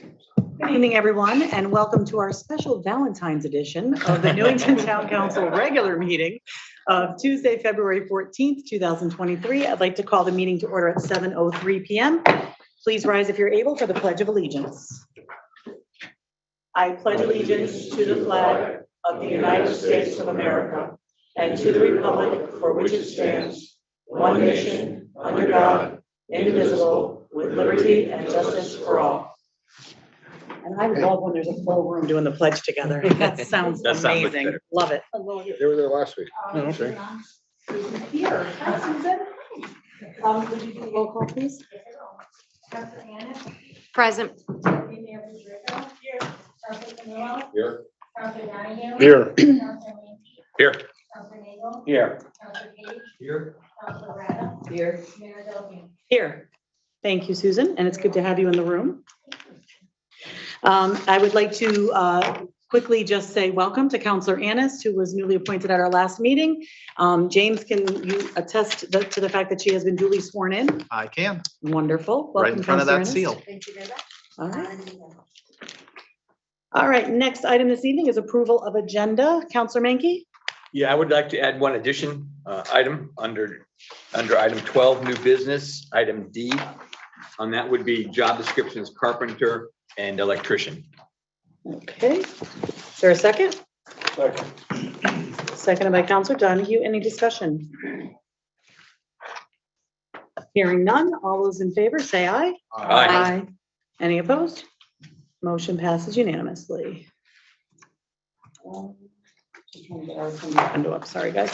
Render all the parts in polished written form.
Good evening, everyone, and welcome to our special Valentine's edition of the Newington Town Council regular meeting of Tuesday, February 14th, 2023. I'd like to call the meeting to order at 7:03 p.m. Please rise if you're able for the Pledge of Allegiance. I pledge allegiance to the flag of the United States of America and to the republic for which it stands, one nation, under God, indivisible, with liberty and justice for all. And I love when there's a full room doing the pledge together. That sounds amazing. Love it. They were there last week. Here. Hi, Susan. Would you do a roll call, please? Present. Here. Here. Here. Here. Here. Here. Here. Thank you, Susan, and it's good to have you in the room. I would like to quickly just say welcome to Councilor Annis, who was newly appointed at our last meeting. James, can you attest to the fact that she has been duly sworn in? I can. Wonderful. Welcome, Right in front of that Councilor seal. Annis. Thank you very much. All right. All right, next item this evening is approval of agenda. Councilor Menke? Yeah, I would like to add one addition item under item 12, new business, item D. On that would be job descriptions, carpenter and electrician. Okay. Is there a second? Seconded by Councilor Donahue. Any discussion? Hearing none. All those in favor say aye. Aye. Any opposed? Motion passes unanimously. Just trying to get our window up. Sorry, guys.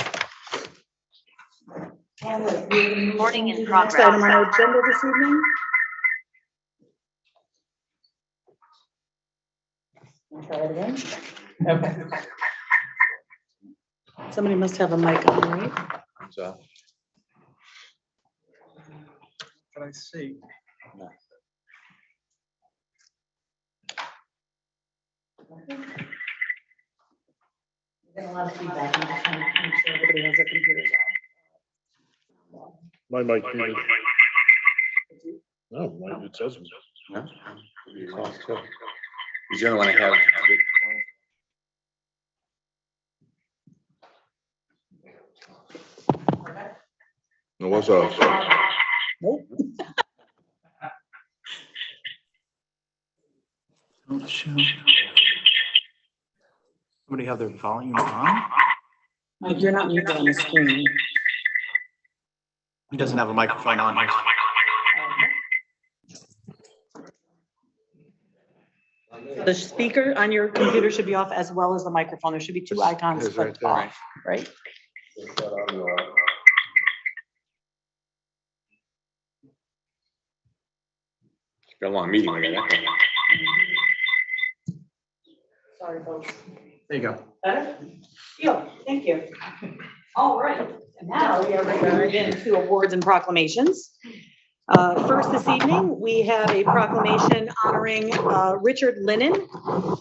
Recording in Next progress. item on our agenda this evening. Try it again. Okay. Somebody must have a mic on, right? So. Can I see? Getting a lot of feedback. I'm just trying to make sure everybody has their computers on. My mic. No, it says. No? He's the only one I have. It was us. Nope. Don't show. Somebody have their volume on? Mike, you're not muted on the screen. He doesn't have a microphone on here. The speaker on your computer should be off as well as the microphone. There should be two icons It's right flipped there. off, right? Got a long meeting. We got that. Sorry, folks. There you go. Better? Yeah, thank you. All right, and now we are ready to move into awards and proclamations. First this evening, we have a proclamation honoring Richard Lennon,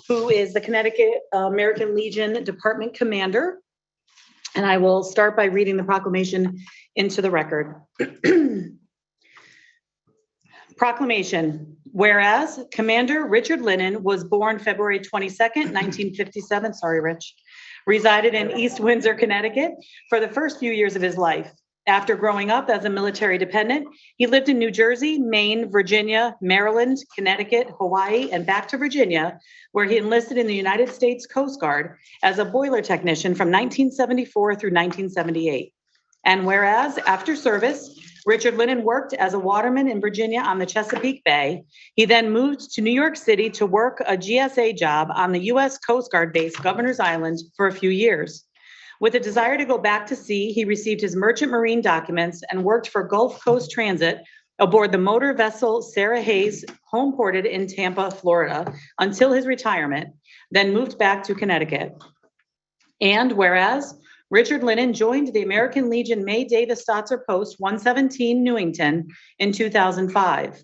who is the Connecticut American Legion Department Commander. And I will start by reading the proclamation into the record. Proclamation. Whereas Commander Richard Lennon was born February 22nd, 1957. Sorry, Rich. Resided in East Windsor, Connecticut for the first few years of his life. After growing up as a military dependent, he lived in New Jersey, Maine, Virginia, Maryland, Connecticut, Hawaii, and back to Virginia, where he enlisted in the United States Coast Guard as a boiler technician from 1974 through 1978. And whereas after service, Richard Lennon worked as a waterman in Virginia on the Chesapeake Bay. He then moved to New York City to work a GSA job on the U.S. Coast Guard base, Governor's Island, for a few years. With a desire to go back to sea, he received his merchant marine documents and worked for Gulf Coast Transit aboard the motor vessel Sarah Hayes, home ported in Tampa, Florida, until his retirement, then moved back to Connecticut. And whereas Richard Lennon joined the American Legion May Davis Stotzer Post 117 Newington in 2005.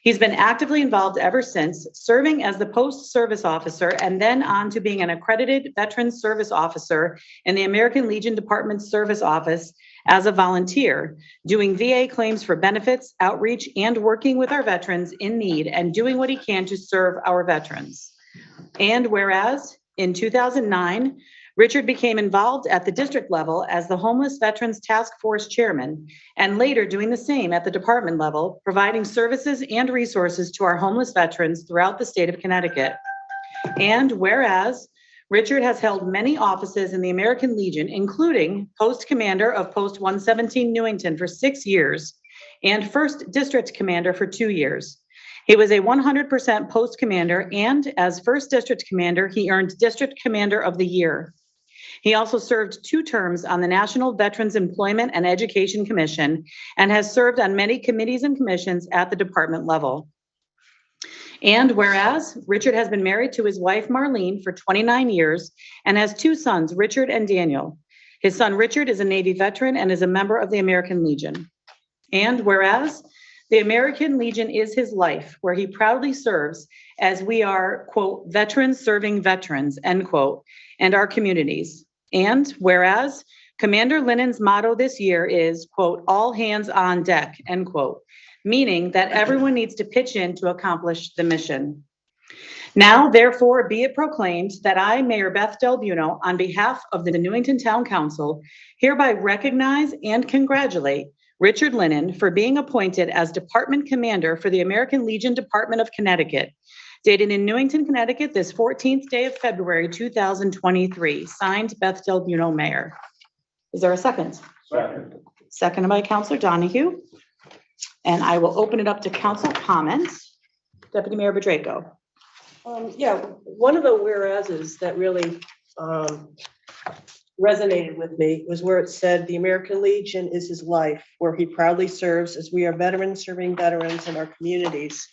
He's been actively involved ever since, serving as the post service officer and then on to being an accredited veteran service officer in the American Legion Department Service Office as a volunteer, doing VA claims for benefits, outreach, and working with our veterans in need and doing what he can to serve our veterans. And whereas in 2009, Richard became involved at the district level as the Homeless Veterans Task Force Chairman, and later doing the same at the department level, providing services and resources to our homeless veterans throughout the state of Connecticut. And whereas Richard has held many offices in the American Legion, including Post Commander of Post 117 Newington for 6 years and First District Commander for 2 years. He was a 100% post commander, and as First District Commander, he earned District Commander of the Year. He also served 2 terms on the National Veterans Employment and Education Commission and has served on many committees and commissions at the department level. And whereas Richard has been married to his wife Marlene for 29 years and has 2 sons, Richard and Daniel. His son Richard is a Navy veteran and is a member of the American Legion. And whereas the American Legion is his life, where he proudly serves as we are, quote, veterans serving veterans, end quote, and our communities. And whereas Commander Linnen's motto this year is, quote, all hands on deck, end quote, meaning that everyone needs to pitch in to accomplish the mission. Now, therefore, be it proclaimed that I, Mayor Beth Del Buono, on behalf of the Newington Town Council, hereby recognize and congratulate Richard Linnen for being appointed as Department Commander for the American Legion Department of Connecticut, dated in Newington, Connecticut, this 14th day of February, 2023. Signed, Beth Del Buono, Mayor. Is there a second? Second. Seconded by Councilor Donahue. And I will open it up to council comments. Deputy Mayor Bedrejko. Yeah, one of the whereases that really resonated with me was where it said the American Legion is his life, where he proudly serves as we are veterans serving veterans in our communities.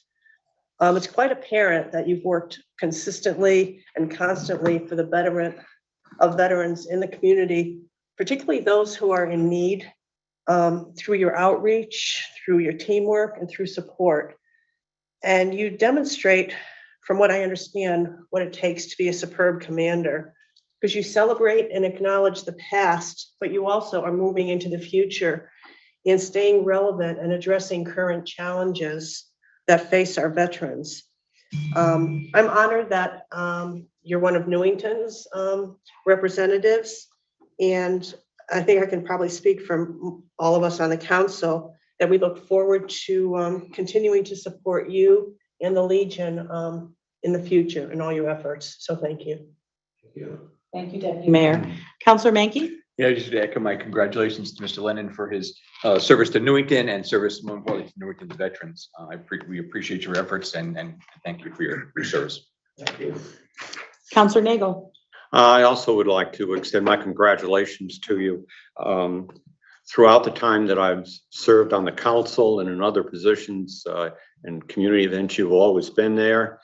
It's quite apparent that you've worked consistently and constantly for the betterment of veterans in the community, particularly those who are in need, through your outreach, through your teamwork, and through support. And you demonstrate, from what I understand, what it takes to be a superb commander, because you celebrate and acknowledge the past, but you also are moving into the future and staying relevant and addressing current challenges that face our veterans. I'm honored that you're one of Newington's representatives, and I think I can probably speak from all of us on the council that we look forward to continuing to support you and the Legion in the future in all your efforts. So thank you. Thank you, Deputy Mayor. Councilor Mankey? Yeah, just to echo my congratulations to Mr. Lennon for his service to Newington and service, more importantly, to Newington's veterans. We appreciate your efforts and thank you for your service. Thank you. Councilor Nagel? I also would like to extend my congratulations to you. Throughout the time that I've served on the council and in other positions and community events, you've always been there.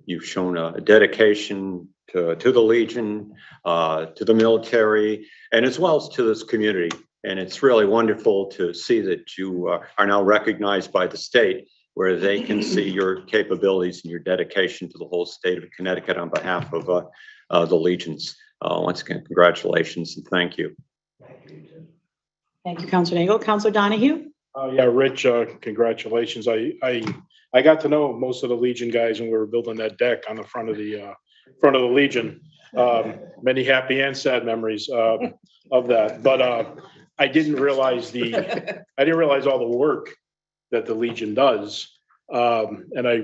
You've shown a dedication to the Legion, to the military, and as well as to this community. And it's really wonderful to see that you are now recognized by the state, where they can see your capabilities and your dedication to the whole state of Connecticut on behalf of the Legions. Once again, congratulations and thank you. Thank you, Councilor Nagel. Councilor Donahue? Yeah, Rich, congratulations. I got to know most of the Legion guys when we were building that deck on the front of the Legion. Many happy and sad memories of that. But I didn't realize all the work that the Legion does. And I,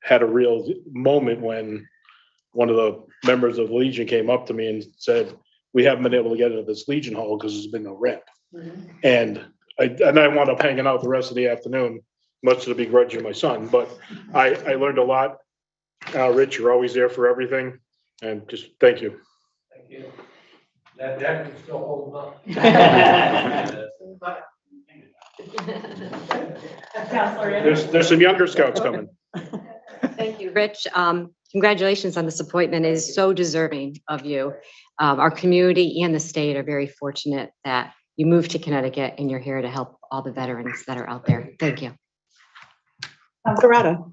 had a real moment when one of the members of the Legion came up to me and said, "We haven't been able to get into this Legion Hall because there's been no ramp." And I wound up hanging out the rest of the afternoon, much to the begrudge of my son. But I learned a lot. Rich, you're always there for everything, and just thank you. Thank you. That deck is still holding up. There's some younger scouts coming. Thank you, Rich. Congratulations on this appointment. It is so deserving of you. Our community and the state are very fortunate that you moved to Connecticut and you're here to help all the veterans that are out there. Thank you. Councilor Rada?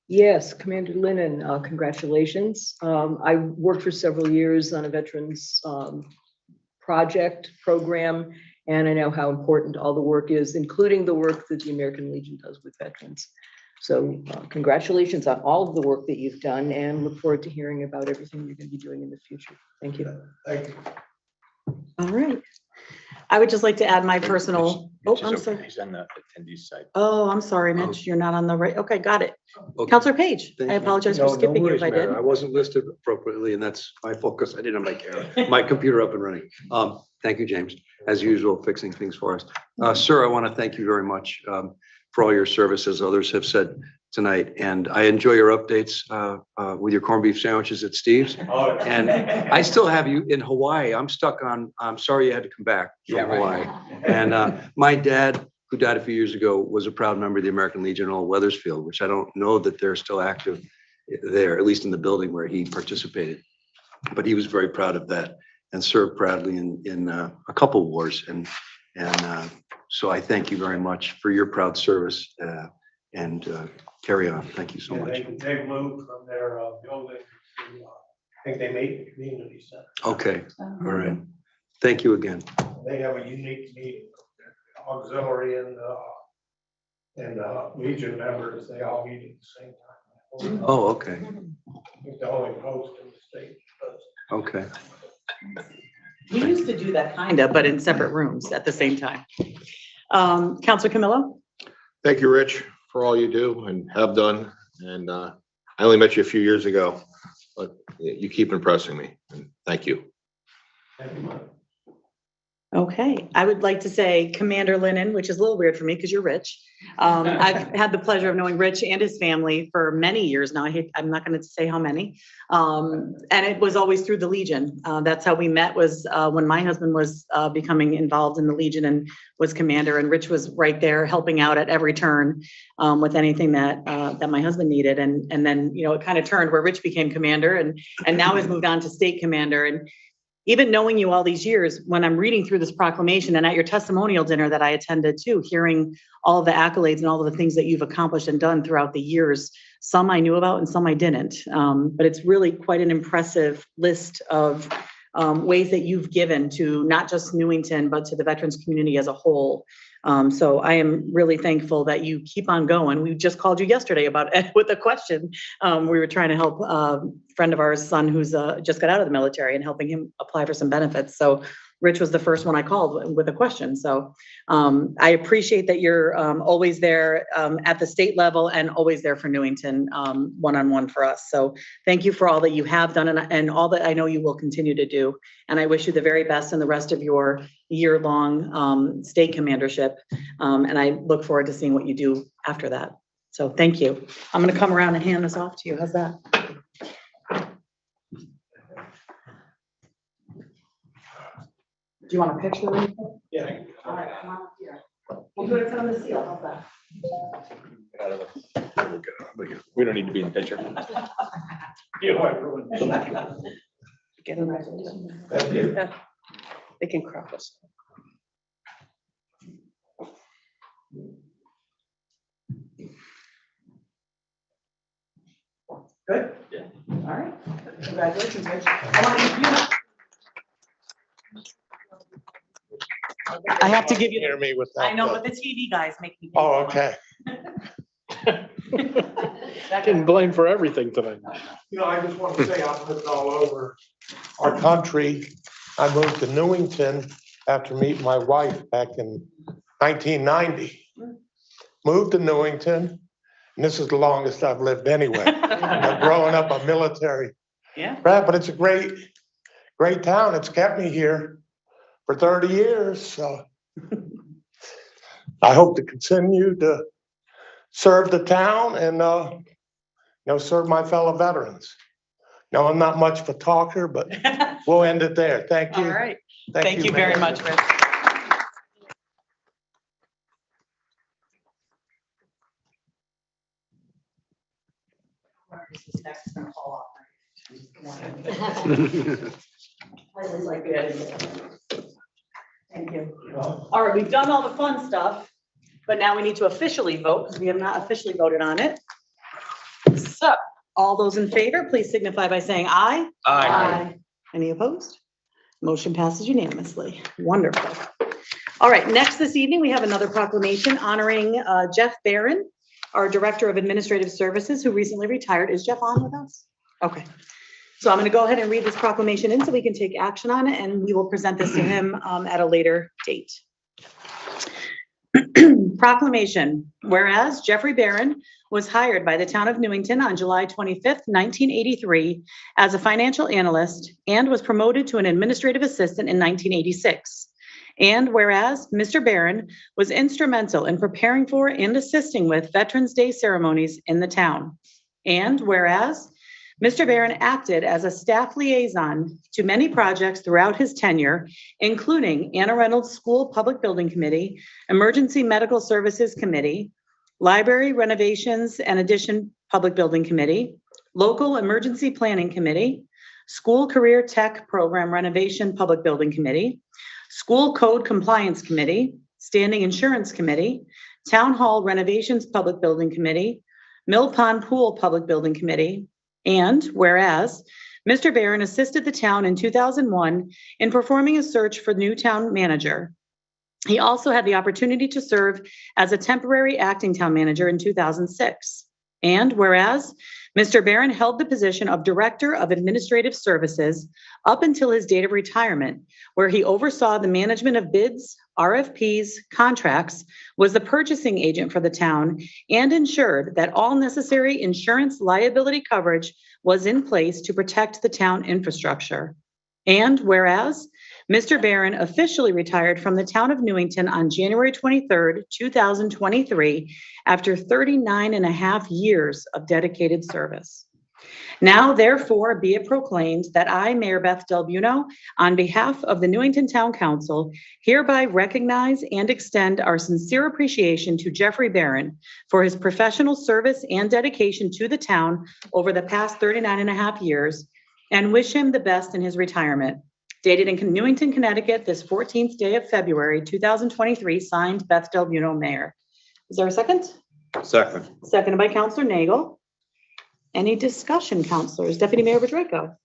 Yes, Commander Linnen, congratulations. I worked for several years on a veterans program, And I know how important all the work is, including the work that the American Legion does with veterans. So congratulations on all of the work that you've done, and look forward to hearing about everything you're going to be doing in the future. Thank you. Thank you. All right. I would just like to add my personal, Mitch is I'm okay. sorry. He's on the attendees side. Oh, I'm sorry, Mitch. You're not on the right. Okay, got it. Okay. Counselor Page, Thank I you. apologize No, for no skipping you worries, if I did. Mayor. I wasn't listed appropriately, and that's my focus. I didn't have my camera, my computer up and running. Thank you, James, as usual, fixing things for us. Sir, I want to thank you very much for all your service, as others have said tonight. And I enjoy your updates with your corned beef sandwiches at Steve's. And I still have you in Hawaii. I'm stuck on, I'm sorry you had to come back Yeah, from right. Hawaii. And my dad, who died a few years ago, was a proud member of the American Legion in Old Weathersfield, which I don't know that they're still active there, at least in the building where he participated. But he was very proud of that and served proudly in a couple wars. And so I thank you very much for your proud service and carry on. Thank you so Yeah, much. they moved from their building to, I think they meet at the community center. Okay, all right. Thank you again. They have a unique meeting, auxiliary and Legion members, they all meet at the same time. Oh, okay, I think the only post in the state. okay. We used to do that kind of, but in separate rooms at the same time. Counselor Camillo? Thank you, Rich, for all you do and have done. And I only met you a few years ago, but you keep impressing me. And thank you. Thank you, Mike. Okay, I would like to say Commander Lennon, which is a little weird for me because you're Rich. I've had the pleasure of knowing Rich and his family for many years now. I'm not going to say how many. And it was always through the Legion. That's how we met, was when my husband was becoming involved in the Legion and was commander, and Rich was right there helping out at every turn with anything that my husband needed. And then, you know, it kind of turned where Rich became commander and now has moved on to state commander. And even knowing you all these years, when I'm reading through this proclamation and at your testimonial dinner that I attended too, hearing all of the accolades and all of the things that you've accomplished and done throughout the years, some I knew about and some I didn't. But it's really quite an impressive list of ways that you've given to not just Newington, but to the veterans community as a whole. So I am really thankful that you keep on going. We just called you yesterday about with a question. We were trying to help a friend of ours' son who's just got out of the military and helping him apply for some benefits. So Rich was the first one I called with a question. So I appreciate that you're always there at the state level and always there for Newington one-on-one for us. So thank you for all that you have done and all that I know you will continue to do. And I wish you the very best in the rest of your year-long state commandership. And I look forward to seeing what you do after that. So thank you. I'm going to come around and hand this off to you. How's that? Do you want a picture? Yeah. All right, come on up here. We'll do it in front of the seal. How's that? We don't need to be in the picture. You know, I ruined it. Get them. Thank you. Yeah. They can crop us. Good? Yeah. All right. Congratulations, Rich. I want to give you. I have to give you. Hear me with that. I know, but the TV guys make me. Oh, okay. Getting blamed for everything tonight. You know, I just want to say, I've lived all over our country. I moved to Newington after meeting my wife back in 1990. Moved to Newington, and this is the longest I've lived anyway. Growing up a military Yeah. brat, but it's a great town. It's kept me here for 30 years, so I hope to continue to serve the town and, serve my fellow veterans. No, I'm not much of a talker, but we'll end it there. Thank you. All right. Thank you Mayor. very much, Rich. This is next, gonna fall off. Thank you. All right, we've done all the fun stuff, but now we need to officially vote because we have not officially voted on it. So all those in favor, please signify by saying aye. Aye. Any opposed? Motion passes unanimously. Wonderful. All right, next this evening, we have another proclamation honoring Jeff Barron, our Director of Administrative Services, who recently retired. Is Jeff on with us? Okay. So I'm going to go ahead and read this proclamation in so we can take action on it, and we will present this to him at a later date. Proclamation. Whereas Jeffrey Barron was hired by the town of Newington on July 25th, 1983 as a financial analyst and was promoted to an administrative assistant in 1986. And whereas Mr. Barron was instrumental in preparing for and assisting with Veterans Day ceremonies in the town. And whereas Mr. Barron acted as a staff liaison to many projects throughout his tenure, including Anna Reynolds School Public Building Committee, Emergency Medical Services Committee, Library Renovations and Addition Public Building Committee, Local Emergency Planning Committee, School Career Tech Program Renovation Public Building Committee, School Code Compliance Committee, Standing Insurance Committee, Town Hall Renovations Public Building Committee, Mill Pond Pool Public Building Committee, and whereas Mr. Barron assisted the town in 2001 in performing a search for new town manager. He also had the opportunity to serve as a temporary acting town manager in 2006. And whereas Mr. Barron held the position of Director of Administrative Services up until his date of retirement, where he oversaw the management of bids, RFPs, contracts, was the purchasing agent for the town, and ensured that all necessary insurance liability coverage was in place to protect the town infrastructure. And whereas Mr. Barron officially retired from the town of Newington on January 23rd, 2023, after 39 and a half years of dedicated service. Now, therefore, be it proclaimed that I, Mayor Beth Del Buno, on behalf of the Newington Town Council, hereby recognize and extend our sincere appreciation to Jeffrey Barron for his professional service and dedication to the town over the past 39 and a half years, and wish him the best in his retirement. Dated in Newington, Connecticut, this 14th day of February, 2023, signed Beth Del Buno, Mayor. Is there a second? Second. Seconded by Councilor Nagel. Any discussion, councilors? Deputy Mayor Bedrejko.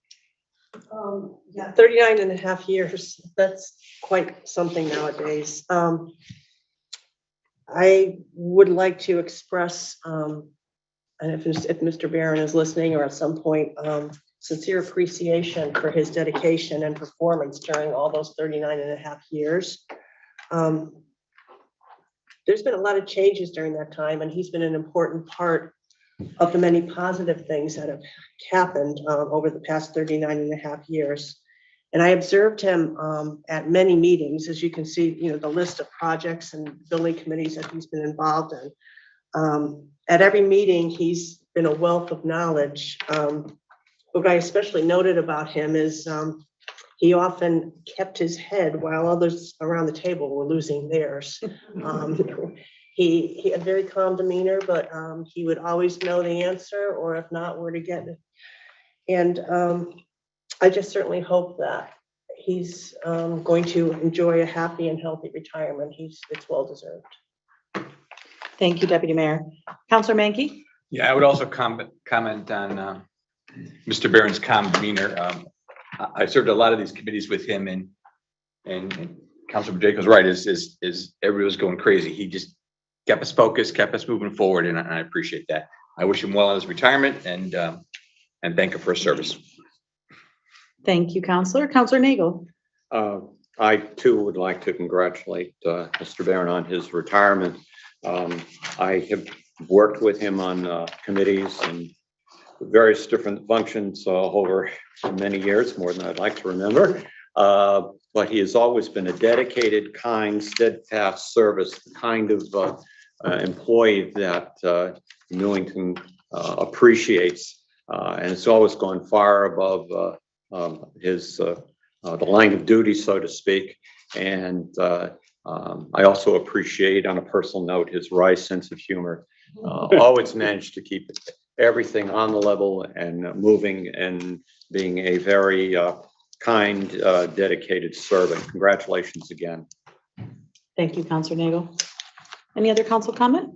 Yeah, 39 and a half years. That's quite something nowadays. I would like to express, and if Mr. Barron is listening or at some point, sincere appreciation for his dedication and performance during all those 39 and a half years. There's been a lot of changes during that time, and he's been an important part of the many positive things that have happened over the past 39 and a half years. And I observed him at many meetings, as you can see, the list of projects and building committees that he's been involved in. At every meeting, he's been a wealth of knowledge. What I especially noted about him is he often kept his head while others around the table were losing theirs. He had a very calm demeanor, but he would always know the answer, or if not, where to get it. And I just certainly hope that he's going to enjoy a happy and healthy retirement. It's well deserved. Thank you, Deputy Mayor. Councilor Mankey? Yeah, I would also comment on Mr. Barron's calm demeanor. I served a lot of these committees with him, and Councilor Bedrejko's right, is everybody was going crazy. He just kept us focused, kept us moving forward, and I appreciate that. I wish him well on his retirement and thank him for his service. Thank you, Councilor. Councilor Nagel? I too would like to congratulate Mr. Barron on his retirement. I have worked with him on committees and various different functions over many years, more than I'd like to remember. But he has always been a dedicated, kind, steadfast service, the kind of employee that Newington appreciates. And it's always gone far above the line of duty, so to speak. And I also appreciate, on a personal note, his wry sense of humor. Always managed to keep everything on the level and moving, and being a very kind, dedicated servant. Congratulations again. Thank you, Councilor Nagel. Any other council comment?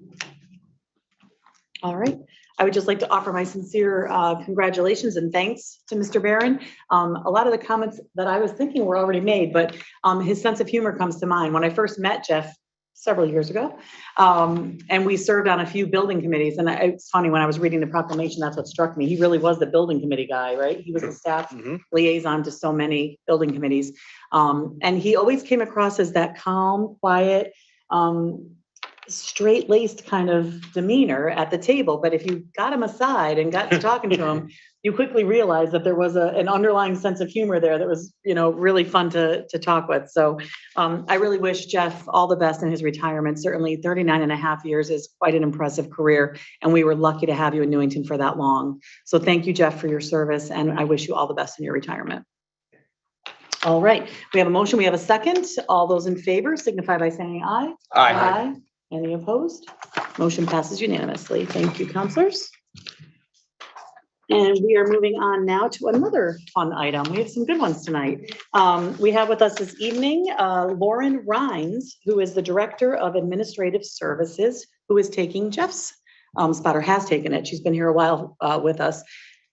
All right. I would just like to offer my sincere congratulations and thanks to Mr. Barron. A lot of the comments that I was thinking were already made, but his sense of humor comes to mind. When I first met Jeff several years ago, and we served on a few building committees, and it's funny, when I was reading the proclamation, that's what struck me. He really was the building committee guy, right? He was a staff liaison to so many building committees. And he always came across as that calm, quiet, straight-laced kind of demeanor at the table. But if you got him aside and got to talking to him, you quickly realized that there was an underlying sense of humor there that was, really fun to talk with. So I really wish Jeff all the best in his retirement. Certainly 39 and a half years is quite an impressive career, and we were lucky to have you in Newington for that long. So thank you, Jeff, for your service, and I wish you all the best in your retirement. All right, we have a motion, we have a second. All those in favor signify by saying aye. Aye. Any opposed? Motion passes unanimously. Thank you, counselors. And we are moving on now to another fun item. We have some good ones tonight. We have with us this evening, Lauren Rhines, who is the Director of Administrative Services, who is taking Jeff's spot, or has taken it. She's been here a while with us.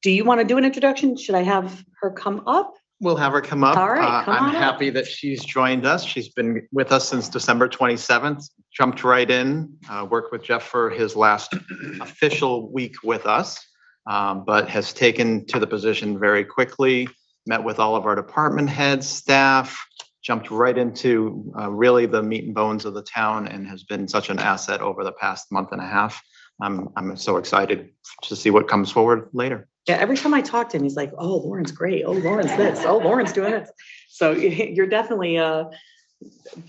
Do you want to do an introduction? Should I have her come up? We'll have her come up. All right, come I'm on up. happy that she's joined us. She's been with us since December 27th, jumped right in, worked with Jeff for his last official week with us, but has taken to the position very quickly, met with all of our department heads, staff, jumped right into really the meat and bones of the town, and has been such an asset over the past month and a half. I'm so excited to see what comes forward later. Yeah, every time I talk to him, he's like, oh, Lauren's great. Oh, Lauren's this. Oh, Lauren's doing this. So you're definitely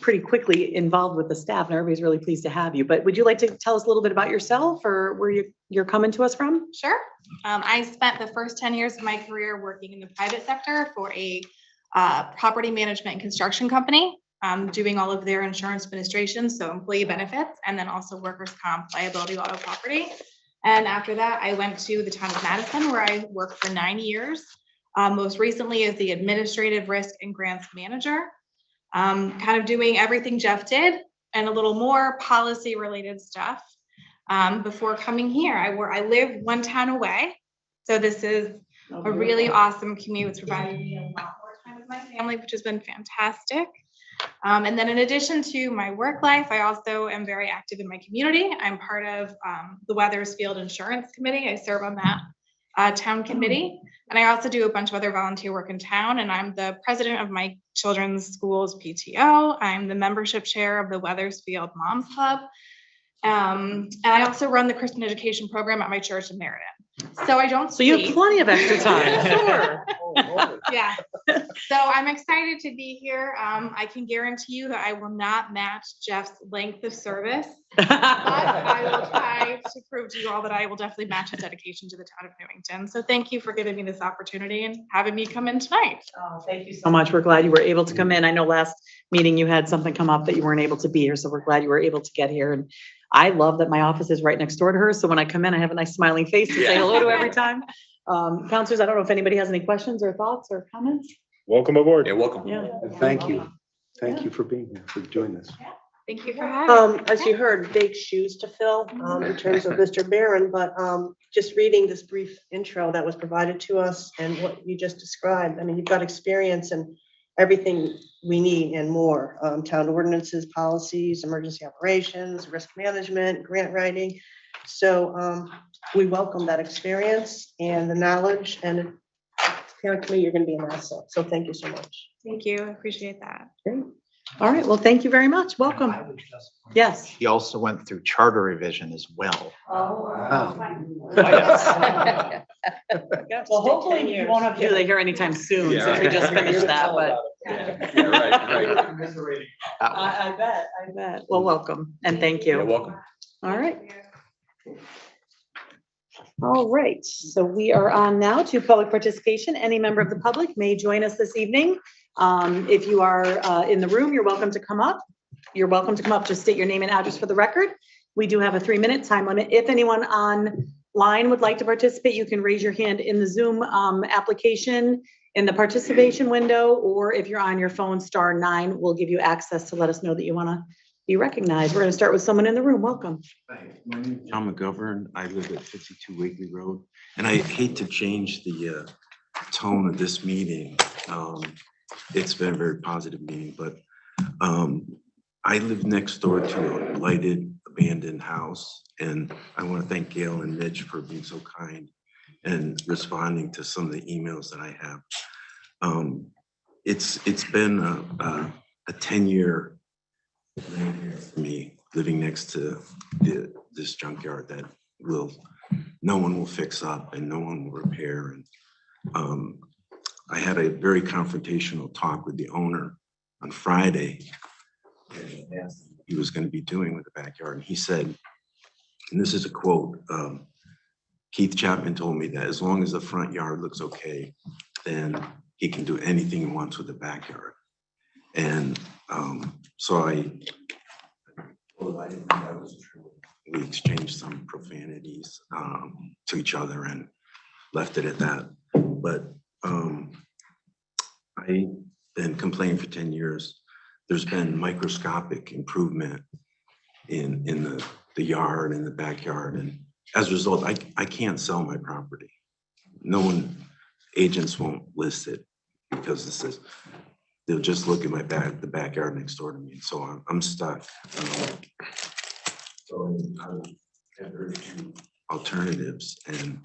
pretty quickly involved with the staff, and everybody's really pleased to have you. But would you like to tell us a little bit about yourself, or where you're coming to us from? Sure. I spent the first 10 years of my career working in the private sector for a property management and construction company, doing all of their insurance administration, so employee benefits, and then also workers' comp, liability, auto, property. And after that, I went to the town of Madison, where I worked for 9 years, most recently as the administrative risk and grants manager, kind of doing everything Jeff did and a little more policy related stuff. Before coming here, I live one town away. So this is a really awesome commute. It's provided me a lot more time with my family, which has been fantastic. And then in addition to my work life, I also am very active in my community. I'm part of the Weathersfield Insurance Committee. I serve on that town committee. And I also do a bunch of other volunteer work in town. And I'm the president of my children's school's PTO. I'm the membership chair of the Weathersfield Moms Club. And I also run the Christian education program at my church in Meriden. So I don't So you have sleep. plenty of extra time. Sure. Yeah. So I'm excited to be here. I can guarantee you that I will not match Jeff's length of service, but I will try to prove to you all that I will definitely match his dedication to the town of Newington. So thank you for giving me this opportunity and having me come in tonight. Oh, thank you so much. We're glad you were able to come in. I know last meeting you had something come up that you weren't able to be here, so we're glad you were able to get here. And I love that my office is right next door to her, so when I come in, I have a nice smiling face to say hello to every time. Counselors, I don't know if anybody has any questions or thoughts or comments? Welcome aboard. Yeah, welcome. Yeah. Thank you. Thank you for being here, for doing this. Thank you for having me. As you heard, big shoes to fill in terms of Mr. Barron, but just reading this brief intro that was provided to us and what you just described, I mean, you've got experience in everything we need and more. Town ordinances, policies, emergency operations, risk management, grant writing. So we welcome that experience and the knowledge, and apparently you're going to be an asset. So thank you so much. Thank you. I appreciate that. Great. All right. Well, thank you very much. Welcome. Yes. He also went through charter revision as well. Well, Well, hopefully you won't have to do that here anytime soon, since we just finished that, but. Yeah, right. I bet. Well, welcome and thank you. You're welcome. All right. All right, so we are on now to public participation. Any member of the public may join us this evening. If you are in the room, you're welcome to come up. You're welcome to come up, just state your name and address for the record. We do have a 3-minute time limit. If anyone online would like to participate, you can raise your hand in the Zoom application in the participation window, or if you're on your phone, *9 will give you access to let us know that you want to be recognized. We're going to start with someone in the room. Welcome. Hi, my name is John McGovern. I live at 52 Wakely Road, and I hate to change the tone of this meeting. It's been a very positive meeting, but I live next door to a blighted, abandoned house, and I want to thank Gail and Mitch for being so kind and responding to some of the emails that I have. It's been a 10-year for me living next to this junkyard that no one will fix up and no one will repair. And I had a very confrontational talk with the owner on Friday. And I asked him what he was going to be doing with the backyard. And he said, and this is a quote, Keith Chapman told me that as long as the front yard looks okay, then he can do anything he wants with the backyard. And so I didn't think that was true. We exchanged some profanities to each other and left it at that. But I've been complaining for 10 years. There's been microscopic improvement in the yard and the backyard. And as a result, I can't sell my property. Agents won't list it because this is, they'll just look at the backyard next door to me. So I'm stuck. So I have very few alternatives, and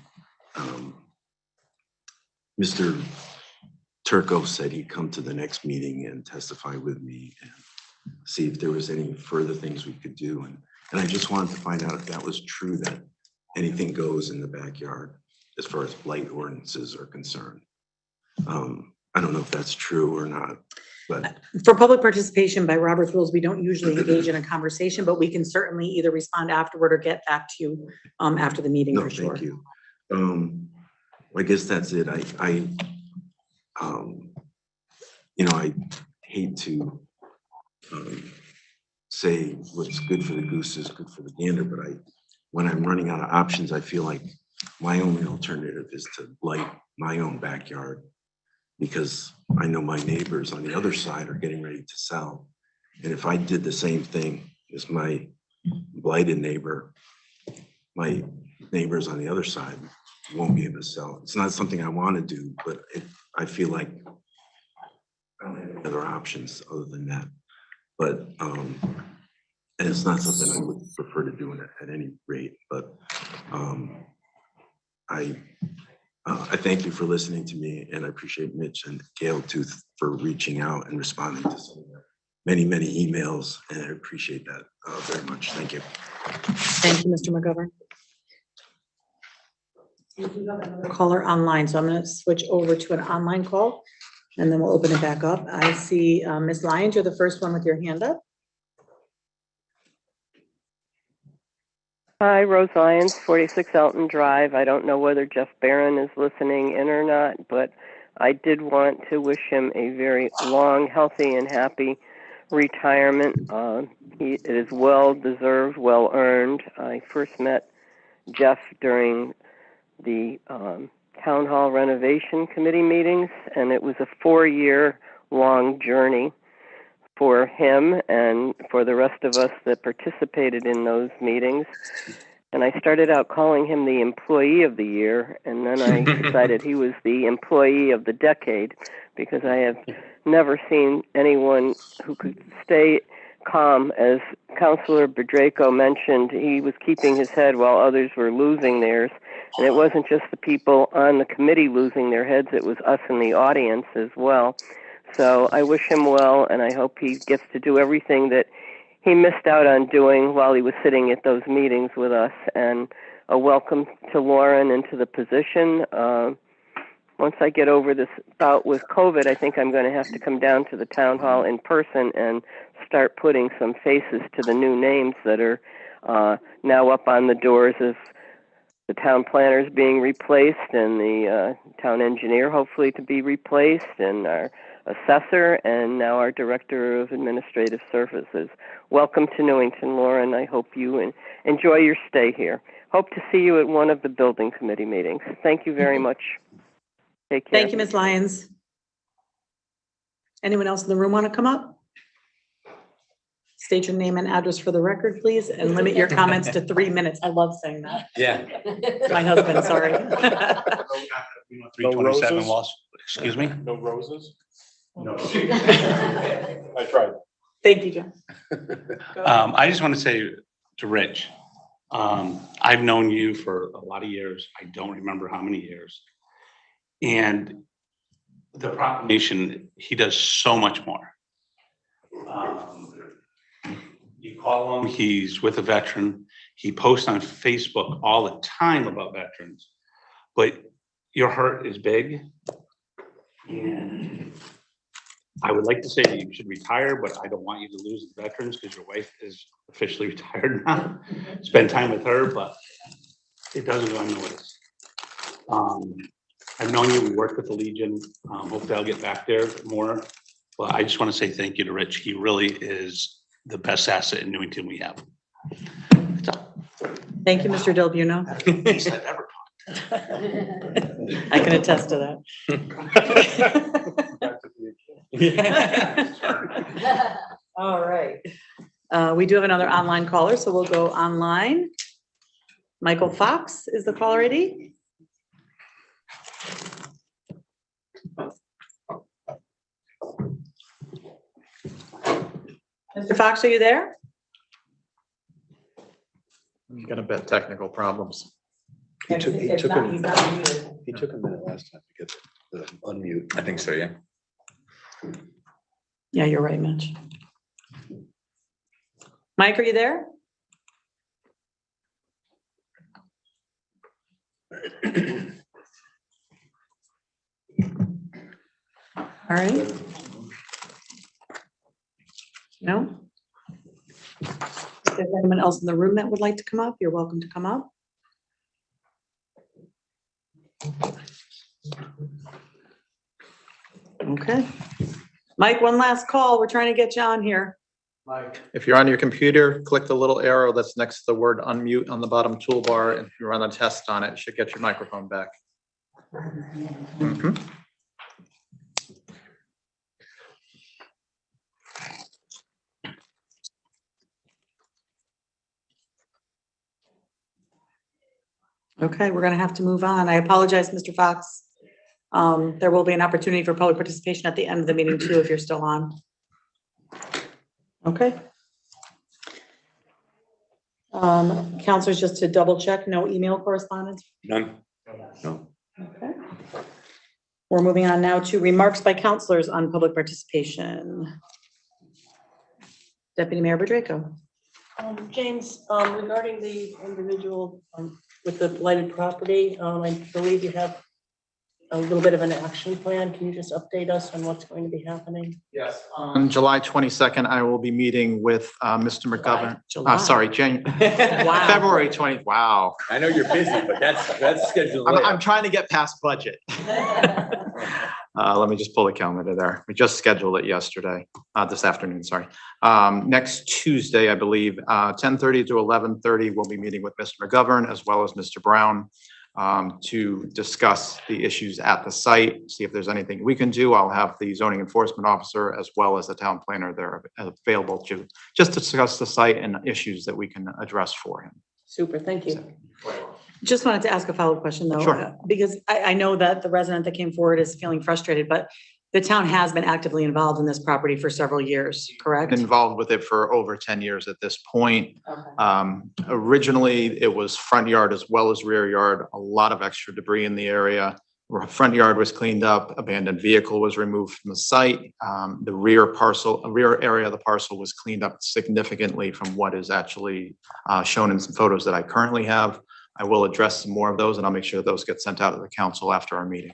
Mr. Turco said he'd come to the next meeting and testify with me and see if there was any further things we could do. And I just wanted to find out if that was true, that anything goes in the backyard as far as blight ordinances are concerned. I don't know if that's true or not, but For public participation by Robert's rules, we don't usually engage in a conversation, but we can certainly either respond afterward or get back to you after the meeting no, for sure. thank you. I guess that's it. I hate to say what's good for the goose is good for the gander, but when I'm running out of options, I feel like my only alternative is to blight my own backyard, because I know my neighbors on the other side are getting ready to sell. And if I did the same thing as my blighted neighbor, my neighbors on the other side won't be able to sell. It's not something I want to do, but I feel like I don't have any other options other than that. But and it's not something I would prefer to do at any rate. But I thank you for listening to me, and I appreciate Mitch and Gail too for reaching out and responding to some of the many emails, and I appreciate that very much. Thank you. Thank you, Mr. McGovern. Caller online, so I'm going to switch over to an online call, and then we'll open it back up. I see Ms. Lyons, you're the first one with your hand up. Hi, Rose Lyons, 46 Elton Drive. I don't know whether Jeff Barron is listening in or not, but I did want to wish him a very long, healthy, and happy retirement. It is well-deserved, well-earned. I first met Jeff during the Town Hall Renovation Committee meetings, and it was a 4-year-long journey for him and for the rest of us that participated in those meetings. And I started out calling him the Employee of the Year, and then I decided he was the Employee of the Decade, because I have never seen anyone who could stay calm. As Councilor Bedraco mentioned, he was keeping his head while others were losing theirs. And it wasn't just the people on the committee losing their heads, it was us in the audience as well. So I wish him well, and I hope he gets to do everything that he missed out on doing while he was sitting at those meetings with us. And a welcome to Lauren into the position. Once I get over this bout with COVID, I think I'm going to have to come down to the town hall in person and start putting some faces to the new names that are now up on the doors of the town planners being replaced, and the town engineer hopefully to be replaced, and our assessor, and now our director of administrative services. Welcome to Newington, Lauren. I hope you enjoy your stay here. Hope to see you at one of the building committee meetings. Thank you very much. Take care. Thank you, Ms. Lyons. Anyone else in the room want to come up? State your name and address for the record, please, and limit your comments to 3 minutes. I love saying that. Yeah. My husband, sorry. No roses? Excuse me? No roses? No. I tried. Thank you, John. I just want to say to Rich, I've known you for a lot of years. I don't remember how many years. And the proclamation, he does so much more. You call him, he's with a veteran. He posts on Facebook all the time about veterans. But your heart is big. And I would like to say you should retire, but I don't want you to lose the veterans because your wife is officially retired now. Spend time with her, but it doesn't go unnoticed. I've known you, we worked with the Legion. Hopefully I'll get back there more. But I just want to say thank you to Rich. He really is the best asset in Newington we have. That's all. Thank you, Mr. Del Buono. Least I've ever I can attest to that. All right. We do have another online caller, so we'll go online. Michael Fox is the caller ID. Mr. Fox, are you there? I'm gonna bet technical problems. He took a minute last time to get the unmute. I think so, yeah. Yeah, you're right, Mitch. Mike, are you there? All right. No? If there's anyone else in the room that would like to come up, you're welcome to come up. Okay. Mike, one last call. We're trying to get you on here. If you're on your computer, click the little arrow that's next to the word unmute on the bottom toolbar. And if you run a test on it, it should get your microphone back. Mhm. Okay, we're gonna have to move on. I apologize, Mr. Fox. There will be an opportunity for public participation at the end of the meeting too, if you're still on. Okay. Counselors, just to double check, no email correspondence? None? No. Okay. We're moving on now to remarks by counselors on public participation. Deputy Mayor Bedrejko. James, regarding the individual with the blighted property, I believe you have a little bit of an action plan. Can you just update us on what's going to be happening? Yes. On July 22nd, I will be meeting with Mr. McGovern. July. Sorry, Wow. February 20th. Wow. I know you're busy, but that's scheduled. I'm trying to get past budget. Let me just pull the calendar there. We just scheduled it yesterday, this afternoon, sorry. Next Tuesday, I believe, 10:30 to 11:30, we'll be meeting with Mr. McGovern as well as Mr. Brown to discuss the issues at the site, see if there's anything we can do. I'll have the zoning enforcement officer as well as the town planner there available to just discuss the site and issues that we can address for him. Super, thank you. Just wanted to ask a follow-up question though. Sure. Because I know that the resident that came forward is feeling frustrated, but the town has been actively involved in this property for several years, correct? Involved with it for over 10 years at this point. Okay. Originally, it was front yard as well as rear yard, a lot of extra debris in the area. Front yard was cleaned up, abandoned vehicle was removed from the site. The rear area of the parcel was cleaned up significantly from what is actually shown in some photos that I currently have. I will address some more of those and I'll make sure those get sent out to the council after our meeting.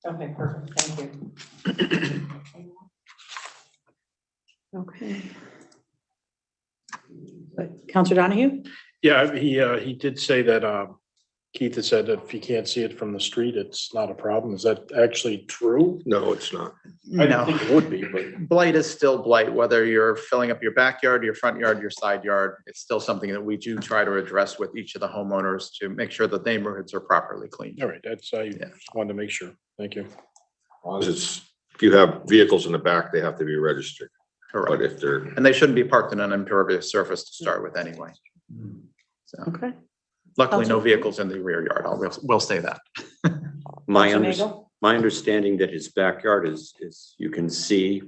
Okay, perfect. Thank you. Okay. Counselor Donahue? Yeah, he did say that, Keith had said that if you can't see it from the street, it's not a problem. Is that actually true? No, it's not. I didn't think it would be, but. Blight is still blight, whether you're filling up your backyard, your front yard, your side yard. It's still something that we do try to address with each of the homeowners to make sure that neighborhoods are properly cleaned. All right, that's, I just wanted to make sure. Thank you. As long as it's, if you have vehicles in the back, they have to be registered. Correct. But if they're, And they shouldn't be parked in an impervious surface to start with anyway. So Okay. luckily, no Councilor- vehicles in the rear yard. We'll say that. My Councilor under, Nagel? my understanding that his backyard is you can see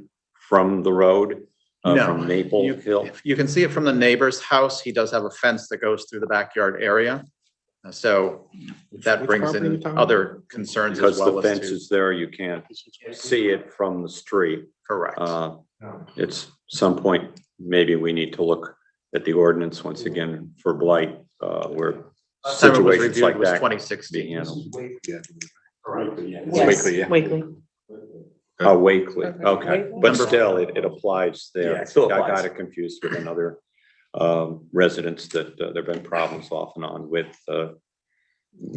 from the road, No, from Maple you- Hill. You can see it from the neighbor's house. He does have a fence that goes through the backyard area. So that which brings property you in talking other concerns Because as the well as fence to. is there, you can't see it from the street. Correct. It's some point, maybe we need to look at the ordinance once again for blight, where Last time it was situations reviewed like was that. 2016. being handled. Yes, Wakely, yeah. Wakely. Wakely, Okay. okay, but Number- still, it applies there. Yeah, it still I applies. got it confused with another residents that there've been problems off and on with,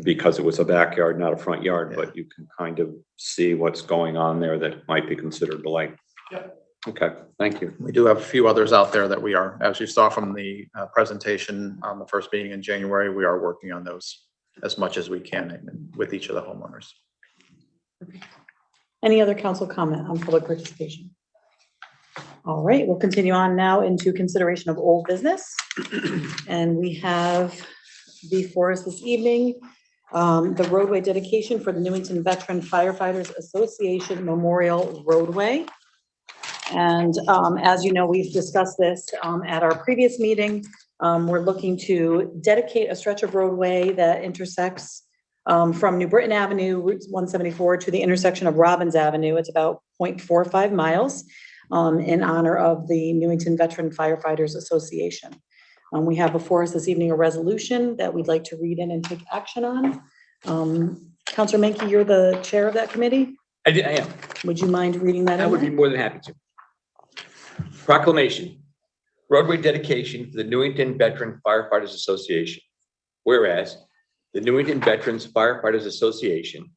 because it was a backyard, not a front yard, but you can kind of see what's going on there that might be considered blight. Okay, thank you. We do have a few others out there that we are, as you saw from the presentation on the first meeting in January, we are working on those as much as we can and with each of the homeowners. Any other council comment on public participation? All right, we'll continue on now into consideration of old business. And we have before us this evening, the roadway dedication for the Newington Veteran Firefighters Association Memorial Roadway. And as you know, we've discussed this at our previous meeting. We're looking to dedicate a stretch of roadway that intersects from New Britain Avenue, Route 174 to the intersection of Robbins Avenue. It's about 0.45 miles in honor of the Newington Veteran Firefighters Association. We have before us this evening a resolution that we'd like to read in and take action on. Counselor Menke, you're the chair of that committee. I am. Would you mind reading that? I in would be there? more than happy to. Proclamation, roadway dedication for the Newington Veteran Firefighters Association. Whereas the Newington Veterans Firefighters Association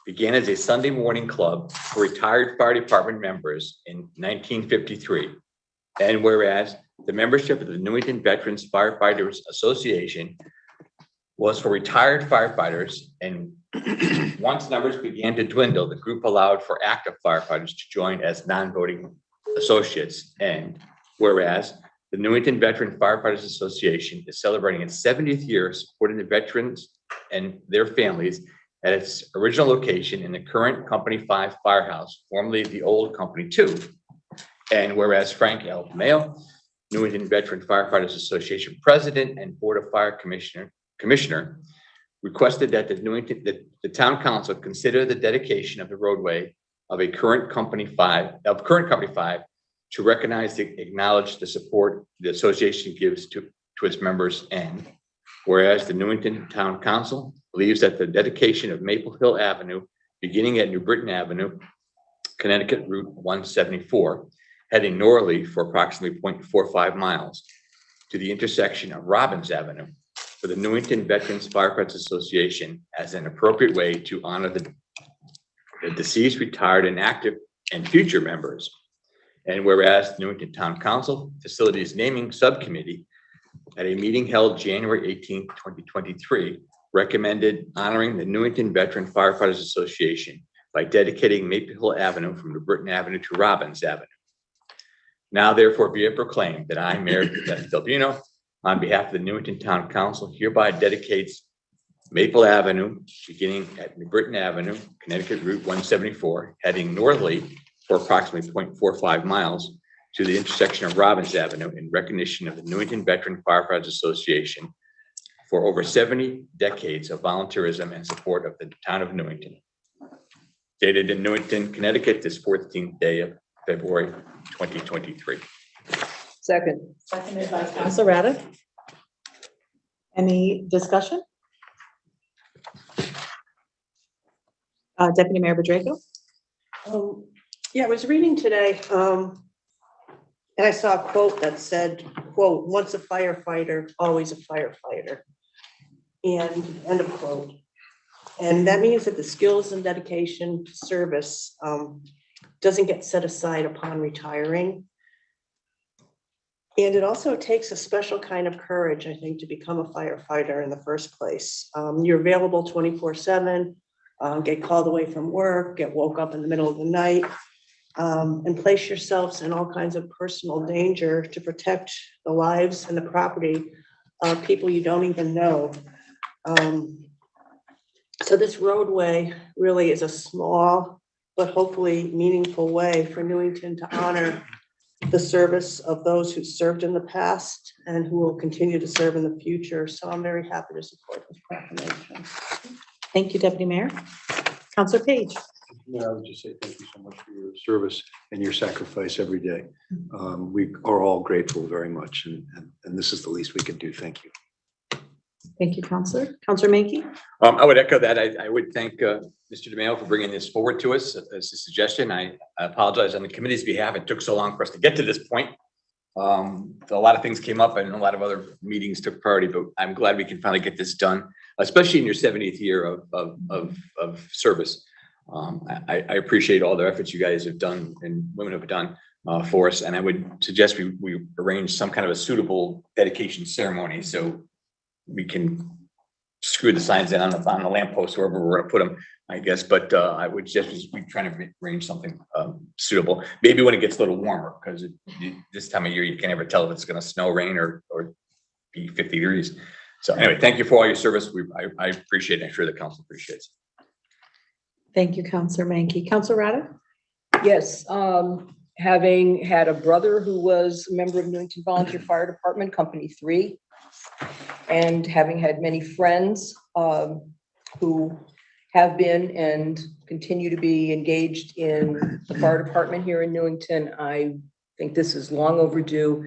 began as a Sunday morning club for retired fire department members in 1953. And whereas the membership of the Newington Veterans Firefighters Association was for retired firefighters, and once numbers began to dwindle, the group allowed for active firefighters to join as non-voting associates. And whereas the Newington Veteran Firefighters Association is celebrating its 70th year supporting the veterans and their families at its original location in the current Company 5 Firehouse, formerly the old Company 2. And whereas Frank L. Mayo, Newington Veteran Firefighters Association President and Board of Fire Commissioner, requested that the town council consider the dedication of the roadway of current Company 5 to recognize, acknowledge the support the association gives to its members. And whereas the Newington Town Council believes that the dedication of Maple Hill Avenue, beginning at New Britain Avenue, Connecticut Route 174, heading northerly for approximately 0.45 miles to the intersection of Robbins Avenue for the Newington Veterans Firefighters Association as an appropriate way to honor the deceased, retired, and active and future members. And whereas the Newington Town Council Facilities Naming Subcommittee at a meeting held January 18, 2023, recommended honoring the Newington Veteran Firefighters Association by dedicating Maple Hill Avenue from New Britain Avenue to Robbins Avenue. Now therefore be it proclaimed that I, Mayor Delvino, on behalf of the Newington Town Council, hereby dedicates Maple Avenue, beginning at New Britain Avenue, Connecticut Route 174, heading northerly for approximately 0.45 miles to the intersection of Robbins Avenue in recognition of the Newington Veteran Firefighters Association for over 70 decades of volunteerism and support of the town of Newington. Dated in Newington, Connecticut, this 14th day of February, 2023. Second. Seconded by Counselor Raddick. Any discussion? Deputy Mayor Bedrejko? Yeah, I was reading today, and I saw a quote that said, quote, "Once a firefighter, always a firefighter." And end of quote. And that means that the skills and dedication to service doesn't get set aside upon retiring. And it also takes a special kind of courage, I think, to become a firefighter in the first place. You're available 24/7, get called away from work, get woke up in the middle of the night. and place yourselves in all kinds of personal danger to protect the lives and the property of people you don't even know. So this roadway really is a small, but hopefully meaningful way for Newington to honor the service of those who served in the past and who will continue to serve in the future. So I'm very happy to support this proclamation. Thank you, Deputy Mayor. Counselor Page. Yeah, I would just say thank you so much for your service and your sacrifice every day. We are all grateful very much, and this is the least we can do. Thank you. Thank you, Counselor. Counselor Mankey. I would echo that. I would thank Mr. DeMaio for bringing this forward to us as a suggestion. I apologize on the committee's behalf. It took so long for us to get to this point. A lot of things came up and a lot of other meetings took priority, but I'm glad we can finally get this done, especially in your 70th year of service. I appreciate all the efforts you guys have done and women have done for us. And I would suggest we arrange some kind of a suitable dedication ceremony so we can screw the signs in on the lamppost, wherever we're gonna put them, I guess. But I would suggest we try to arrange something suitable. Maybe when it gets a little warmer, because this time of year, you can't ever tell if it's gonna snow, rain, or be 50 degrees. So anyway, thank you for all your service. I appreciate it. I'm sure the council appreciates it. Thank you, Counselor Mankey. Counselor Rada? Yes, having had a brother who was a member of Newington Volunteer Fire Department, Company 3, and having had many friends who have been and continue to be engaged in the fire department here in Newington, I think this is long overdue.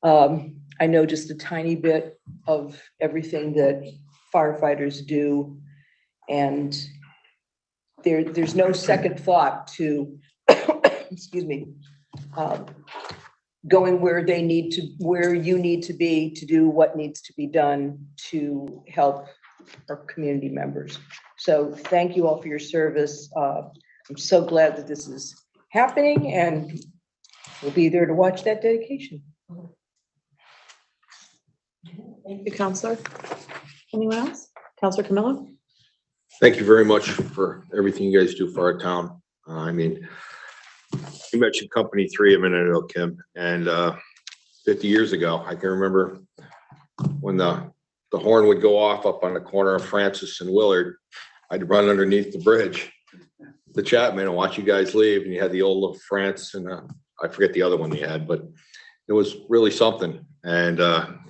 I know just a tiny bit of everything that firefighters do, and there's no second thought to, excuse me, going where you need to be to do what needs to be done to help our community members. So thank you all for your service. I'm so glad that this is happening, and we'll be there to watch that dedication. Thank you, Counselor. Anyone else? Counselor Camillo? Thank you very much for everything you guys do for our town. I mean, you mentioned Company 3 a minute ago, Kim, and 50 years ago, I can remember when the horn would go off up on the corner of Francis and Willard. I'd run underneath the bridge, the Chapman, and watch you guys leave. And you had the old little France, and I forget the other one you had, but it was really something. And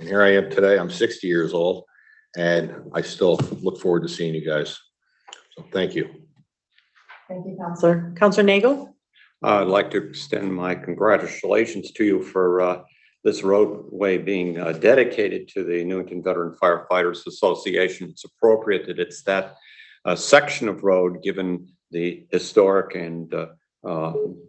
here I am today. I'm 60 years old, and I still look forward to seeing you guys. So thank you. Thank you, Counselor. Counselor Nagel? I'd like to extend my congratulations to you for this roadway being dedicated to the Newington Veteran Firefighters Association. It's appropriate that it's that section of road, given the historic and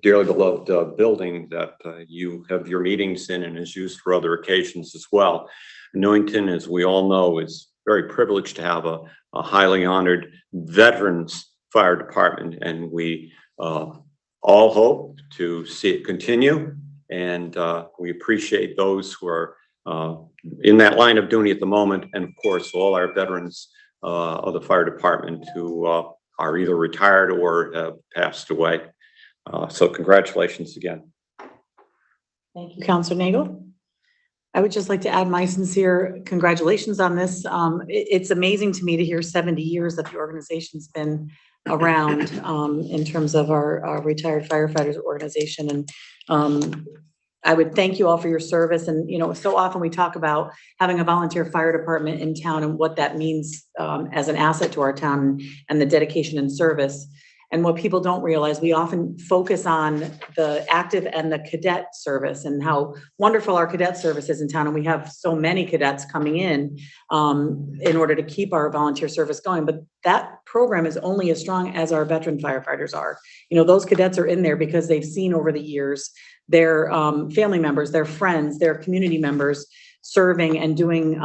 dearly beloved building that you have your meetings in and is used for other occasions as well. Newington, as we all know, is very privileged to have a highly honored veterans fire department, and we all hope to see it continue. And we appreciate those who are in that line of duty at the moment, and of course, all our veterans of the fire department who are either retired or have passed away. So congratulations again. Thank you, Counselor Nagel. I would just like to add my sincere congratulations on this. It's amazing to me to hear 70 years that the organization's been around in terms of our retired firefighters organization. And I would thank you all for your service. And, you know, so often we talk about having a volunteer fire department in town and what that means as an asset to our town and the dedication and service. And what people don't realize, we often focus on the active and the cadet service and how wonderful our cadet service is in town. And we have so many cadets coming in order to keep our volunteer service going. But that program is only as strong as our veteran firefighters are. You know, those cadets are in there because they've seen over the years their family members, their friends, their community members serving and doing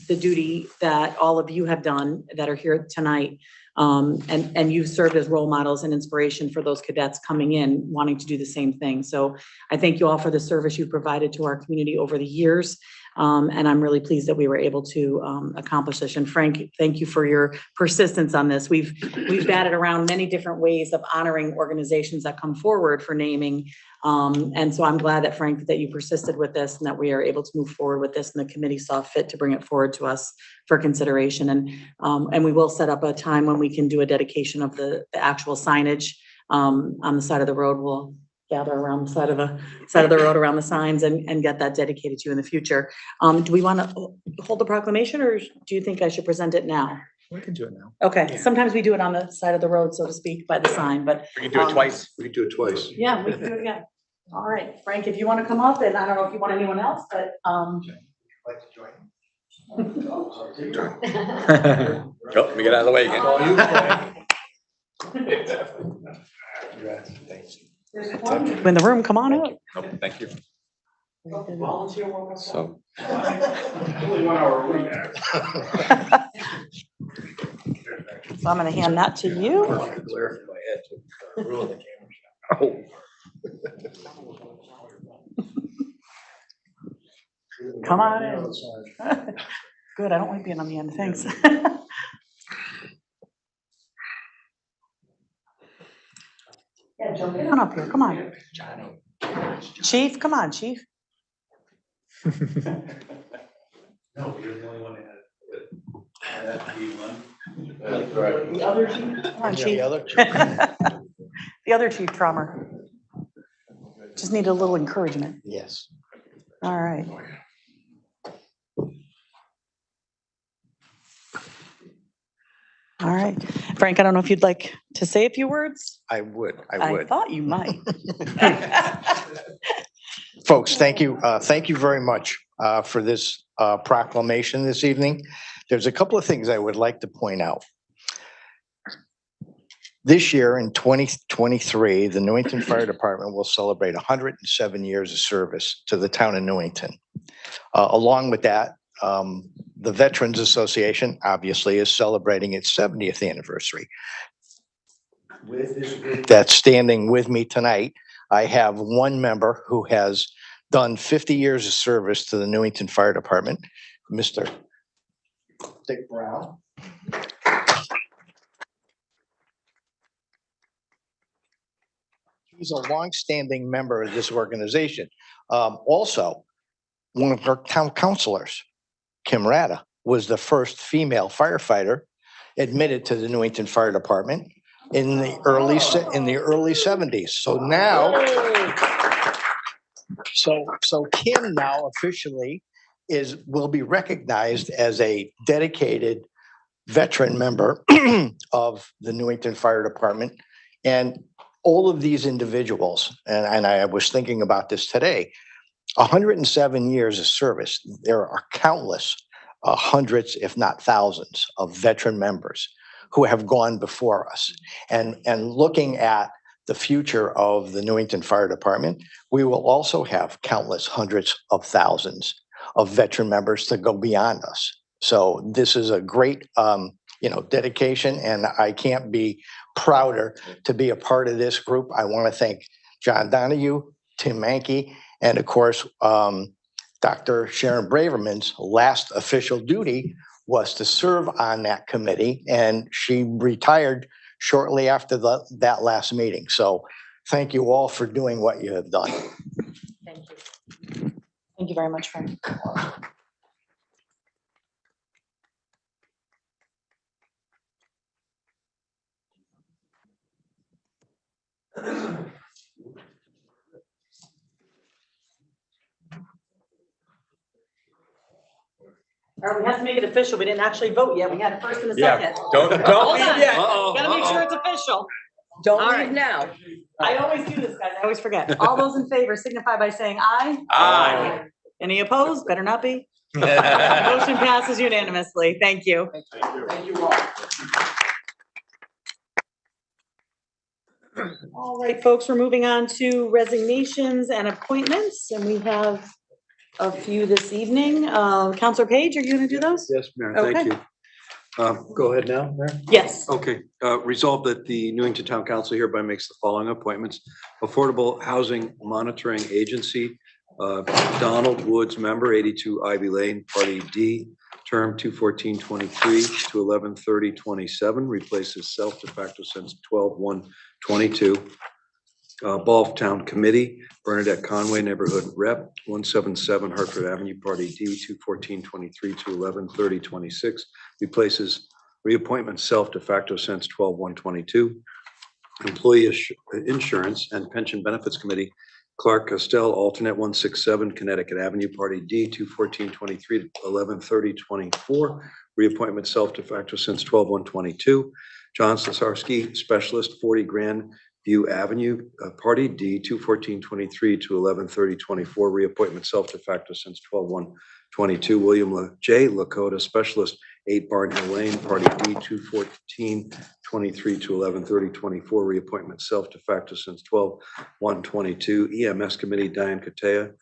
the duty that all of you have done that are here tonight. And you've served as role models and inspiration for those cadets coming in, wanting to do the same thing. So I thank you all for the service you've provided to our community over the years. And I'm really pleased that we were able to accomplish this. And Frank, thank you for your persistence on this. We've batted around many different ways of honoring organizations that come forward for naming. And so I'm glad that Frank, that you persisted with this and that we are able to move forward with this, and the committee saw fit to bring it forward to us for consideration. And we will set up a time when we can do a dedication of the actual signage on the side of the road. We'll gather around the side of the road around the signs and get that dedicated to you in the future. Do we want to hold the proclamation, or do you think I should present it now? We can do it now. Okay, sometimes we do it on the side of the road, so to speak, by the sign, but. We can do it twice. We can do it twice. Yeah, we can do it again. All right, Frank, if you want to come up, and I don't know if you want anyone else, but, Like to join? Oh, let me get out of the way again. there's one in the room, come on up. Nope, thank you. Volunteer work. So. Only 1 hour a week. So I'm gonna hand that to you. Come on in. Good, I don't like being on the end, thanks. Yeah, jump in up here, come on. Chief, come on, chief. No, you're the only one that had that one. The other chief, come on, chief. The other chief Trummer. Just need a little encouragement. Yes. All right. All right. Frank, I don't know if you'd like to say a few words? I would. I thought you might. Folks, thank you. Thank you very much for this proclamation this evening. There's a couple of things I would like to point out. This year in 2023, the Newington Fire Department will celebrate 107 years of service to the town of Newington. Along with that, the Veterans Association obviously is celebrating its 70th anniversary. With this group that's standing with me tonight, I have one member who has done 50 years of service to the Newington Fire Department, Mr. Dick Brown. He's a longstanding member of this organization. Also, one of our town councilors, Kim Rada, was the first female firefighter admitted to the Newington Fire Department in the early 70s. So now, so Kim now officially will be recognized as a dedicated veteran member of the Newington Fire Department. And all of these individuals, and I was thinking about this today, 107 years of service, there are countless hundreds, if not thousands, of veteran members who have gone before us. And looking at the future of the Newington Fire Department, we will also have countless hundreds of thousands of veteran members to go beyond us. So this is a great, dedication, and I can't be prouder to be a part of this group. I want to thank John Donahue, Tim Mankey, and of course, Dr. Sharon Braverman's last official duty was to serve on that committee, and she retired shortly after that last meeting. So thank you all for doing what you have done. Thank you. Thank you very much, Frank. All right, we have to make it official. We didn't actually vote yet. We had a first and a second. Don't Hold leave on. yet. Gotta make sure it's official. Don't All leave right. now. I always do this, guys. I always forget. All those in favor signify by saying aye. Aye. Any opposed? Better not be. Motion passes unanimously. Thank you. Thank you all. All right, folks, we're moving on to resignations and appointments, and we have a few this evening. Counselor Page, are you going to do those? Yes, Mayor, thank Okay. you. Go ahead now, Mayor. Yes. Okay, resolved that the Newington Town Council hereby makes the following appointments. Affordable Housing Monitoring Agency, Donald Woods, member, 82 Ivy Lane, Party D, term 2/14/23 to 11/30/27, replaces self de facto since 12/1/22. Balltown Committee, Bernadette Conway, Neighborhood Rep, 177 Hartford Avenue, Party D, 2/14/23 to 11/30/26, replaces reappointment self de facto since 12/1/22. Employee Insurance and Pension Benefits Committee, Clark Costell, alternate, 167 Connecticut Avenue, Party D, 2/14/23 to 11/30/24, reappointment self de facto since 12/1/22. John Sosarski, specialist, 40 Grand View Avenue, Party D, 2/14/23 to 11/30/24, reappointment self de facto since 12/1/22. William J. Lakota, specialist, 8 Barn Hill Lane, Party D, 2/14/23 to 11/30/24, reappointment self de facto since 12/1/22. EMS Committee, Diane Katea,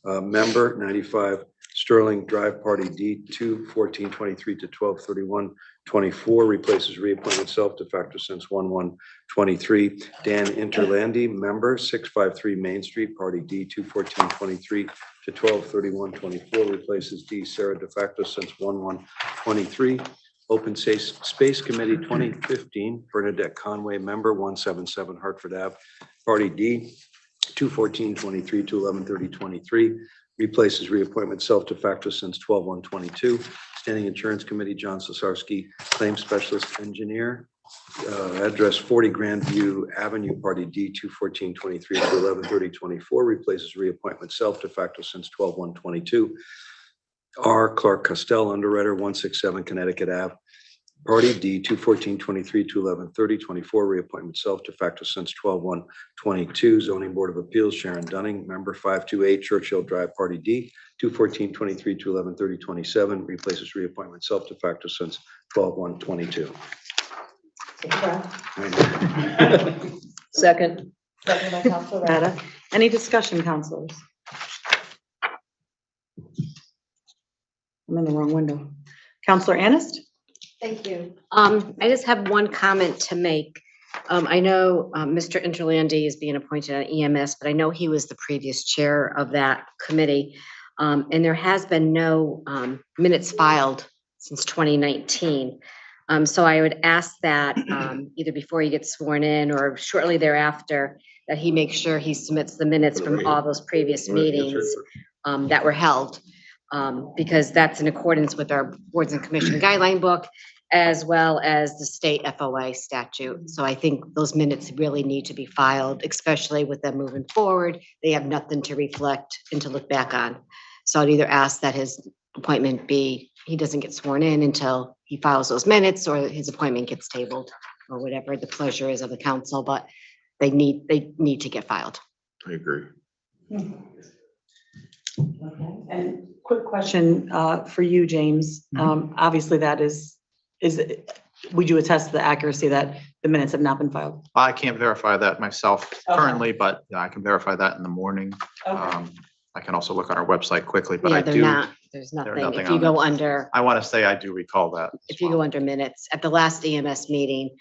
member, 95 Sterling Drive, Party D, 2/14/23 to 12/31/24, replaces reappointment self de facto since 1/1/23. Dan Interlandi, member, 653 Main Street, Party D, 2/14/23 to 12/31/24, replaces D Sarah de facto since 1/1/23. Open Space Committee, 2015 Bernadette Conway, member, 177 Hartford Ave, Party D, 2/14/23 to 11/30/23, replaces reappointment self de facto since 12/1/22. Standing Insurance Committee, John Sosarski, Claims Specialist Engineer, address 40 Grandview Avenue, Party D, 2/14/23 to 11/30/24, replaces reappointment self de facto since 12/1/22. R. Clark Costell, Underwriter, 167 Connecticut Ave, Party D, 2/14/23 to 11/30/24, reappointment self de facto since 12/1/22. Zoning Board of Appeals, Sharon Dunning, member, 528 Churchill Drive, Party D, 2/14/23 to 11/30/27, replaces reappointment self de facto since 12/1/22. Second. Second by Counselor Rata. Any discussion, counselors? I'm in the wrong window. Counselor Anist? Thank you. I just have one comment to make. I know Mr. Interlandi is being appointed on EMS, but I know he was the previous chair of that committee. And there has been no minutes filed since 2019. So I would ask that either before he gets sworn in or shortly thereafter, that he makes sure he submits the minutes from all those previous meetings that were held. Because that's in accordance with our boards and commission guideline book, as well as the state FOA statute. So I think those minutes really need to be filed, especially with them moving forward. They have nothing to reflect and to look back on. So I'd either ask that his appointment be, he doesn't get sworn in until he files those minutes, or his appointment gets tabled, or whatever the pleasure is of the council, but they need to get filed. I agree. Okay. And quick question for you, James. Obviously that is, would you attest to the accuracy that the minutes have not been filed? I can't verify that myself Okay. currently, but yeah, I can verify that in the morning. Okay. I can also look on our website quickly, but Yeah, I they're do. not, there's nothing. nothing If you on go there. under, I want to say I do recall that. if you go under minutes, at the last EMS meeting,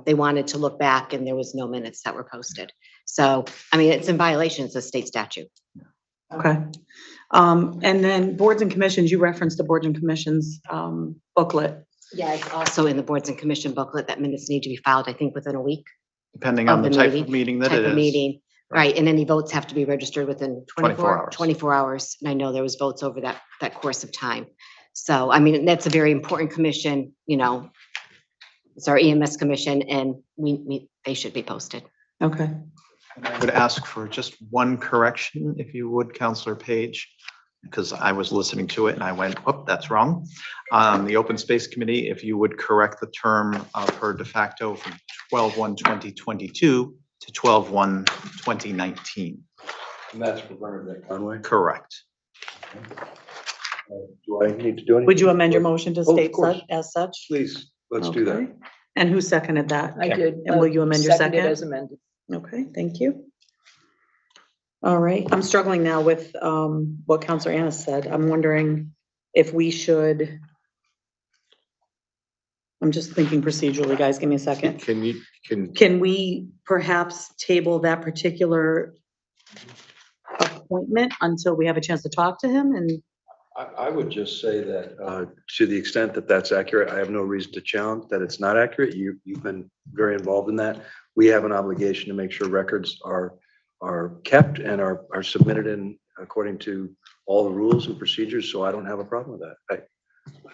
they wanted to look back and there was no minutes that were posted. So, I mean, it's in violation, it's a state statute. Okay. And then boards and commissions, you referenced the boards and commissions booklet. Yeah, it's also in the boards and commission booklet that minutes need to be filed, I think, within a week. Depending on the type of meeting that Type it of is. meeting, right, and any votes have to be registered within 24 hours. 24 hours, and I know there was votes over that course of time. So, I mean, that's a very important commission, you know, it's our EMS commission, and they should be posted. Okay. I would ask for just one correction, if you would, Counselor Page, because I was listening to it and I went, oh, that's wrong. The Open Space Committee, if you would correct the term of her de facto from 12/1/2022 to 12/1/2019. And that's for Bernadette Conway. Correct. Do I need to do anything? Would you amend your motion to Oh, of state course. such as such? Please, let's do that. Okay. And who seconded that? I did. And will you amend your Seconded second? as amended. Okay, thank you. All right, I'm struggling now with what Counselor Annis said. I'm wondering if we should. I'm just thinking procedurally, guys, give me a second. Can we perhaps table that particular appointment until we have a chance to talk to him and I would just say that, to the extent that that's accurate, I have no reason to challenge that it's not accurate. You've been very involved in that. We have an obligation to make sure records are kept and are submitted in according to all the rules and procedures, so I don't have a problem with that.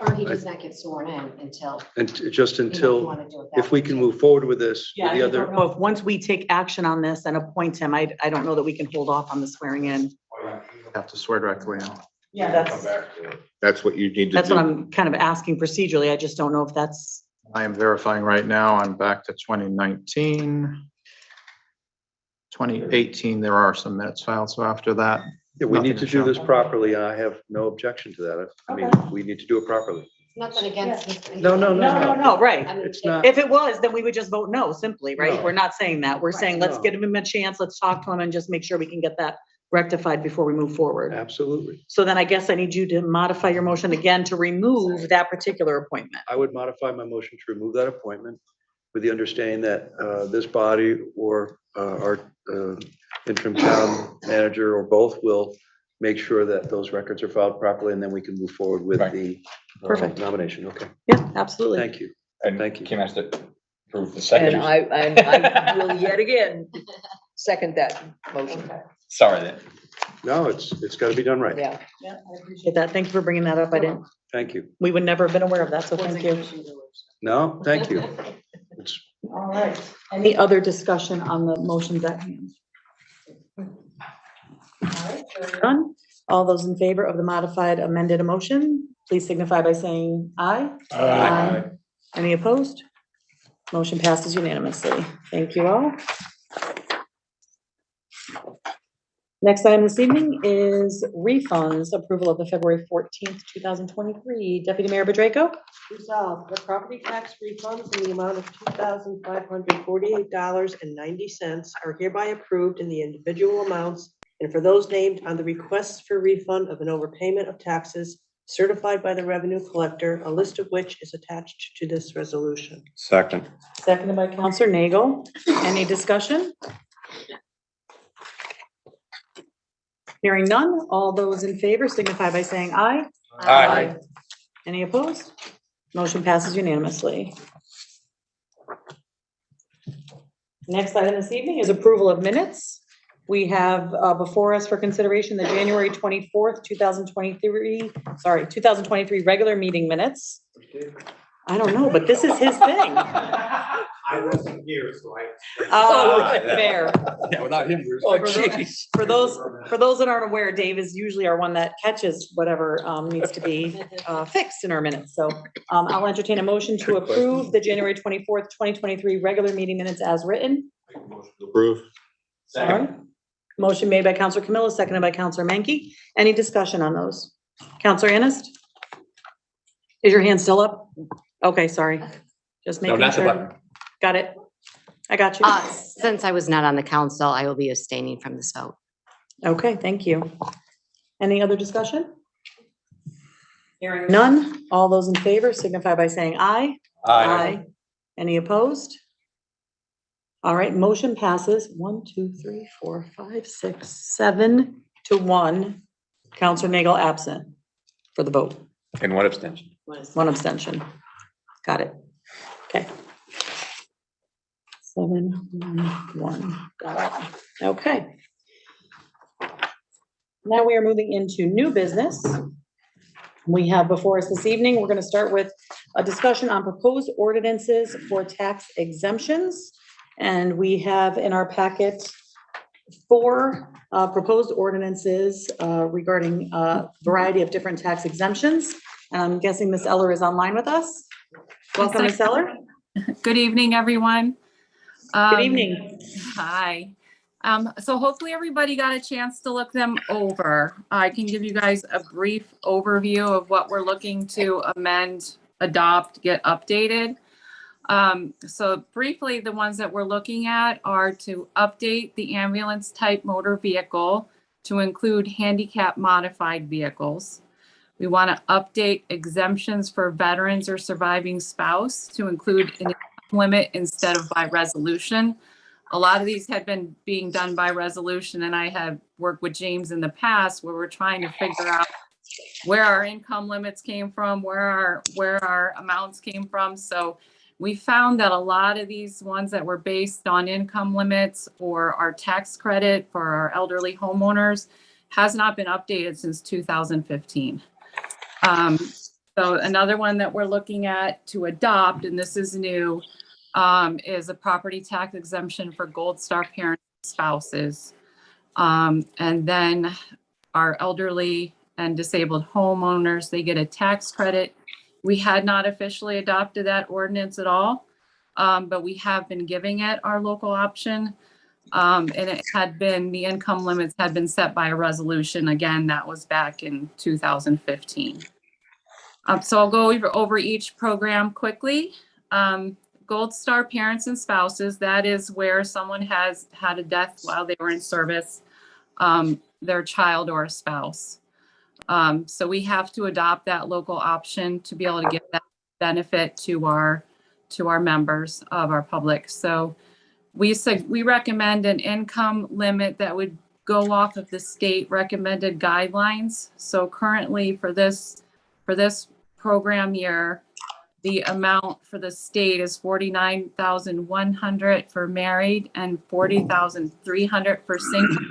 Or he does not get sworn in until. And just until, if we can move forward with this, yeah, with I the just don't other, know if once we take action on this and appoint him, I don't know that we can hold off on the swearing in. Have to swear directly in. Yeah, That's what you need to that's what do. I'm kind of asking procedurally. I just don't know if that's, I am verifying right now. I'm back to 2019. 2018, there are some minutes filed, so after that. yeah, we need nothing to to do show. this properly, and I have no objection to that. I mean, we need to do it properly. Nothing against. No, no, right. It's not. If it was, then we would just vote no, simply, right? No. We're not saying that. We're saying, let's No. give him a chance, let's talk to him and just make sure we can get that rectified before we move forward. Absolutely. So then I guess I need you to modify your motion again to remove that particular appointment. I would modify my motion to remove that appointment with the understanding that this body or our interim town manager or both will make sure that those records are filed properly, and then we can move forward with the Perfect. nomination. Okay, Yeah, absolutely. thank you. And Thank you. Kim has to approve the second. And I will yet again second that motion. Sorry then. No, it's got to be done right. Yeah. Yeah, I appreciate that. Thank you for bringing that up. I didn't, Thank you. we would never have been aware of that, so thank you. No, thank you. It's All right. Any other discussion on the motions at hand? All right, hearing none. All those in favor of the modified amended motion, please signify by saying aye. Aye. Any opposed? Motion passes unanimously. Thank you all. Next item this evening is refunds, approval of the February 14th, 2023. Deputy Mayor Badreko? Resolved, the property tax refunds in the amount of $2,548.90 are hereby approved in the individual amounts and for those named on the requests for refund of an overpayment of taxes certified by the revenue collector, a list of which is attached to this resolution. Second. Seconded by Counselor Nagel. Any discussion? Hearing none, all those in favor signify by saying aye. Aye. Any opposed? Motion passes unanimously. Next item this evening is approval of minutes. We have before us for consideration the January 24th, 2023 regular meeting minutes. I don't know, but this is his thing. I wasn't here, so I. Oh, fair. Yeah, without him, we're. Oh, for those that aren't aware, Dave is usually our one that catches whatever needs to be fixed in our minutes. So I'll entertain a motion to approve the January 24th, 2023 regular meeting minutes as written. Approve. All right. Motion made by Counselor Camilla, seconded by Counselor Menke. Any discussion on those? Counselor Anist? Is your hand still up? Okay, sorry. Just No, making not the sure. button. Got it. I got you. Since I was not on the council, I will be abstaining from this vote. Okay, thank you. Any other discussion? Hearing none. All those in favor signify by saying aye. Aye. Any opposed? All right, motion passes 1, 2, 3, 4, 5, 6, 7 to 1. Counselor Nagel absent for the vote. And one abstention. One abstention. Got it. Okay. 7, 1, 1. Got it. Okay. Now we are moving into new business. We have before us this evening, we're going to start with a discussion on proposed ordinances for tax exemptions. And we have in our packet 4 proposed ordinances regarding a variety of different tax exemptions. I'm guessing Ms. Eller is online with us. Welcome, Ms. Eller. Good evening, everyone. Good evening. Hi. So hopefully everybody got a chance to look them over. I can give you guys a brief overview of what we're looking to amend, adopt, get updated. So briefly, the ones that we're looking at are to update the ambulance type motor vehicle to include handicap modified vehicles. We want to update exemptions for veterans or surviving spouse to include an income limit instead of by resolution. A lot of these had been being done by resolution, and I have worked with James in the past where we're trying to figure out where our income limits came from, where our amounts came from. So we found that a lot of these ones that were based on income limits or our tax credit for our elderly homeowners has not been updated since 2015. So another one that we're looking at to adopt, and this is new, is a property tax exemption for Gold Star parents and spouses. And then our elderly and disabled homeowners, they get a tax credit. We had not officially adopted that ordinance at all, but we have been giving it our local option. And it had been, the income limits had been set by a resolution. Again, that was back in 2015. So I'll go over each program quickly. Gold Star parents and spouses, that is where someone has had a death while they were in service, their child or a spouse. So we have to adopt that local option to be able to give that benefit to our members of our public. So we recommend an income limit that would go off of the state recommended guidelines. So currently for this program year, the amount for the state is $49,100 for married and $40,300 for single.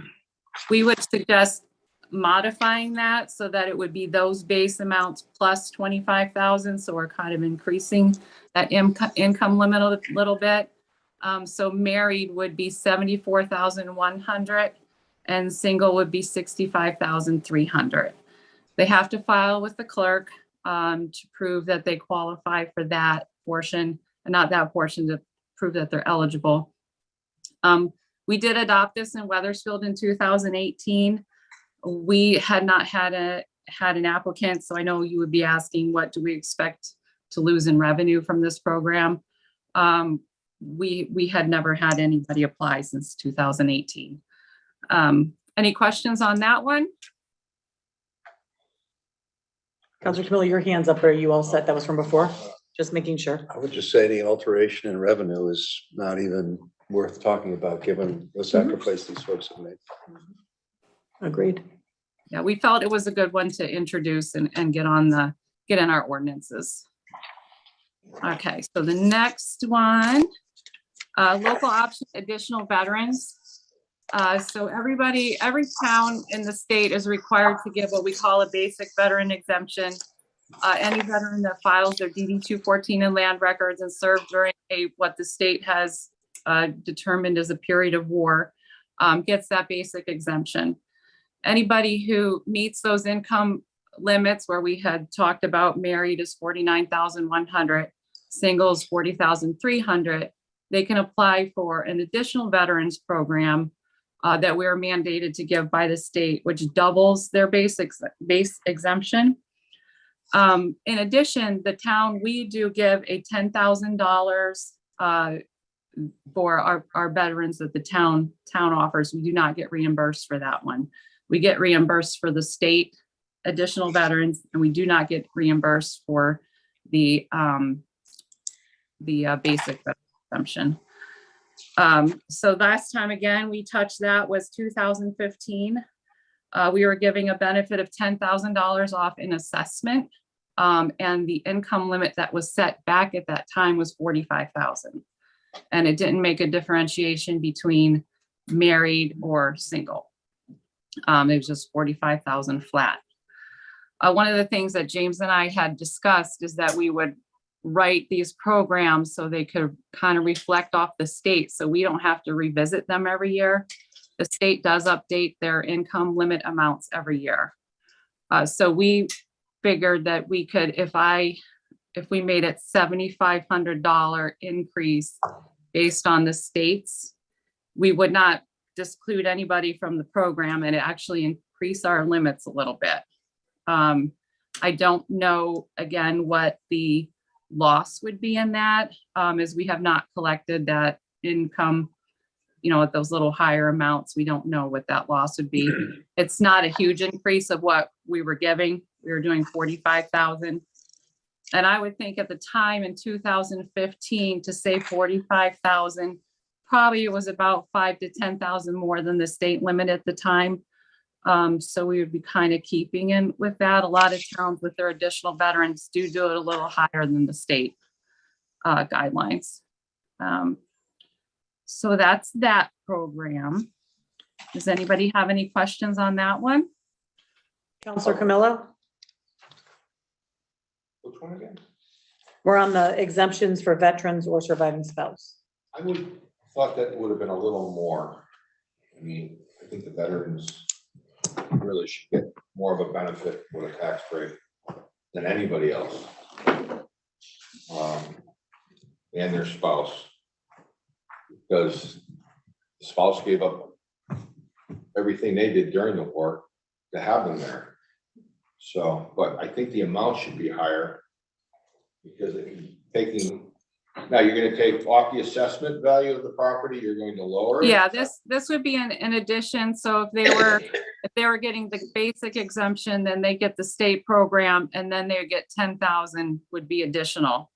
We would suggest modifying that so that it would be those base amounts plus 25,000. So we're kind of increasing that income limit a little bit. So married would be 74,100 and single would be 65,300. They have to file with the clerk to prove that they qualify for that portion, and not that portion, to prove that they're eligible. We did adopt this in Wethersfield in 2018. We had not had an applicant, so I know you would be asking, what do we expect to lose in revenue from this program? We had never had anybody apply since 2018. Any questions on that one? Counselor Camilla, your hand's up. Are you all set? That was from before? Just making sure. I would just say the alteration in revenue is not even worth talking about, given the sacrifice these folks have made. Agreed. Yeah, we felt it was a good one to introduce and get in our ordinances. Okay, so the next one, local option, additional veterans. So every town in the state is required to give what we call a basic veteran exemption. Any veteran that files their DD 214 in land records and served during what the state has determined as a period of war gets that basic exemption. Anybody who meets those income limits, where we had talked about married is 49,100, singles 40,300, they can apply for an additional veterans program that we're mandated to give by the state, which doubles their base exemption. In addition, the town, we do give a $10,000 for our veterans that the town offers. We do not get reimbursed for that one. We get reimbursed for the state additional veterans, and we do not get reimbursed for the basic exemption. So last time, again, we touched that was 2015. We were giving a benefit of $10,000 off in assessment. And the income limit that was set back at that time was 45,000. And it didn't make a differentiation between married or single. It was just 45,000 flat. One of the things that James and I had discussed is that we would write these programs so they could kind of reflect off the state, so we don't have to revisit them every year. The state does update their income limit amounts every year. So we figured that we could, if we made it $7,500 increase based on the states, we would not disclude anybody from the program and actually increase our limits a little bit. I don't know, again, what the loss would be in that, as we have not collected that income, at those little higher amounts. We don't know what that loss would be. It's not a huge increase of what we were giving. We were doing 45,000. And I would think at the time in 2015 to say 45,000 probably it was about 5 to 10,000 more than the state limit at the time. So we would be kind of keeping in with that. A lot of towns with their additional veterans do it a little higher than the state guidelines. So that's that program. Does anybody have any questions on that one? Counselor Camillo? Which one again? We're on the exemptions for veterans or surviving spouse. I would, thought that would have been a little more. I mean, I think the veterans really should get more of a benefit with a tax break than anybody else. And their spouse. Because the spouse gave up everything they did during the war to have them there. So, but I think the amount should be higher. Because if you're taking, now you're gonna take off the assessment value of the property, you're going to lower it? Yeah, this would be in addition. So if they were getting the basic exemption, then they get the state program, and then they get 10,000 would be additional.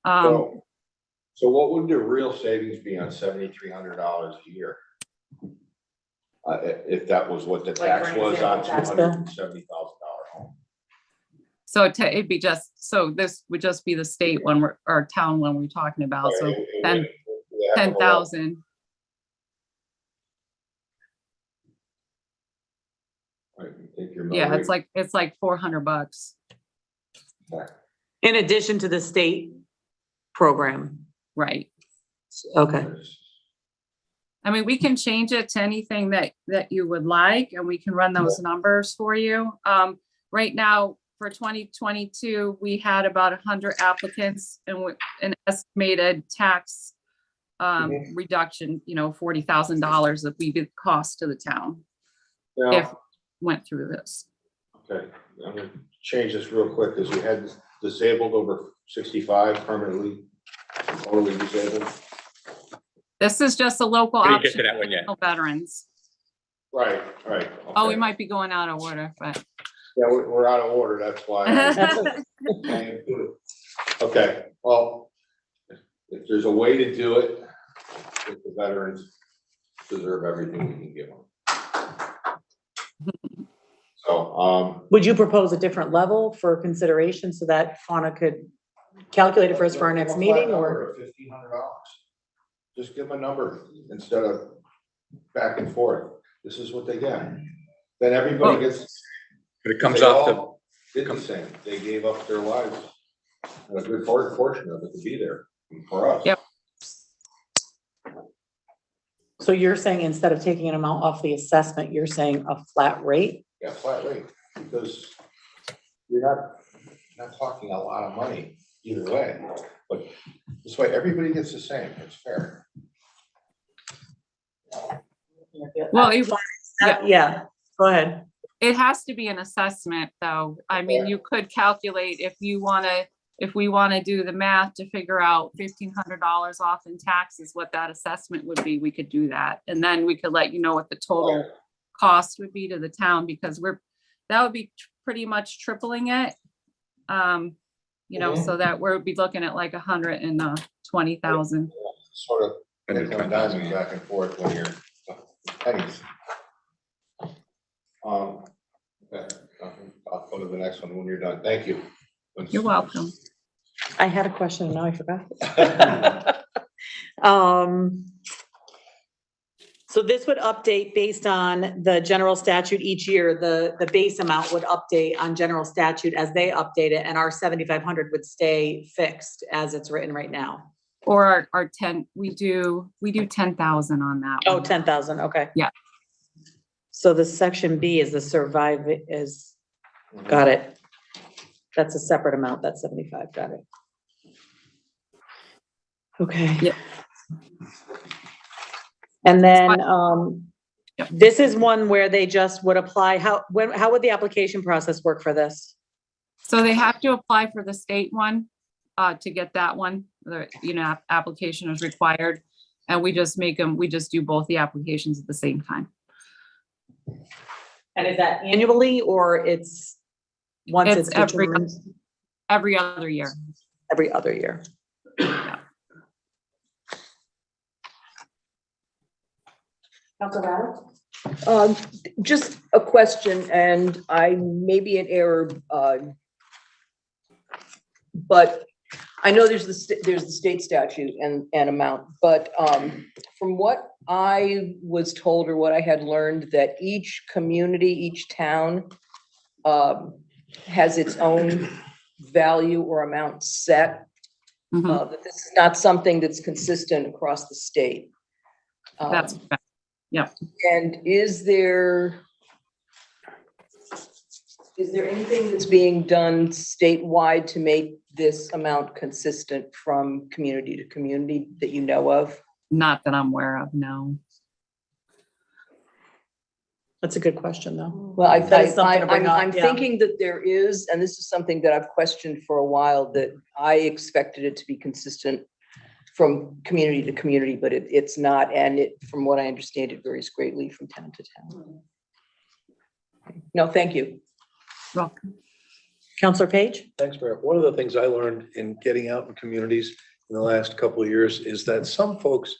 So what would the real savings be on $7,300 a year? If that was what the tax was on $270,000 home? So it'd be just, so this would just be the state one, or town one we're talking about, so 10,000. Right, you take your Yeah, mill rate. it's like $400. In addition to the state program. Right. Okay. I mean, we can change it to anything that you would like, and we can run those numbers for you. Right now, for 2022, we had about 100 applicants and an estimated tax reduction, $40,000 that we did cost to the town if went through this. Okay, I'm gonna change this real quick, because you had disabled over 65 permanently, totally disabled. This is just a local We didn't get option to that one yet. for veterans. Right. Oh, okay. we might be going out of order, but. Yeah, we're out of order, that's why. Okay, well, if there's a way to do it, if the veterans deserve everything we can give them. So, Would you propose a different level for consideration so that Fauna could calculate it for us for our next meeting, or? $1,500. Just give them a number instead of back and forth. This is what they get. Then everybody gets. But it comes they off all did the same. They gave up their lives. And a good portion of it to be there for us. Yep. So you're saying instead of taking an amount off the assessment, you're saying a flat rate? Yeah, flat rate, because you're not talking a lot of money either way. But this way, everybody gets the same. It's fair. Well, yeah, go ahead. It has to be an assessment, though. I mean, you could calculate if we want to do the math to figure out $1,500 off in taxes, what that assessment would be, we could do that. And then we could let you know what the total cost would be to the town, because that would be pretty much tripling it. So that we'll be looking at like 120,000. Sort of diamond back and forth when you're pennies. Okay, I'll go to the next one when you're done. Thank you. You're welcome. I had a question and now I forgot. So this would update based on the general statute each year. The base amount would update on general statute as they update it, and our 7,500 would stay fixed as it's written right now. Or our 10, we do 10,000 on that. Oh, 10,000, okay. Yeah. So the section B is got it. That's a separate amount, that's 75, got it. Okay. Yep. And then, this is one where they just would apply, how would the application process work for this? So they have to apply for the state one, to get that one, application is required. And we just do both the applications at the same time. And is that annually, or it's once it's determined? Every other year. Every other year. Yeah. Counselor Riley? Just a question, and I may be in error, but I know there's the state statute and amount, but from what I was told or what I had learned, that each community, each town has its own value or amount set. That this is not something that's consistent across the state. That's, yeah. And is there anything that's being done statewide to make this amount consistent from community to community that you know of? Not that I'm aware of, no. That's a good question, though. Well, That is something to bring up, I'm yeah. thinking that there is, and this is something that I've questioned for a while, that I expected it to be consistent from community to community, but it's not. And from what I understand, it varies greatly from town to town. No, thank you. Welcome. Counselor Page? Thanks, Mayor. One of the things I learned in getting out in communities in the last couple of years is that some folks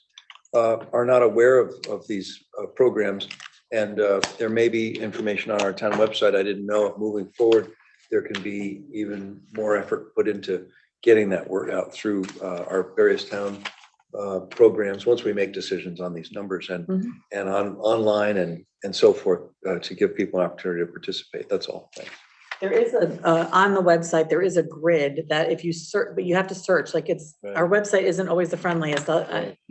are not aware of these programs. And there may be information on our town website I didn't know. Moving forward, there can be even more effort put into getting that word out through our various town programs once we make decisions on these numbers and online and so forth to give people an opportunity to participate. That's all. Thanks. There is on the website, there is a grid that if you search, but you have to search, like our website isn't always the friendliest.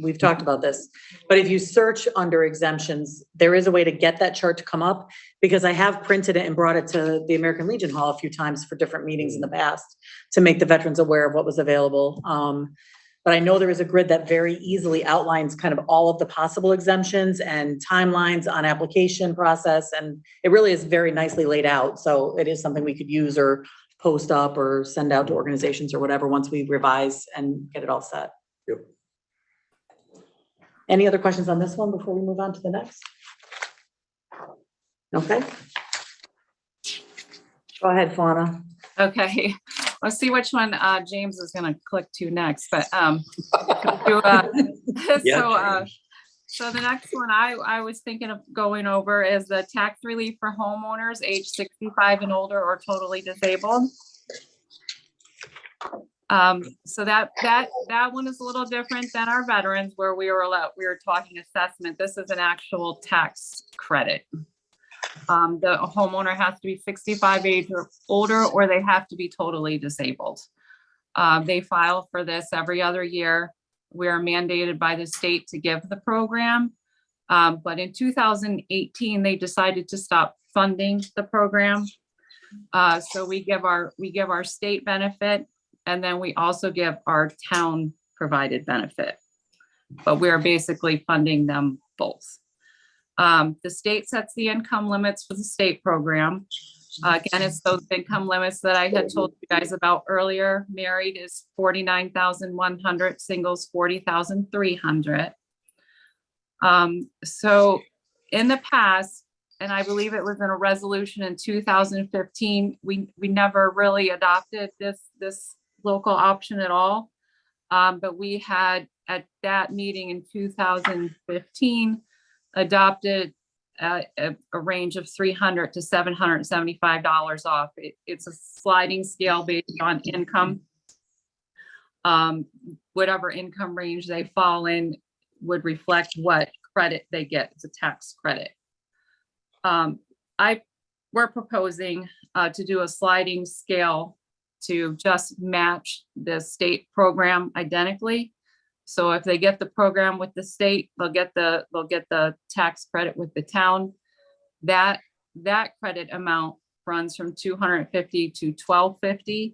We've talked about this, but if you search under exemptions, there is a way to get that chart to come up, because I have printed it and brought it to the American Legion Hall a few times for different meetings in the past to make the veterans aware of what was available. But I know there is a grid that very easily outlines kind of all of the possible exemptions and timelines on application process. And it really is very nicely laid out. So it is something we could use or post up or send out to organizations or whatever once we revise and get it all set. Yep. Any other questions on this one before we move on to the next? Okay. Go ahead, Fauna. Okay, let's see which one James is gonna click to next, but so the next one I was thinking of going over is the tax relief for homeowners age 65 and older or totally disabled. So that one is a little different than our veterans, where we were talking assessment. This is an actual tax credit. The homeowner has to be 65 age or older, or they have to be totally disabled. They file for this every other year. We are mandated by the state to give the program. But in 2018, they decided to stop funding the program. So we give our state benefit, and then we also give our town provided benefit. But we're basically funding them both. The state sets the income limits for the state program. Again, it's those income limits that I had told you guys about earlier. Married is 49,100, singles 40,300. So in the past, and I believe it was in a resolution in 2015, we never really adopted this local option at all. But we had at that meeting in 2015 adopted a range of $300 to $775 off. It's a sliding scale based on income. Whatever income range they fall in would reflect what credit they get. It's a tax credit. We're proposing to do a sliding scale to just match the state program identically. So if they get the program with the state, they'll get the tax credit with the town. That credit amount runs from $250 to $1,250.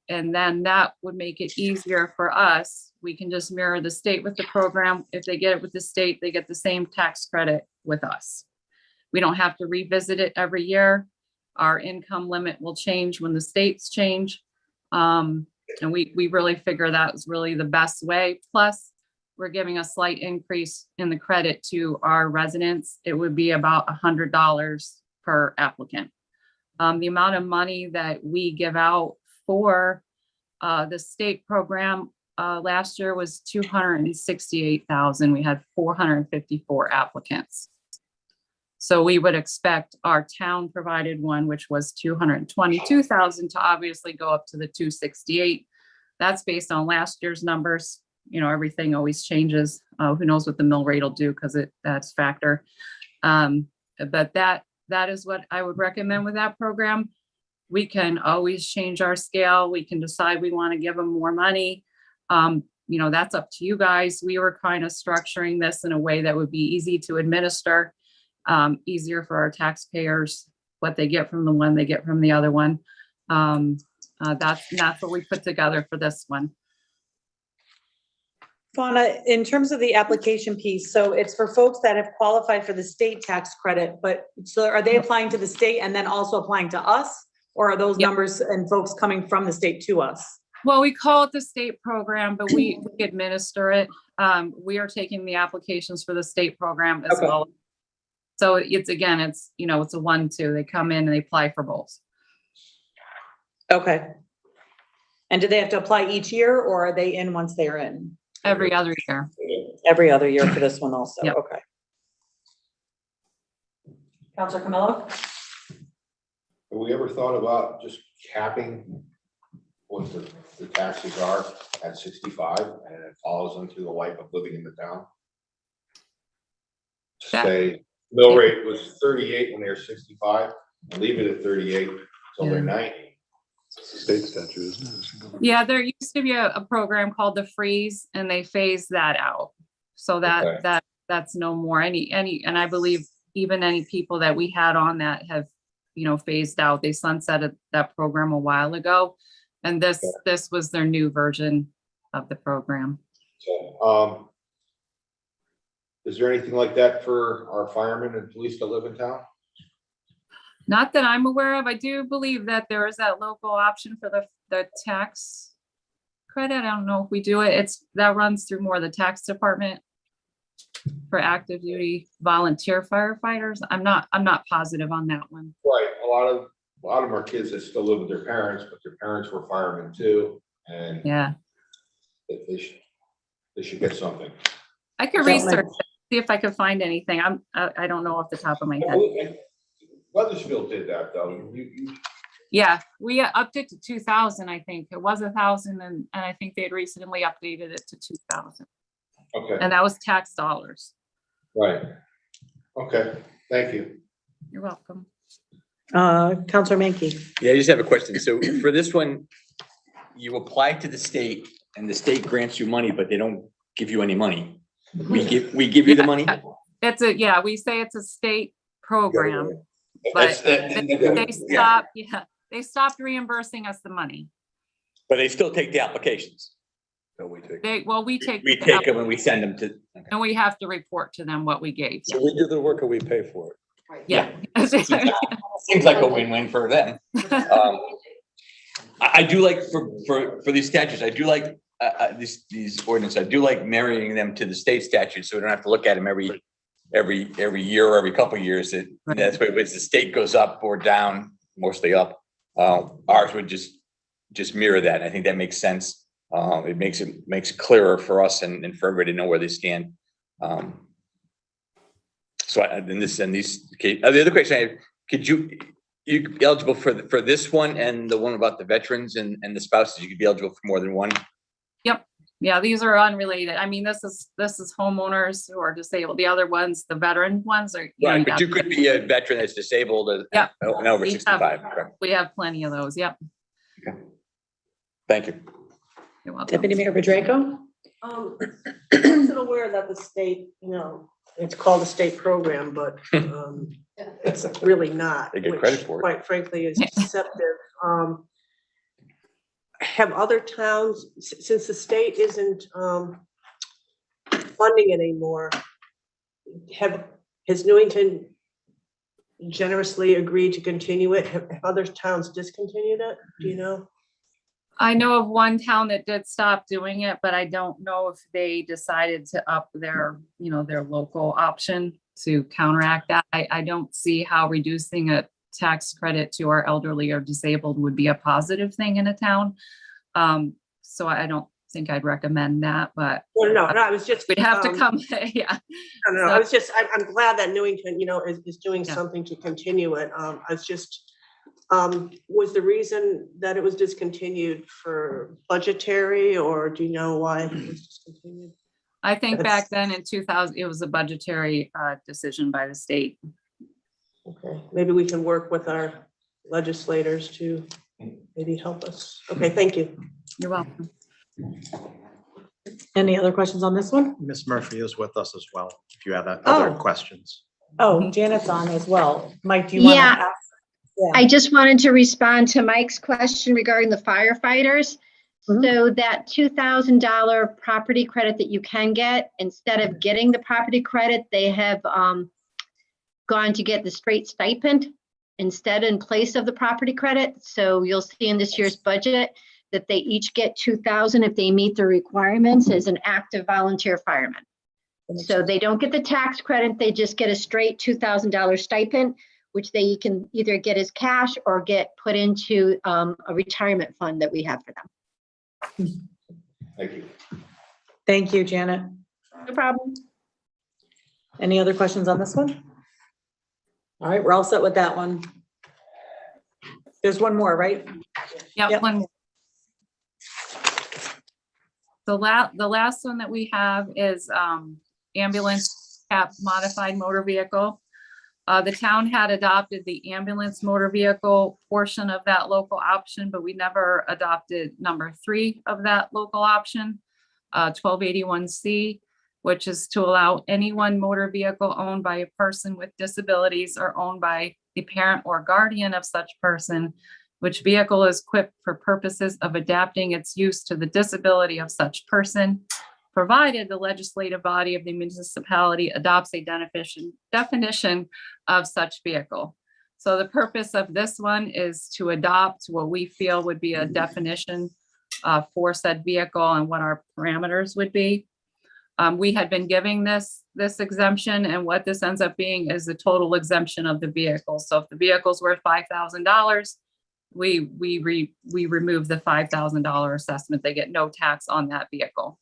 And then that would make it easier for us. We can just mirror the state with the program. If they get it with the state, they get the same tax credit with us. We don't have to revisit it every year. Our income limit will change when the states change. And we really figure that was really the best way. Plus, we're giving a slight increase in the credit to our residents. It would be about $100 per applicant. The amount of money that we give out for the state program last year was 268,000. We had 454 applicants. So we would expect our town provided one, which was 222,000, to obviously go up to the 268. That's based on last year's numbers. You know, everything always changes. Who knows what the mill rate will do, because that's factor. But that is what I would recommend with that program. We can always change our scale. We can decide we want to give them more money. You know, that's up to you guys. We were kind of structuring this in a way that would be easy to administer, easier for our taxpayers, what they get from the one, they get from the other one. That's what we put together for this one. Fauna, in terms of the application piece, so it's for folks that have qualified for the state tax credit, but so are they applying to the state and then also applying to us? Or are those numbers and folks coming from the state to us? Well, we call it the state program, but we administer it. We are taking the applications for the state program as well. So it's, again, it's, you know, it's a 1-2. They come in and they apply for both. Okay. And do they have to apply each year, or are they in once they're in? Every other year. Every other year for this one also, Yep. okay. Counselor Camillo? Have we ever thought about just capping what the taxes are at 65 and it follows them through the life of living in the town? Say, mill rate was 38 when they were 65, and leave it at 38 until they're 90. State statute, isn't it? Yeah, there used to be a program called the freeze, and they phased that out. So that's no more. And I believe even any people that we had on that have, you know, phased out. They sunsetted that program a while ago. And this was their new version of the program. So, is there anything like that for our firemen and police that live in town? Not that I'm aware of. I do believe that there is that local option for the tax credit. I don't know if we do it. That runs through more the tax department for active duty volunteer firefighters. I'm not positive on that one. Right, a lot of them are kids that still live with their parents, but their parents were firemen too, and yeah, they should get something. I could research, see if I could find anything. I don't know off the top of my head. Weathersfield did that though. Yeah, we upped it to 2,000. I think it was 1,000, and I think they had recently updated it to 2,000. Okay. And that was tax dollars. Right. Okay, thank you. You're welcome. Counselor Menke. Yeah, I just have a question. So for this one, you apply to the state and the state grants you money, but they don't give you any money. We give you the money? We say it's a state program, but they stopped reimbursing us the money. But they still take the applications. No, we take. We take them and we send them to. And we have to report to them what we gave. So we do the work or we pay for it. Yeah. Seems like a win-win for them. I do like for these statutes, I do like these ordinances, I do like marrying them to the state statute, so we don't have to look at them every year or every couple of years. That's why as the state goes up or down, mostly up, ours would just mirror that. I think that makes sense. It makes it clearer for us and for everybody to know where they stand. So the other question I have, could you be eligible for this one and the one about the veterans and the spouses? You could be eligible for more than one. Yep. Yeah, these are unrelated. I mean, this is homeowners who are disabled. The other ones, the veteran ones are. Right, but you could be a veteran that's disabled and over 65. We have plenty of those. Yep. Okay. Thank you. You're welcome. Deputy Mayor Bedrejko? I wasn't aware that the state, it's called a state program, but it's really not. They get which, credit for it. quite frankly, is deceptive. Have other towns, since the state isn't funding it anymore, has Newington generously agreed to continue it? Have other towns discontinued it? Do you know? I know of one town that did stop doing it, but I don't know if they decided to up their local option to counteract that. I don't see how reducing a tax credit to our elderly or disabled would be a positive thing in a town. So I don't think I'd recommend that, but No, I was just. we'd have to come, yeah. No, I was just, I'm glad that Newington, is doing Yeah. something to continue it. I was just, was the reason that it was discontinued for budgetary, or do you know why it was discontinued? I think That's- back then in 2000, it was a budgetary decision by the state. Okay, maybe we can work with our legislators to maybe help us. Okay, thank you. You're welcome. Any other questions on this one? Ms. Murphy is with us as well, if you have other questions. Oh, Janet's on as well. Mike, do you want to Yeah. ask? Yeah. I just wanted to respond to Mike's question regarding the firefighters. So that $2,000 property credit that you can get, instead of getting the property credit, they have gone to get the straight stipend instead in place of the property credit. So you'll see in this year's budget that they each get $2,000 if they meet the requirements as an active volunteer fireman. So they don't get the tax credit, they just get a straight $2,000 stipend, which they can either get as cash or get put into a retirement fund that we have for them. Thank you. Thank you, Janet. No problem. Any other questions on this one? All right, we're all set with that one. There's one more, right? Yep, one more. The last one that we have is ambulance cap modified motor vehicle. The town had adopted the ambulance motor vehicle portion of that local option, but we never adopted number 3 of that local option, 1281C, which is to allow any one motor vehicle owned by a person with disabilities or owned by the parent or guardian of such person, which vehicle is equipped for purposes of adapting its use to the disability of such person, provided the legislative body of the municipality adopts a definition of such vehicle. So the purpose of this one is to adopt what we feel would be a definition for said vehicle and what our parameters would be. We had been giving this exemption, and what this ends up being is the total exemption of the vehicle. So if the vehicle's worth $5,000, we remove the $5,000 assessment. They get no tax on that vehicle.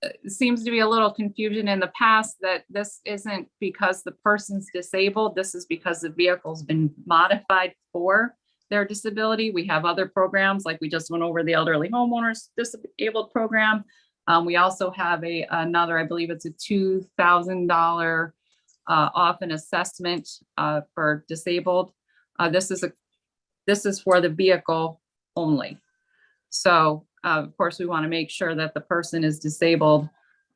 It seems to be a little confusion in the past that this isn't because the person's disabled. This is because the vehicle's been modified for their disability. We have other programs, like we just went over the elderly homeowners disabled program. We also have another, I believe it's a $2,000 off an assessment for disabled. This is for the vehicle only. So of course, we want to make sure that the person is disabled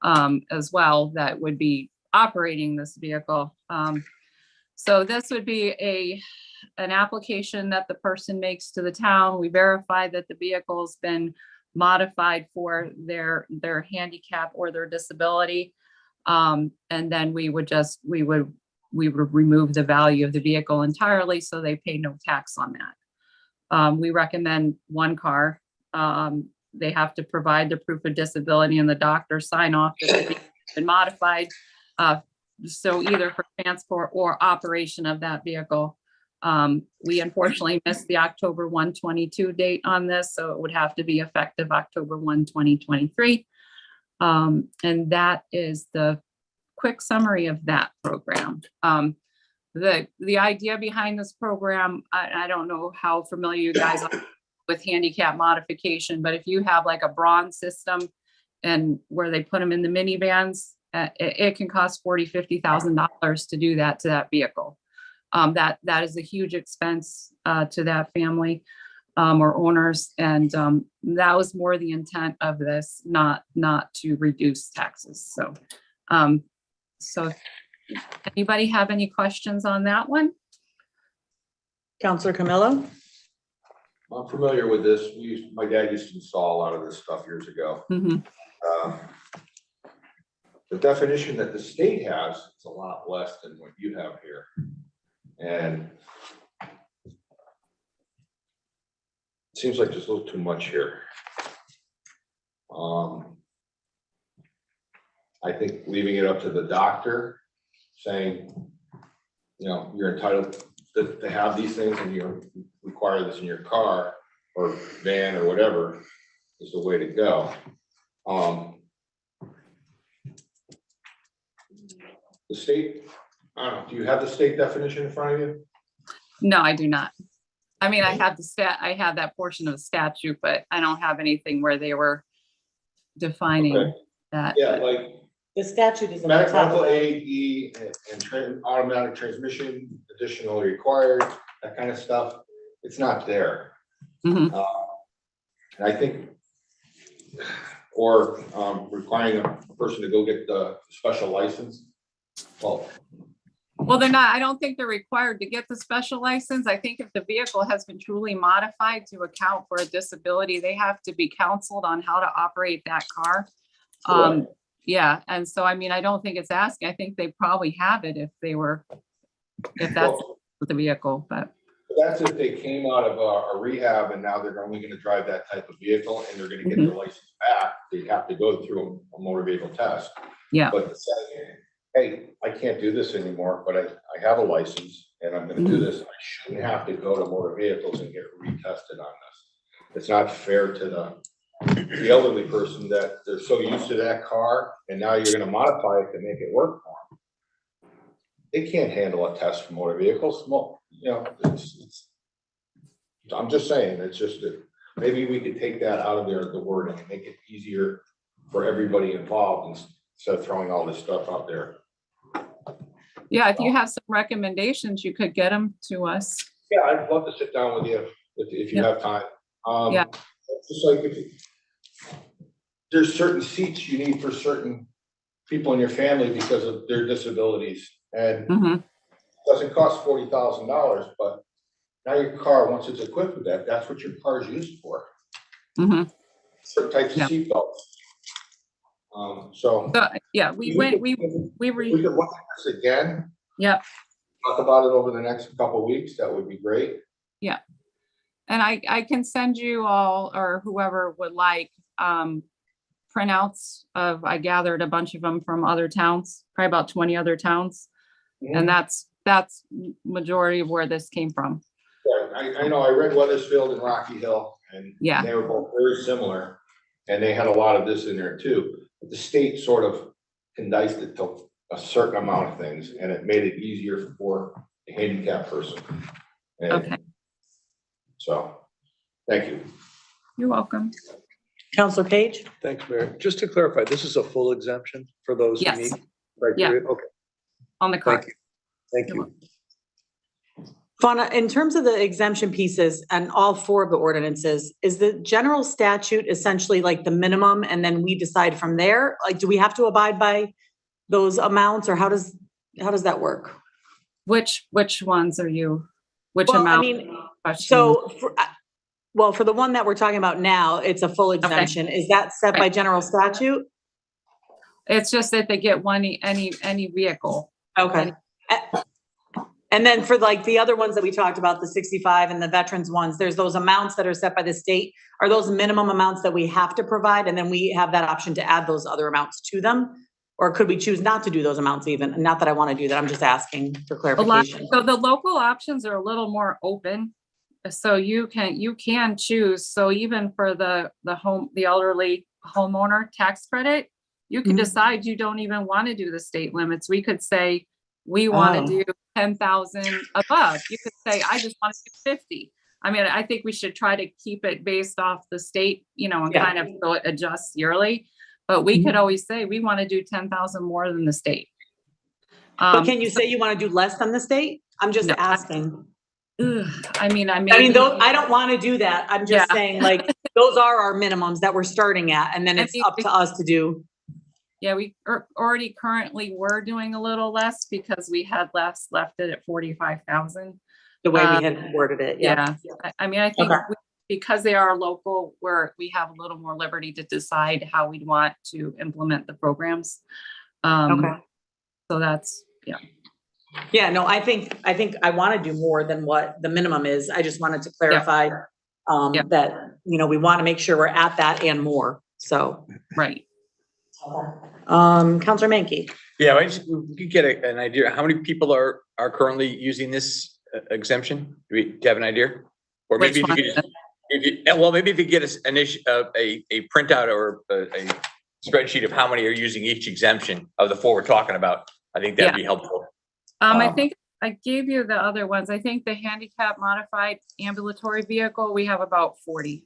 as well that would be operating this vehicle. So this would be an application that the person makes to the town. We verify that the vehicle's been modified for their handicap or their disability. And then we would remove the value of the vehicle entirely, so they pay no tax on that. We recommend one car. They have to provide the proof of disability and the doctor sign off that it's been modified. So either for transport or operation of that vehicle. We unfortunately missed the October 1, 2022 date on this, so it would have to be effective October 1, 2023. And that is the quick summary of that program. The idea behind this program, I don't know how familiar you guys are with handicap modification, but if you have like a bronze system and where they put them in the minivans, it can cost $40,000, $50,000 to do that to that vehicle. That is a huge expense to that family or owners, and that was more the intent of this, not to reduce taxes. So anybody have any questions on that one? Counselor Camillo? I'm familiar with this. My dad used to install a lot of this stuff years ago. The definition that the state has is a lot less than what you have here. And it seems like there's a little too much here. I think leaving it up to the doctor, saying, you're entitled to have these things and you require this in your car or van or whatever, is the way to go. The state, I don't know, do you have the state definition in front of you? No, I do not. I mean, I have I have that portion of the statute, but I don't have anything where they were defining Okay. that. Yeah, like The statute is. on the top of medical it. aid, automatic transmission, additionally required, that kind of stuff. It's not there. Mhm. And I think, or requiring a person to go get the special license. Well, they're not, I don't think they're required to get the special license. I think if the vehicle has been truly modified to account for a disability, they have to be counseled on how to operate that car. Correct. Yeah, and so, I mean, I don't think it's asking, I think they probably have it if that's the vehicle, but. That's if they came out of a rehab and now they're only gonna drive that type of vehicle and they're gonna get their license back, they have to go through a motor vehicle test. Yeah. But to say, hey, I can't do this anymore, but I have a license and I'm gonna do this, I shouldn't have to go to motor vehicles and get retested on this. It's not fair to the elderly person that they're so used to that car and now you're gonna modify it to make it work for them. They can't handle a test for motor vehicles. Well, you know, I'm just saying, it's just that maybe we could take that out of there, the wording, and make it easier for everybody involved instead of throwing all this stuff out there. Yeah, if you have some recommendations, you could get them to us. Yeah, I'd love to sit down with you if you have time. Yeah. Just like there's certain seats you need for certain people in your family because of their disabilities. And it doesn't cost $40,000, but now your car, once it's equipped with that, that's what your car is used for. Certain types of seat belts. So yeah, we could look at this again. Yeah. Talk about it over the next couple of weeks. That would be great. Yeah. And I can send you all, or whoever would like, printouts of, I gathered a bunch of them from other towns, probably about 20 other towns. And that's majority of where this came from. Yeah, I know, I read Weathersfield and Rocky Hill, and they were both very similar, and they had a lot of this in there too. But the state sort of condensed it to a certain amount of things, and it made it easier for a handicapped person. And so, thank you. You're welcome. Counselor Page? Thanks, Mayor. Just to clarify, this is a full exemption for those who meet criteria? Okay. On the car. Thank you. Fauna, in terms of the exemption pieces and all four of the ordinances, is the general statute essentially like the minimum and then we decide from there? Like, do we have to abide by those amounts or how does that work? Which ones are you, which Well, amount? I mean, so for the one that we're talking about now, it's a full exemption. Is that set by general statute? It's just that they get any vehicle. Okay. And then for like the other ones that we talked about, the 65 and the veterans ones, there's those amounts that are set by the state. Are those minimum amounts that we have to provide? And then we have that option to add those other amounts to them? Or could we choose not to do those amounts even? Not that I want to do that. I'm just asking for clarification. So the local options are a little more open. So you can choose. So even for the elderly homeowner tax credit, you can decide you don't even want to do the state limits. We could say, we want to do 10,000 above. You could say, I just want to do 50. I mean, I think we should try to keep it based off the state, and kind of so it adjusts yearly. But we could always say, we want to do 10,000 more than the state. But can you say you want to do less than the state? I'm just asking. I mean, those, I don't want to do that. I'm just saying, like, those are our minimums that we're starting at, and then it's up to us to do. Yeah, we already currently were doing a little less because we had left it at 45,000. The way we had worded it. Yeah. I mean, I think because they are local, we have a little more liberty to decide how we'd want to implement the programs. So that's, Yeah, no, I think I want to do more than what the minimum is. I just wanted to clarify that, we want to make sure we're at that and more. So. Right. Counselor Menke. Yeah, we could get an idea. How many people are currently using this exemption? Do you have an idea? Or maybe if Well, maybe if you get us a printout or a spreadsheet of how many are using each exemption of the four we're talking about, I think that'd be helpful. I think I gave you the other ones. I think the handicap modified ambulatory vehicle, we have about 40.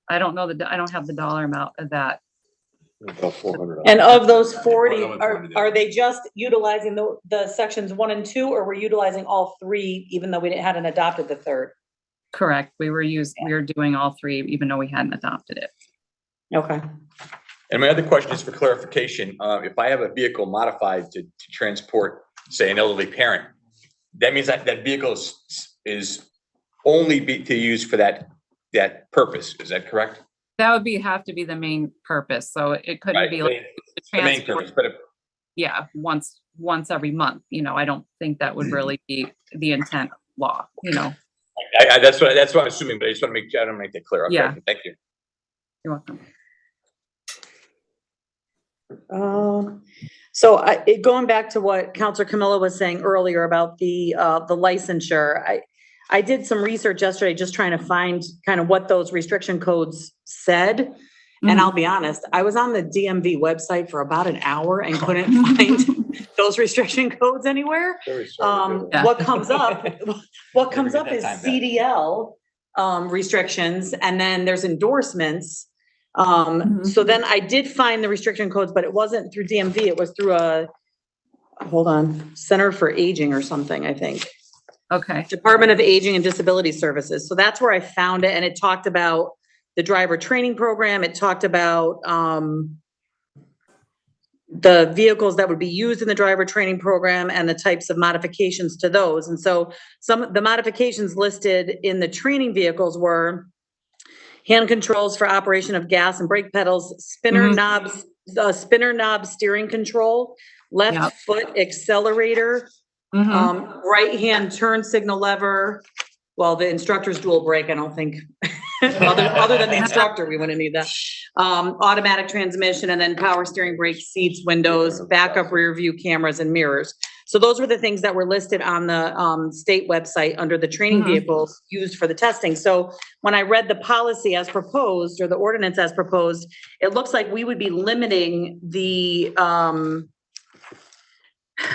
I don't know I don't have the dollar amount of that. And of those 40, are they just utilizing the sections 1 and 2, or we're utilizing all 3, even though we hadn't adopted the third? Correct. We were doing all 3, even though we hadn't adopted it. Okay. And my other question is for clarification. If I have a vehicle modified to transport, say, an elderly parent, that means that vehicle is only to use for that purpose. Is that correct? That would have to be the main purpose. So it couldn't be like the main purpose, but yeah, once every month. I don't think that would really be the intent of law. That's what I'm assuming, but I just want to make that clear. Okay, Yeah. Thank you. You're welcome. So going back to what Counselor Camilla was saying earlier about the licensure, I did some research yesterday, just trying to find kind of what those restriction codes said. And I'll be honest, I was on the DMV website for about an hour and couldn't find those restriction codes anywhere. What comes up is CDL restrictions, and then there's endorsements. So then I did find the restriction codes, but it wasn't through DMV. It was through Center for Aging or something, I think. Okay. Department of Aging and Disability Services. So that's where I found it. And it talked about the driver training program. It talked about, the vehicles that would be used in the driver training program and the types of modifications to those. And so some of the modifications listed in the training vehicles were hand controls for operation of gas and brake pedals, spinner knob steering control, left foot accelerator, right hand turn signal lever. Well, the instructor's dual brake, I don't think, other than the instructor, we wouldn't need that. Automatic transmission, and then power steering, brake, seats, windows, backup rear view cameras, and mirrors. So those were the things that were listed on the state website under the training vehicles used for the testing. So when I read the policy as proposed, or the ordinance as proposed, it looks like we would be limiting the,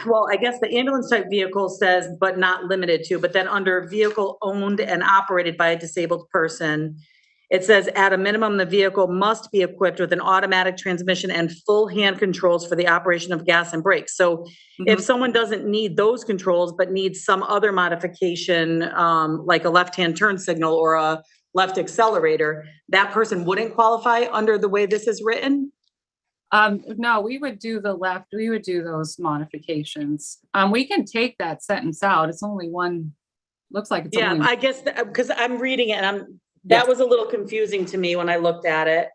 well, I guess the ambulance type vehicle says, but not limited to, but then under vehicle owned and operated by a disabled person, it says at a minimum, the vehicle must be equipped with an automatic transmission and full hand controls for the operation of gas and brakes. So if someone doesn't need those controls, but needs some other modification, like a left-hand turn signal or a left accelerator, that person wouldn't qualify under the way this is written? No, we would do we would do those modifications. We can take that sentence out. It's only one, looks like it's only. Yeah, I guess, because I'm reading it and that was a little confusing to me when I looked at it.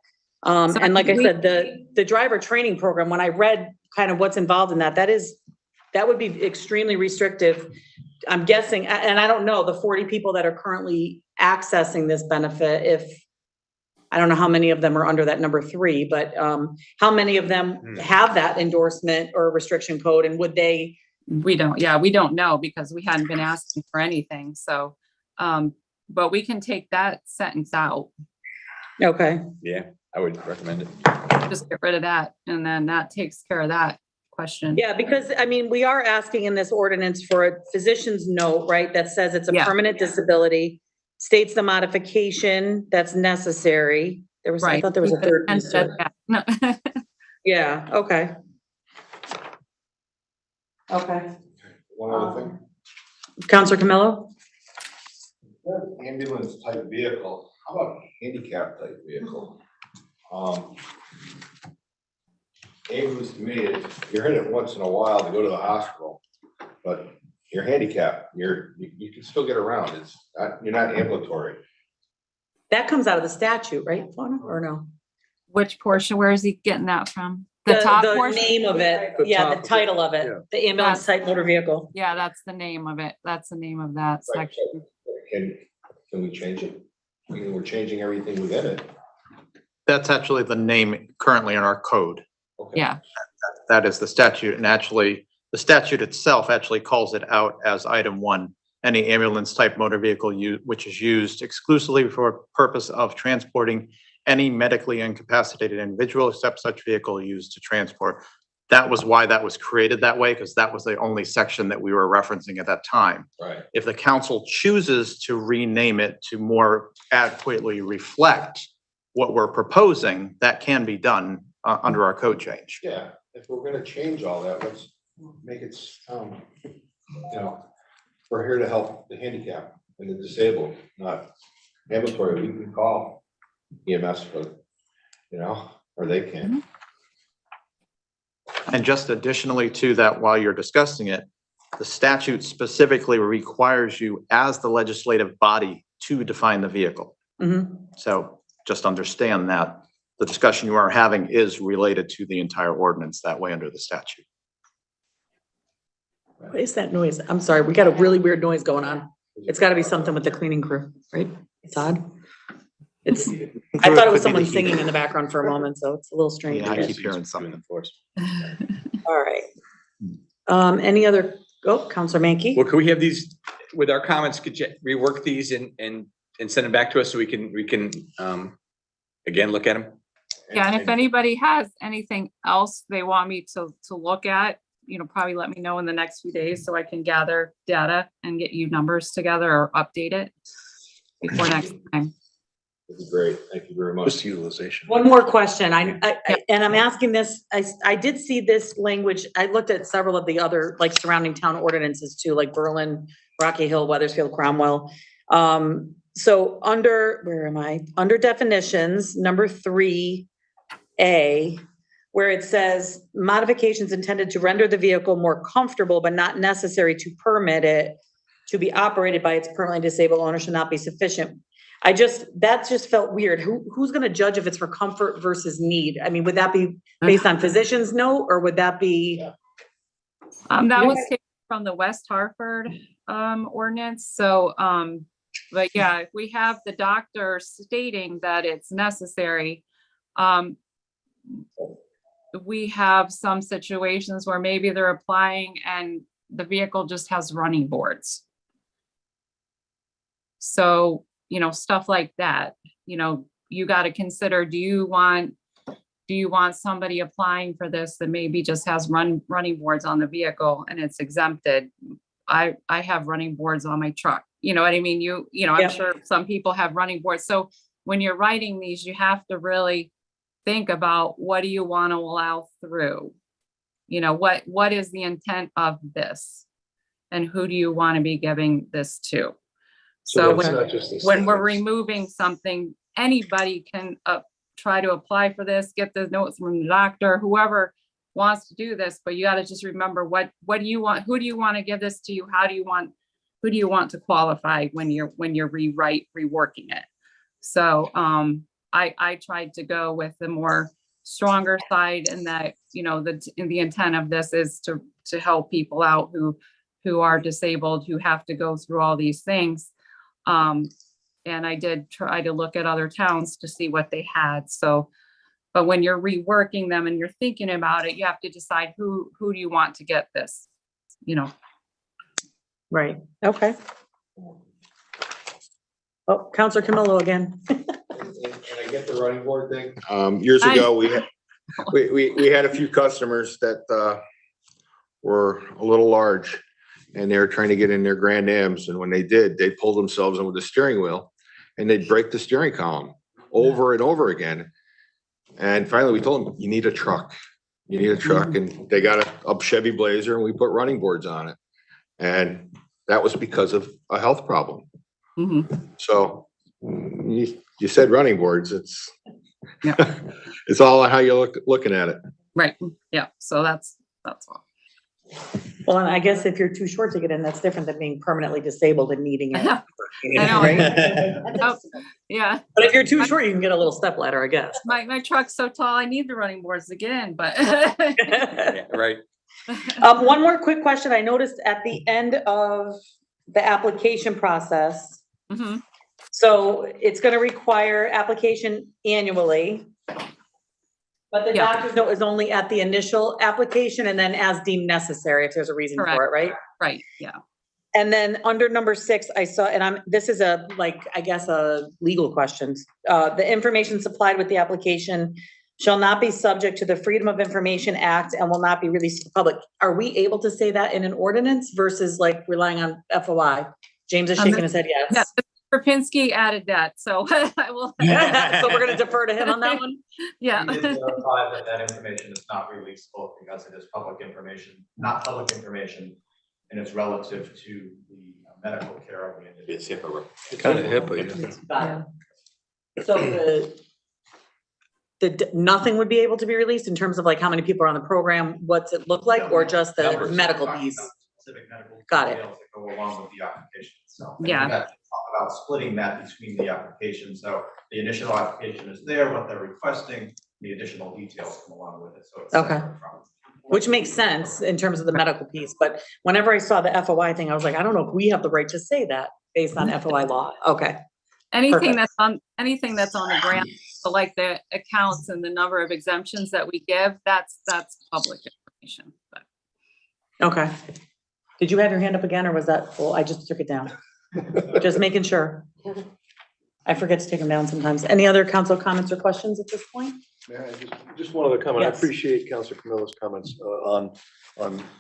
And like I said, the driver training program, when I read kind of what's involved in that would be extremely restrictive. I'm guessing, and I don't know, the 40 people that are currently accessing this benefit, I don't know how many of them are under that number 3, but how many of them have that endorsement or restriction code, and would they? We don't know because we hadn't been asking for anything. So, but we can take that sentence out. Okay. Yeah, I would recommend it. Just get rid of that. And then that takes care of that question. Yeah, because I mean, we are asking in this ordinance for a physician's note, right? That says it's a permanent disability, states the modification that's necessary. I thought there was a third piece to it. Yeah, okay. Okay. One other thing. Counselor Camillo? Ambulance type vehicle, how about handicap type vehicle? Ambulance to me, you're in it once in a while to go to the hospital, but you're handicapped, you can still get around. You're not ambulatory. That comes out of the statute, right, Fauna, or no? Which portion? Where is he getting that from? The top portion? Name of it. Yeah, the title of it. The ambulance type motor vehicle. Yeah, that's the name of it. That's the name of that section. Can we change it? I mean, we're changing everything within it. That's actually the name currently in our code. Okay. Yeah. That is the statute, and actually, the statute itself actually calls it out as item 1 any ambulance type motor vehicle which is used exclusively for purpose of transporting any medically incapacitated individual except such vehicle used to transport. That was why that was created that way, because that was the only section that we were referencing at that time. Right. If the council chooses to rename it to more adequately reflect what we're proposing, that can be done under our code change. Yeah, if we're gonna change all that, let's make it, you know, we're here to help the handicapped and the disabled, not ambulatory. We can call EMS for, you know, or they can. And just additionally to that, while you're discussing it, the statute specifically requires you as the legislative body to define the vehicle. So just understand that the discussion you are having is related to the entire ordinance that way under the statute. What is that noise? I'm sorry, we got a really weird noise going on. It's gotta be something with the cleaning crew, right? It's odd. It's, I thought it was someone singing in the background for a moment, so it's a little strange. Yeah, I keep hearing something. All right. Any other, Counselor Mankey? Well, can we have these with our comments? Could you rework these and send them back to us so we can again look at them? Yeah, and if anybody has anything else they want me to look at, you know, probably let me know in the next few days so I can gather data and get you numbers together or update it before next time. That'd be great. Thank you very much. Just utilization. One more question. And I'm asking this, I did see this language. I looked at several of the other like surrounding town ordinances too, like Berlin, Rocky Hill, Weathersfield, Cromwell. So under, where am I? Under definitions, number 3A, where it says modifications intended to render the vehicle more comfortable, but not necessary to permit it to be operated by its permanently disabled owner should not be sufficient. That just felt weird. Who's gonna judge if it's for comfort versus need? I mean, would that be based on physician's note or would that be? That was taken from the West Hartford ordinance. So, but yeah, if we have the doctor stating that it's necessary, we have some situations where maybe they're applying and the vehicle just has running boards. So, you know, stuff like that, you know, you got to consider, do you want somebody applying for this that maybe just has running boards on the vehicle and it's exempted? I have running boards on my truck. You know what I mean? You know, I'm sure some people have running boards. So when you're writing these, you have to really think about what do you want to allow through? You know, what is the intent of this? And who do you want to be giving this to? So when we're removing something, anybody can try to apply for this, get the notes from the doctor, whoever wants to do this, but you got to just remember what do you want? Who do you want to give this to? Who do you want to qualify when you're reworking it? So I tried to go with the more stronger side, and that, you know, the intent of this is to help people out who are disabled, who have to go through all these things. And I did try to look at other towns to see what they had. So, but when you're reworking them and you're thinking about it, you have to decide who do you want to get this, you know? Right. Okay. Oh, Counselor Camillo again. And I get the running board thing. Years ago, we had a few customers that were a little large, and they were trying to get in their Grand Ams, and when they did, they pulled themselves in with the steering wheel, and they'd break the steering column over and over again. And finally, we told them, "You need a truck. You need a truck." And they got a Chevy Blazer, and we put running boards on it, and that was because of a health problem. So you said running boards. It's it's all how you're looking at it. Right. Yeah. So that's all. Well, and I guess if you're too short to get in, that's different than being permanently disabled and needing it. I know. Right? Oh, yeah. But if you're too short, you can get a little step ladder, I guess. My truck's so tall, I need the running boards to get in, but. Right. One more quick question. I noticed at the end of the application process, so it's going to require application annually. But the doctor's note is only at the initial application and then as deemed necessary if there's a reason for it, right? Right, yeah. And then under number 6, I saw, and this is a, like, I guess, a legal questions. The information supplied with the application shall not be subject to the Freedom of Information Act and will not be released to the public. Are we able to say that in an ordinance versus like relying on FOI? James is shaking his head yes. Rapinski added that, so I will. So we're gonna defer to him on that one? Yeah. We did verify that information is not releasable because it is public information, not public information, and it's relative to the medical care of the individual. It's HIPAA. Kind of HIPAA, yeah. Got it. So nothing would be able to be released in terms of like how many people are on the program, what's it look like, or just the Numbers. medical Talking piece? about specific medical Got it. details that go along with the application itself. Yeah. And we have to talk about splitting that between the application. So the initial application is there, what they're requesting, the additional details come along with it. So it's Okay. separate from. Which makes sense in terms of the medical piece, but whenever I saw the FOI thing, I was like, I don't know if we have the right to say that based on FOI law. Okay. Anything Perfect. that's on the grant, so like the accounts and the number of exemptions that we give, that's public information. But Okay. Did you have your hand up again or was that full? I just took it down. Just making sure. I forget to take them down sometimes. Any other council comments or questions at this point? Yeah, just one other comment. I Yes. appreciate Councilor Camilla's comments on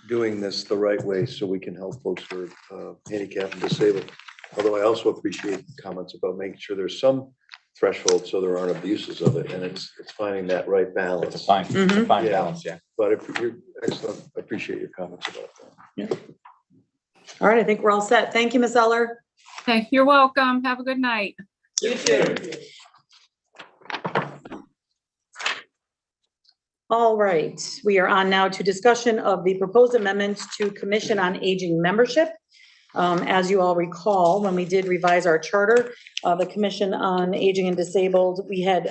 doing this the right way so we can help folks who are handicapped and disabled. Although I also appreciate comments about making sure there's some threshold so there aren't abuses of it, and it's finding that right balance. It's a fine Mhm. balance, Yeah. yeah. But if you're excellent, I appreciate your comments about that. All right, I think we're all set. Thank you, Ms. Eller. okay, you're welcome. Have a good night. You too. All right, we are on now to discussion of the proposed amendments to Commission on Aging membership. As you all recall, when we did revise our charter, the Commission on Aging and Disabled, we had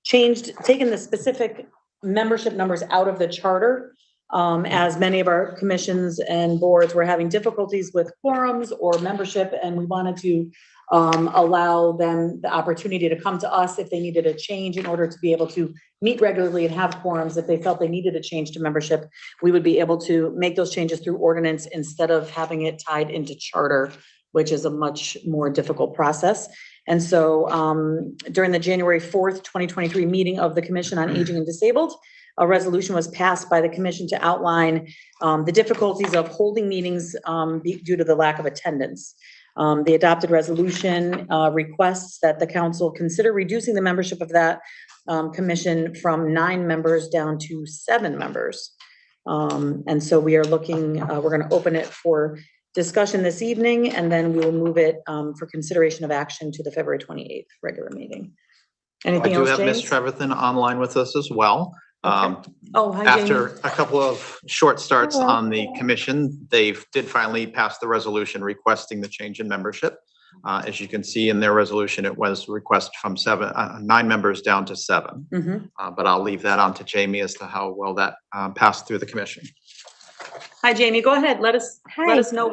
taken the specific membership numbers out of the charter, as many of our commissions and boards were having difficulties with quorums or membership, and we wanted to allow them the opportunity to come to us if they needed a change in order to be able to meet regularly and have quorums. If they felt they needed a change to membership, we would be able to make those changes through ordinance instead of having it tied into charter, which is a much more difficult process. And so during the January 4th, 2023 meeting of the Commission on Aging and Disabled, a resolution was passed by the commission to outline the difficulties of holding meetings due to the lack of attendance. The adopted resolution requests that the council consider reducing the membership of that commission from 9 members down to 7 members. And so we are looking, we're going to open it for discussion this evening, and then we will move it for consideration of action to the February 28th regular meeting. Anything else, I do have Ms. James? Trevathan online with us as well. Oh, hi, After Jamie. a couple of short starts on the commission, they did finally pass the resolution requesting the change in membership. As you can see in their resolution, it was requested from 9 members down to 7. Mhm. But I'll leave that on to Jamie as to how well that passed through the commission. Hi, Jamie, go ahead. Let us Hi. know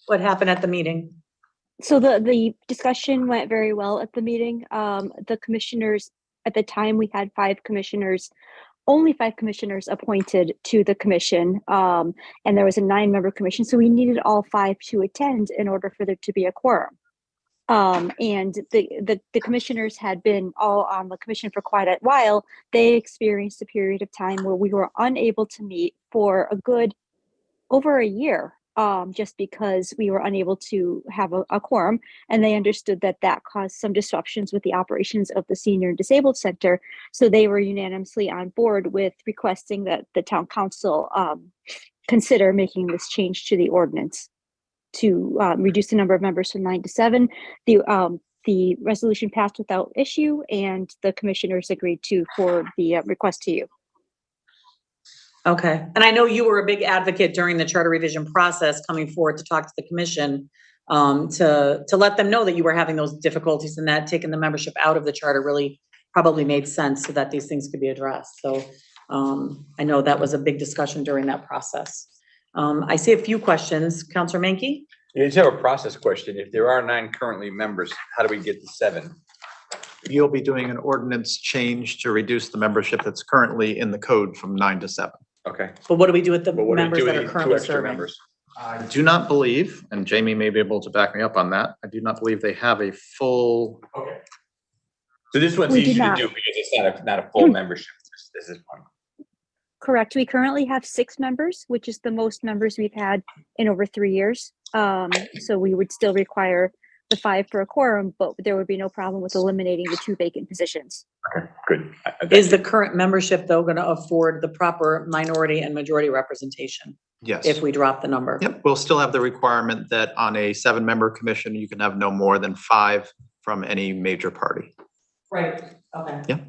what happened at the meeting. So the discussion went very well at the meeting. The commissioners, at the time, we had 5 commissioners, only 5 commissioners appointed to the commission. And there was a 9-member commission, so we needed all 5 to attend in order for there to be a quorum. And the commissioners had been all on the commission for quite a while. They experienced a period of time where we were unable to meet for a good over a year, just because we were unable to have a quorum, and they understood that that caused some disruptions with the operations of the Senior and Disabled Center. So they were unanimously on board with requesting that the town council consider making this change to the ordinance to reduce the number of members from 9 to 7. The resolution passed without issue, and the commissioners agreed to forward the request to you. Okay, and I know you were a big advocate during the charter revision process, coming forward to talk to the commission to let them know that you were having those difficulties, and that taking the membership out of the charter really probably made sense so that these things could be addressed. So I know that was a big discussion during that process. I see a few questions. Councilor Menke? I just have a process question. If there are 9 currently members, how do we get to 7? You'll be doing an ordinance change to reduce the membership that's currently in the code from 9 to 7. Okay. But what do we do with the But what do we members do that with are the 2 currently extra serving? members? I do not believe, and Jamie may be able to back me up on that, I do not believe they have a full. Okay. So this one's We do easy to not. do because it's not a full membership. This is one. Correct. We currently have 6 members, which is the most members we've had in over 3 years. So we would still require the 5 for a quorum, but there would be no problem with eliminating the 2 vacant positions. Okay, good. Is the current membership though going to afford the proper minority and majority representation Yes. if we drop the number? Yep, we'll still have the requirement that on a 7-member commission, you can have no more than 5 from any major party. Right, okay. Yeah.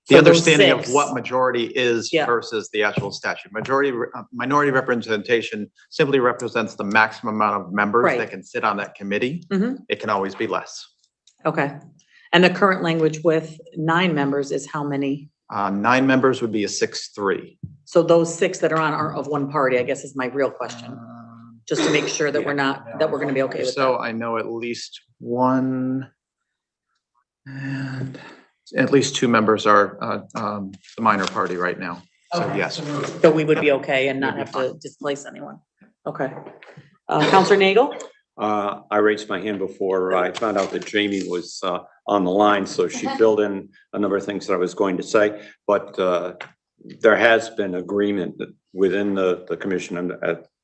So The those understanding of 6. what majority is Yeah. versus the actual statute. Minority representation simply represents the maximum amount of members Right. that can sit on that committee. Mhm. It can always be less. Okay. And the current language with 9 members is how many? 9 members would be a 6-3. So those 6 that are on aren't of one party, I guess is my real question. Just to make sure that we're not, that we're gonna be okay with So that. I know at least 1 and at least 2 members are the minor party right now. So Okay. yes. So we would be okay and not have to displace anyone. Okay. Counselor Nagel? I raised my hand before I found out that Jamie was on the line, so she filled in a number of things that I was going to say. But there has been agreement that within the commission and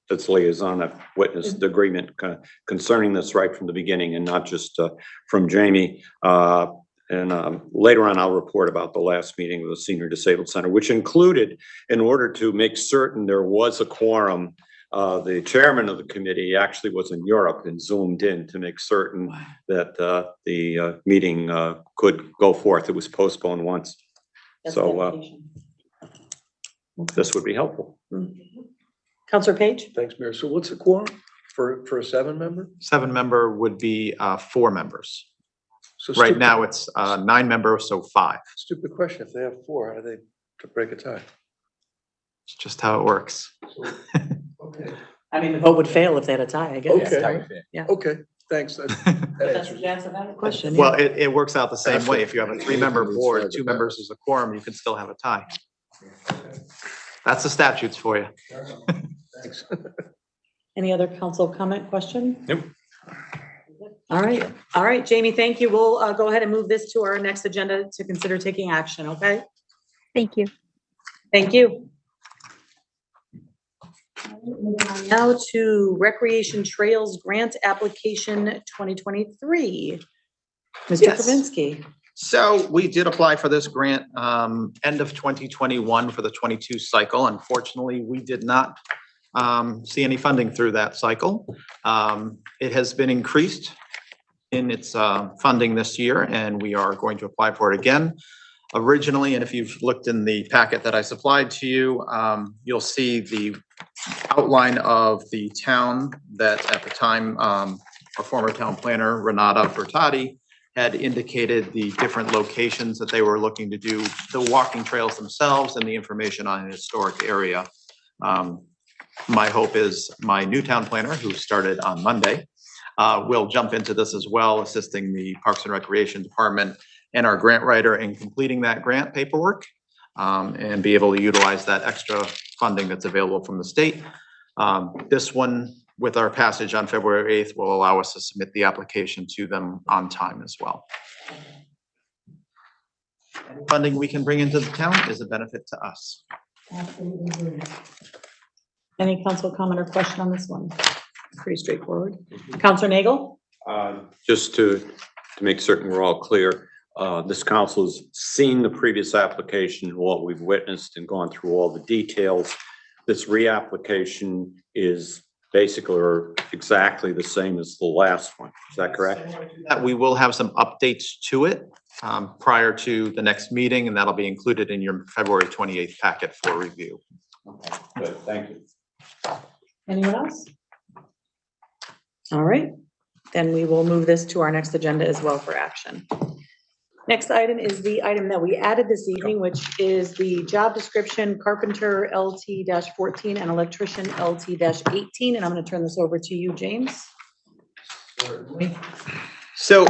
that's liaison, I've witnessed the agreement concerning this right from the beginning and not just from Jamie. And later on, I'll report about the last meeting of the Senior Disabled Center, which included, in order to make certain there was a quorum, the chairman of the committee actually was in Europe and zoomed in to make certain that the meeting could go forth. It was postponed once. So this would be helpful. Counselor Page? Thanks, Mayor. So what's the quorum for a 7-member? 7-member would be 4 members. So Right stupid- now, it's 9 members, so 5. Stupid question. If they have 4, how do they to break a tie? It's just how it works. Okay. I mean, the vote would fail if they had a tie, I guess. Okay. Yeah. Okay, thanks. That answers it. That's a valid question. Well, it works out the same way. If you have a Actually, 3-member it's board, hard to 2 members is a quorum, you can still have a tie. That's the statutes for you. Thanks. Any other council comment, question? Nope. All right, Jamie, thank you. We'll go ahead and move this to our next agenda to consider taking action, okay? Thank you. Thank you. Now to Recreation Trails Grant Application 2023. Mr. Yes. Kravinsky. So we did apply for this grant end of 2021 for the 22 cycle. Unfortunately, we did not see any funding through that cycle. It has been increased in its funding this year, and we are going to apply for it again. Originally, and if you've looked in the packet that I supplied to you, you'll see the outline of the town that at the time, our former town planner, Renata Bertati, had indicated the different locations that they were looking to do, the walking trails themselves and the information on an historic area. My hope is my new town planner, who started on Monday, will jump into this as well, assisting the Parks and Recreation Department and our grant writer in completing that grant paperwork, and be able to utilize that extra funding that's available from the state. This one, with our passage on February 8th, will allow us to submit the application to them on time as well. Any funding we can bring into the town is a benefit to us. Absolutely. Any council comment or question on this one? Pretty straightforward. Counselor Nagel? Just to make certain we're all clear, this council has seen the previous application, what we've witnessed and gone through all the details. This reapplication is basically or exactly the same as the last one. Is that correct? That we will have some updates to it prior to the next meeting, and that'll be included in your February 28th packet for review. Okay, good, thank you. Anyone else? All right, then we will move this to our next agenda as well for action. Next item is the item that we added this evening, which is the job description Carpenter LT-14 and Electrician LT-18. And I'm going to turn this over to you, James. So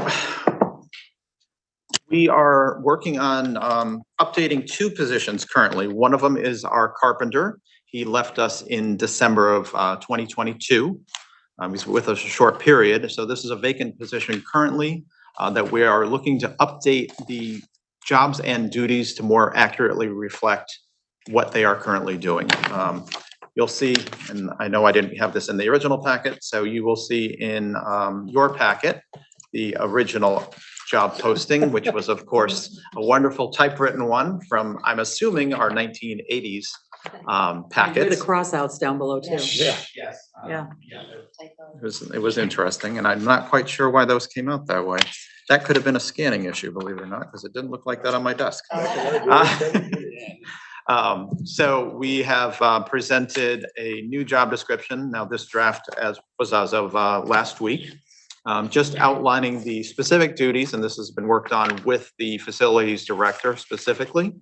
we are working on updating 2 positions currently. One of them is our carpenter. He left us in December of 2022. He's with us a short period, so this is a vacant position currently that we are looking to update the jobs and duties to more accurately reflect what they are currently doing. You'll see, and I know I didn't have this in the original packet, so you will see in your packet the original job posting, which was, of course, a wonderful typewritten one from, I'm assuming, our 1980s With packets. the crossouts down below too. Yes. Yeah. It was interesting, and I'm not quite sure why those came out that way. That could have been a scanning issue, believe it or not, because it didn't look like that on my desk. So we have presented a new job description. Now, this draft was as of last week, just outlining the specific duties, and this has been worked on with the facilities director specifically.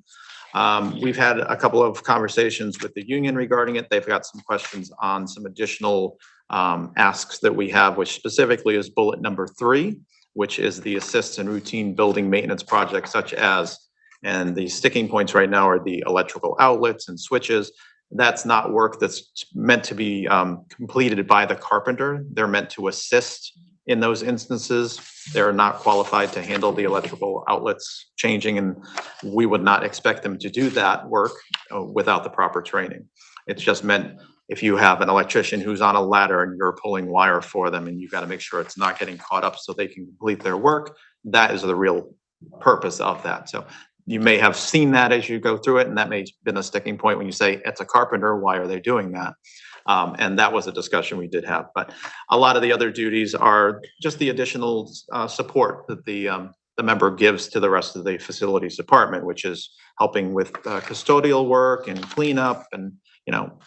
We've had a couple of conversations with the union regarding it. They've got some questions on some additional asks that we have, which specifically is bullet number 3, which is the assist and routine building maintenance projects such as, and the sticking points right now are the electrical outlets and switches. That's not work that's meant to be completed by the carpenter. They're meant to assist in those instances. They're not qualified to handle the electrical outlets changing, and we would not expect them to do that work without the proper training. It's just meant if you have an electrician who's on a ladder and you're pulling wire for them and you've got to make sure it's not getting caught up so they can complete their work, that is the real purpose of that. So you may have seen that as you go through it, and that may have been a sticking point when you say it's a carpenter, why are they doing that? And that was a discussion we did have, but a lot of the other duties are just the additional support that the member gives to the rest of the facilities department, which is helping with custodial work and cleanup, and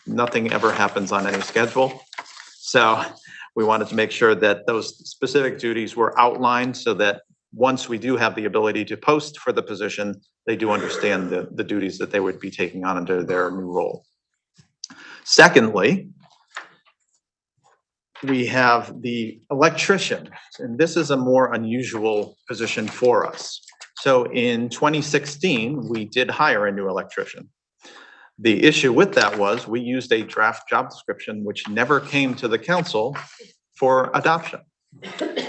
nothing ever happens on any schedule. So we wanted to make sure that those specific duties were outlined so that once we do have the ability to post for the position, they do understand the duties that they would be taking on under their new role. Secondly, we have the electrician, and this is a more unusual position for us. So in 2016, we did hire a new electrician. The issue with that was we used a draft job description which never came to the council for adoption.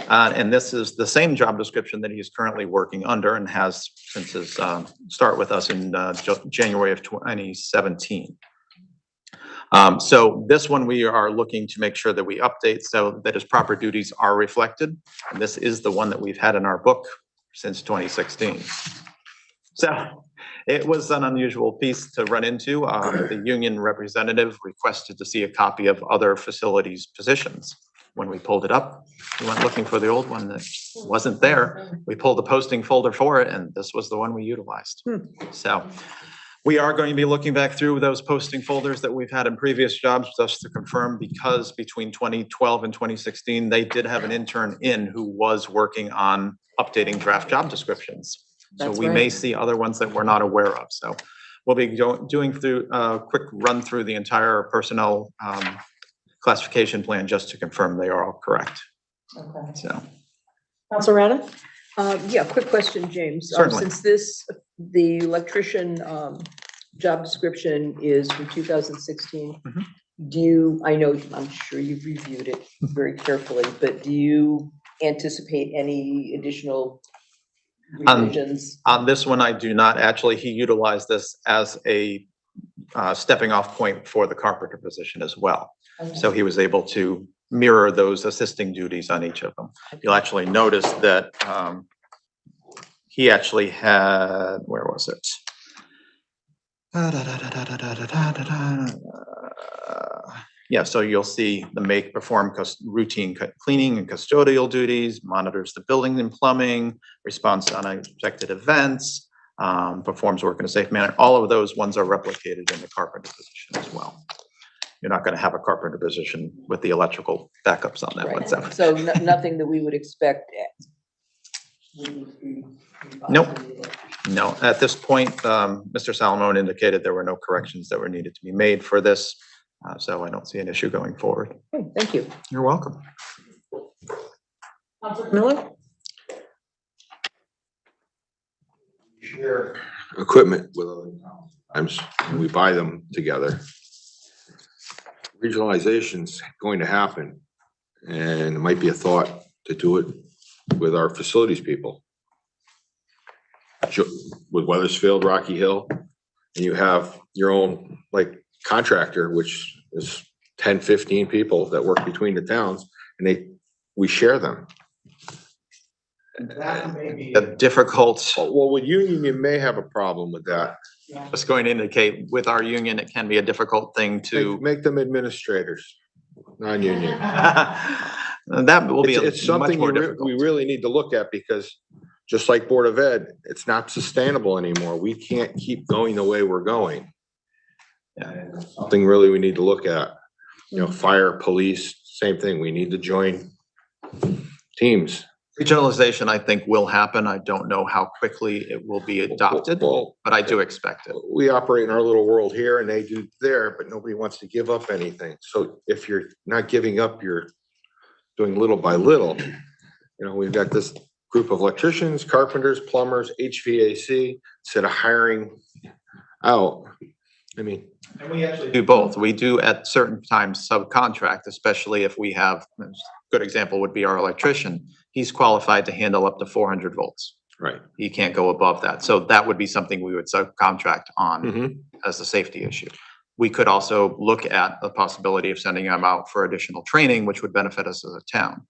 And this is the same job description that he's currently working under and has since his start with us in January of 2017. So this one we are looking to make sure that we update so that his proper duties are reflected. And this is the one that we've had in our book since 2016. So it was an unusual piece to run into. The union representative requested to see a copy of other facilities positions. When we pulled it up, we went looking for the old one that wasn't there. We pulled the posting folder for it, and this was the one we utilized. So we are going to be looking back through those posting folders that we've had in previous jobs just to confirm, because between 2012 and 2016, they did have an intern who was working on updating draft job descriptions. So we may see other ones that we're not aware of. So we'll be doing through a quick run through the entire personnel classification plan just to confirm they are all correct. Okay. So. Council Rada? Yeah, quick question, James. Certainly. Since the electrician job description is from 2016, I know, I'm sure you've reviewed it very carefully, but do you anticipate any additional revisions? On this one, I do not. Actually, he utilized this as a stepping off point for the carpenter position as well. Okay. So he was able to mirror those assisting duties on each of them. You'll actually notice that he actually had, where was it? Yeah, so you'll see the perform routine cleaning and custodial duties, monitors the building and plumbing, responds to unexpected events, performs work in a safe manner. All of those ones are replicated in the carpenter position as well. You're not going to have a carpenter position with the electrical backups on that one. So nothing that we would expect. Nope. No, at this point, Mr. Salamone indicated there were no corrections that were needed to be made for this. So I don't see an issue going forward. Okay, thank you. You're welcome. Miller? Share equipment with other towns. We buy them together. regionalization's going to happen. And it might be a thought to do it with our facilities people. With Weathersfield, Rocky Hill, and you have your own like contractor, which is 10, 15 people that work between the towns, and we share them. A difficult, Well, with union, you may have a problem with that. just going to indicate with our union, it can be a difficult thing to. Make them administrators, non-union. That will be It's much something more we difficult. really need to look at, because just like Board of Ed, it's not sustainable anymore. We can't keep going the way we're going. Something really we need to look at. You know, fire, police, same thing. We need to join teams. Regionalization, I think, will happen. I don't know how quickly it will be adopted, but I do expect it. We operate in our little world here and they do there, but nobody wants to give up anything. So if you're not giving up, you're doing little by little. You know, we've got this group of electricians, carpenters, plumbers, HVAC, instead of hiring out. I mean, and we actually do both. We do at certain times subcontract, especially if we have, a good example would be our electrician. He's qualified to handle up to 400 volts. Right. He can't go above that. So that would be something we would subcontract on as a safety issue. We could also look at the possibility of sending them out for additional training, which would benefit us as a town.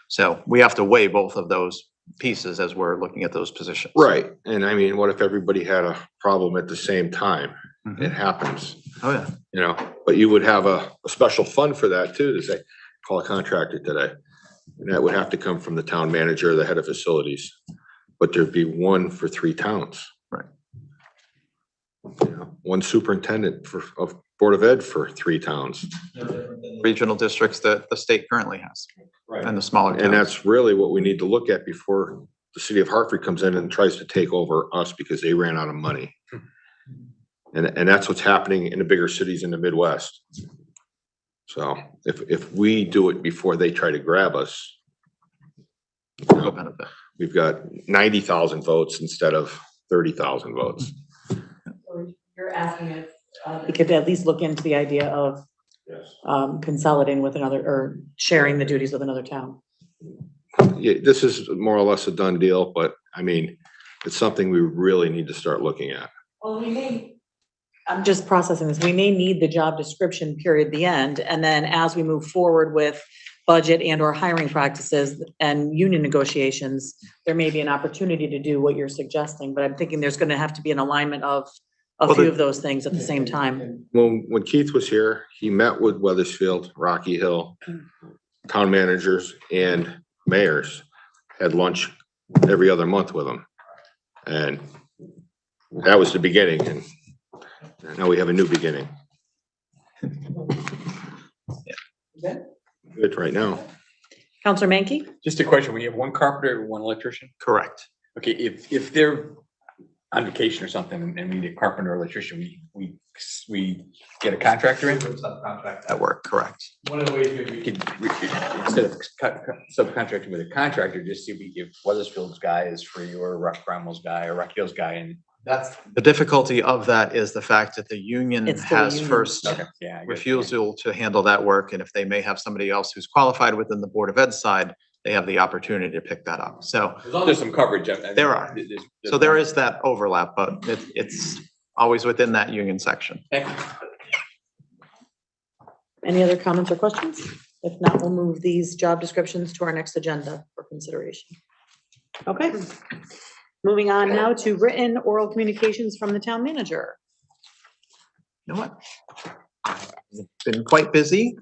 So we have to weigh both of those pieces as we're looking at those positions. right. And I mean, what if everybody had a problem at the same time? It happens. Oh, yeah. You know, but you would have a special fund for that too, to say, call a contractor today. And that would have to come from the town manager, the head of facilities, but there'd be one for 3 towns. Right. You know, one superintendent of Board of Ed for 3 towns. Regional districts that the state currently has. Right. And the smaller towns. And that's really what we need to look at before the city of Hartford comes in and tries to take over us because they ran out of money. And that's what's happening in the bigger cities in the Midwest. So if we do it before they try to grab us, we've got 90,000 votes instead of 30,000 votes. You're asking if we could at least look into the idea of consolidating with another, or sharing the duties with another town. Yeah, this is more or less a done deal, but I mean, it's something we really need to start looking at. Well, we may, I'm just processing this. We may need the job description period, the end, and then as we move forward with budget and or hiring practices and union negotiations, there may be an opportunity to do what you're suggesting, but I'm thinking there's gonna have to be an alignment of a few of those things at the same time. When Keith was here, he met with Weathersfield, Rocky Hill, town managers and mayors, had lunch every other month with them. And that was the beginning, and now we have a new beginning. Good right now. Counselor Mankey? Just a question, we have one carpenter, one electrician? Correct. Okay, if they're on vacation or something and we need a carpenter or electrician, we get a contractor in? Subcontract. That work, correct. One of the ways We could, instead of subcontracting with a contractor, just see if Weathersfield's guy is free or Bramwell's guy or Rock Hill's guy, and That's The difficulty of that is the fact that the union It's still a has union. first okay, yeah, I guess, refusal to handle that work, and if they may have somebody else who's qualified within the Board of Ed side, they have the opportunity to pick that up. So There's some coverage. I mean, There are. there's- So there is that overlap, but it's always within that union section. Thank you. Any other comments or questions? If not, we'll move these job descriptions to our next agenda for consideration. Okay. Moving on now to written oral communications from the town manager. You know what? It's been quite busy,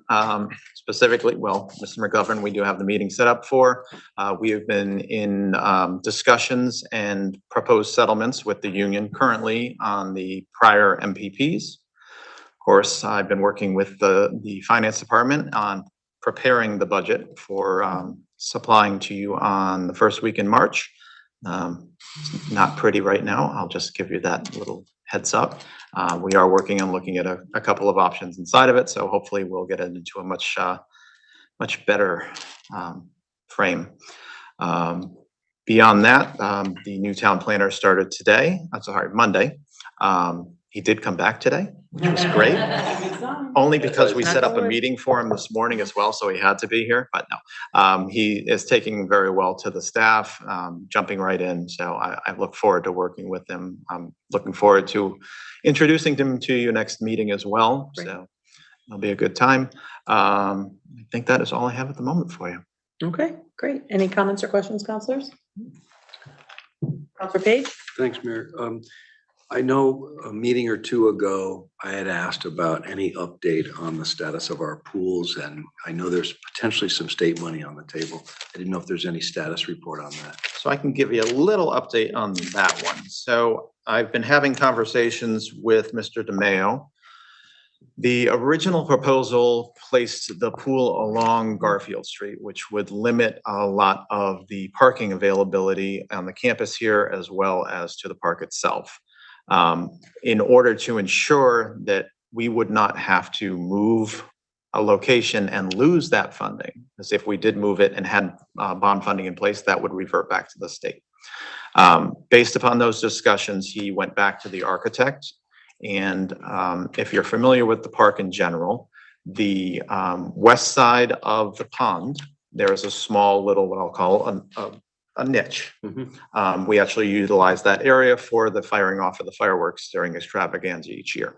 specifically, well, Mr. McGovern, we do have the meeting set up for. We have been in discussions and proposed settlements with the union currently on the prior MPPs. Of course, I've been working with the finance department on preparing the budget for supplying to you on the first week in March. It's not pretty right now. I'll just give you that little heads up. We are working on looking at a couple of options inside of it, so hopefully we'll get it into a much better frame. Beyond that, the new town planner started today, Monday. He did come back today, which was great. Only because we set up a meeting for him this morning as well, so he had to be here, but no. He is taking very well to the staff, jumping right in. So I look forward to working with him. I'm looking forward to introducing him to you next meeting as well. So it'll be a good time. I think that is all I have at the moment for you. Okay, great. Any comments or questions, counselors? Counselor Page? Thanks, Mayor. I know a meeting or two ago, I had asked about any update on the status of our pools, and I know there's potentially some state money on the table. I didn't know if there's any status report on that. So I can give you a little update on that one. So I've been having conversations with Mr. DeMayo. The original proposal placed the pool along Garfield Street, which would limit a lot of the parking availability on the campus here as well as to the park itself. In order to ensure that we would not have to move a location and lose that funding, because if we did move it and had bond funding in place, that would revert back to the state. Based upon those discussions, he went back to the architect. And if you're familiar with the park in general, the west side of the pond, there is a small little, what I'll call a niche. We actually utilize that area for the firing off of the fireworks during extravaganza each year.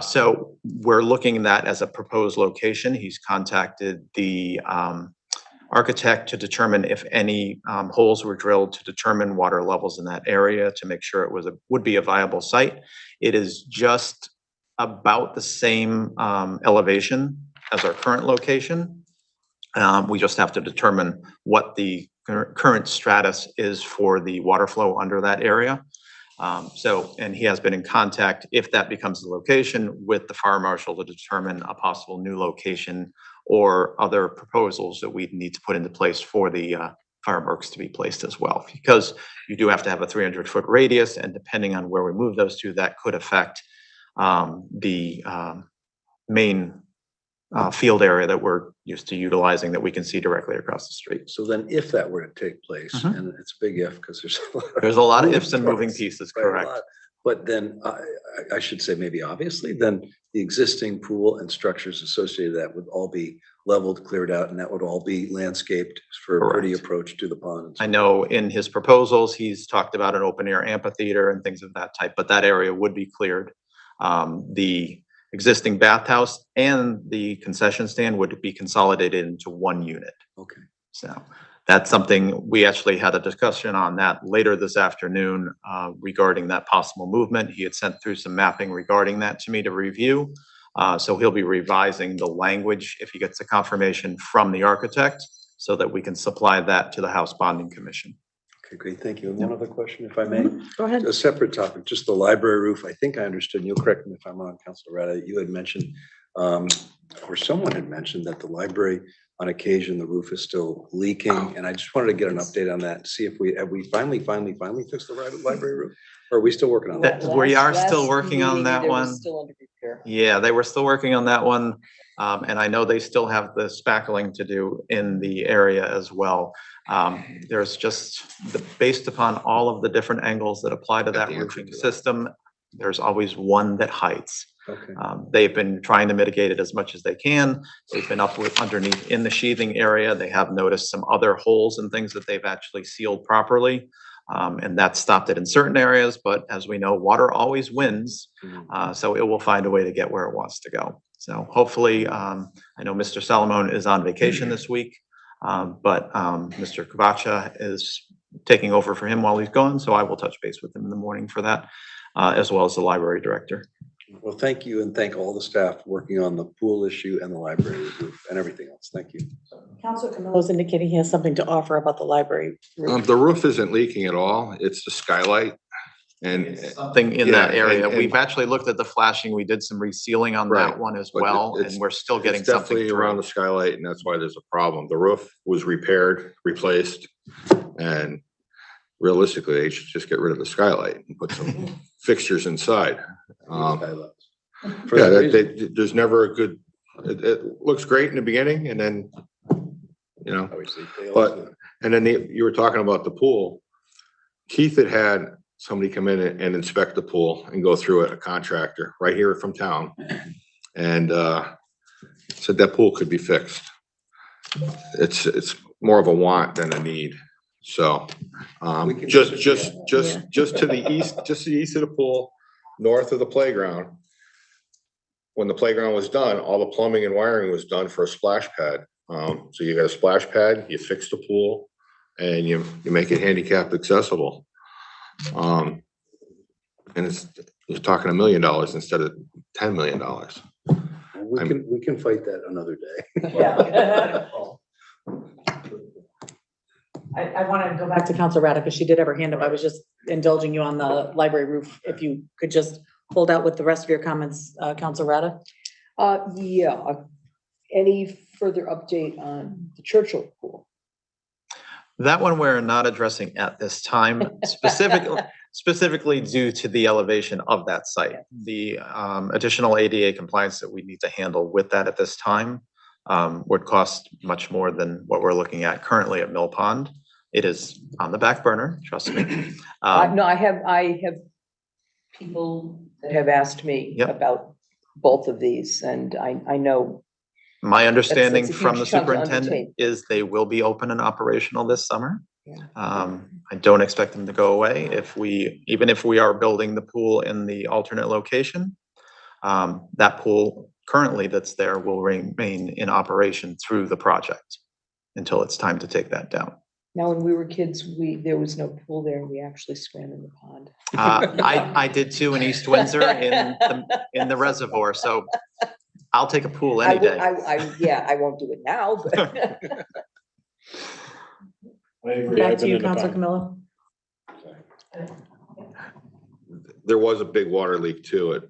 So we're looking at that as a proposed location. He's contacted the architect to determine if any holes were drilled to determine water levels in that area to make sure it would be a viable site. It is just about the same elevation as our current location. We just have to determine what the current stratus is for the water flow under that area. And he has been in contact, if that becomes the location, with the fire marshal to determine a possible new location or other proposals that we need to put into place for the fireworks to be placed as well. Because you do have to have a 300-foot radius, and depending on where we move those to, that could affect the main field area that we're used to utilizing that we can see directly across the street. So then if that were to take place, and it's a big if, because there's a lot of ifs and moving pieces, Right, a correct? lot. But then I should say maybe obviously, then the existing pool and structures associated with that would all be leveled, cleared out, and that would all be landscaped for a pretty approach to the pond. I know in his proposals, he's talked about an open air amphitheater and things of that type, but that area would be cleared. The existing bathhouse and the concession stand would be consolidated into one unit. Okay. So that's something, we actually had a discussion on that later this afternoon regarding that possible movement. He had sent through some mapping regarding that to me to review. So he'll be revising the language if he gets a confirmation from the architect so that we can supply that to the House Bonding Commission. Okay, great, thank you. And one other question, if I may. Go ahead. A separate topic, just the library roof. I think I understood, and you'll correct me if I'm wrong, Councilor Rada, you had mentioned, or someone had mentioned that the library, on occasion, the roof is still leaking. And I just wanted to get an update on that, see if have we finally fixed the library roof? Or are we still working on that? We are still working on that one. Still under repair. Yeah, they were still working on that one. And I know they still have the spackling to do in the area as well. There's just, based upon all of the different angles that apply to that roofing system, there's always one that hides. Okay. They've been trying to mitigate it as much as they can. They've been up with underneath in the sheathing area. They have noticed some other holes and things that they've actually sealed properly. And that stopped it in certain areas, but as we know, water always wins. So it will find a way to get where it wants to go. So hopefully, I know Mr. Salamone is on vacation this week, but Mr. Kavacha is taking over for him while he's gone. So I will touch base with him in the morning for that, as well as the library director. Well, thank you, and thank all the staff working on the pool issue and the library roof and everything else. Thank you. Councilor Camillo's indicating he has something to offer about the library. The roof isn't leaking at all. It's the skylight. And Something in that area. We've actually looked at the flashing. We did some resealing on that one as well, and we're still getting it's definitely something around the skylight, and that's why there's a problem. The roof was repaired, replaced, and realistically, they should just get rid of the skylight and put some fixtures inside. There's never a good, it looks great in the beginning, and then, you know, but, and then you were talking about the pool. Keith had somebody come in and inspect the pool and go through it, a contractor right here from town. And said that pool could be fixed. It's more of a want than a need. So just to the east of the pool, north of the playground. When the playground was done, all the plumbing and wiring was done for a splash pad. So you got a splash pad, you fix the pool, and you make it handicap accessible. And you're talking $1 million instead of $10 million. We can fight that another day. Yeah. I want to go back to Council Rada because she did have her hand up. I was just indulging you on the library roof. If you could just hold out with the rest of your comments, Council Rada. Yeah, any further update on the Churchill pool? That one we're not addressing at this time, specifically due to the elevation of that site. The additional ADA compliance that we need to handle with that at this time would cost much more than what we're looking at currently at Mill Pond. It is on the back burner, trust me. No, I have people that have asked me about both of these, and I know. My understanding That's a from the huge chunk to superintendent undertake. is they will be open and operational this summer. I don't expect them to go away even if we are building the pool in the alternate location. That pool currently that's there will remain in operation through the project until it's time to take that down. Now, when we were kids, there was no pool there, and we actually swam in the pond. I did too in East Windsor in the reservoir, so I'll take a pool any day. I won't do it now, but. Back to you, Council Camillo. There was a big water leak too at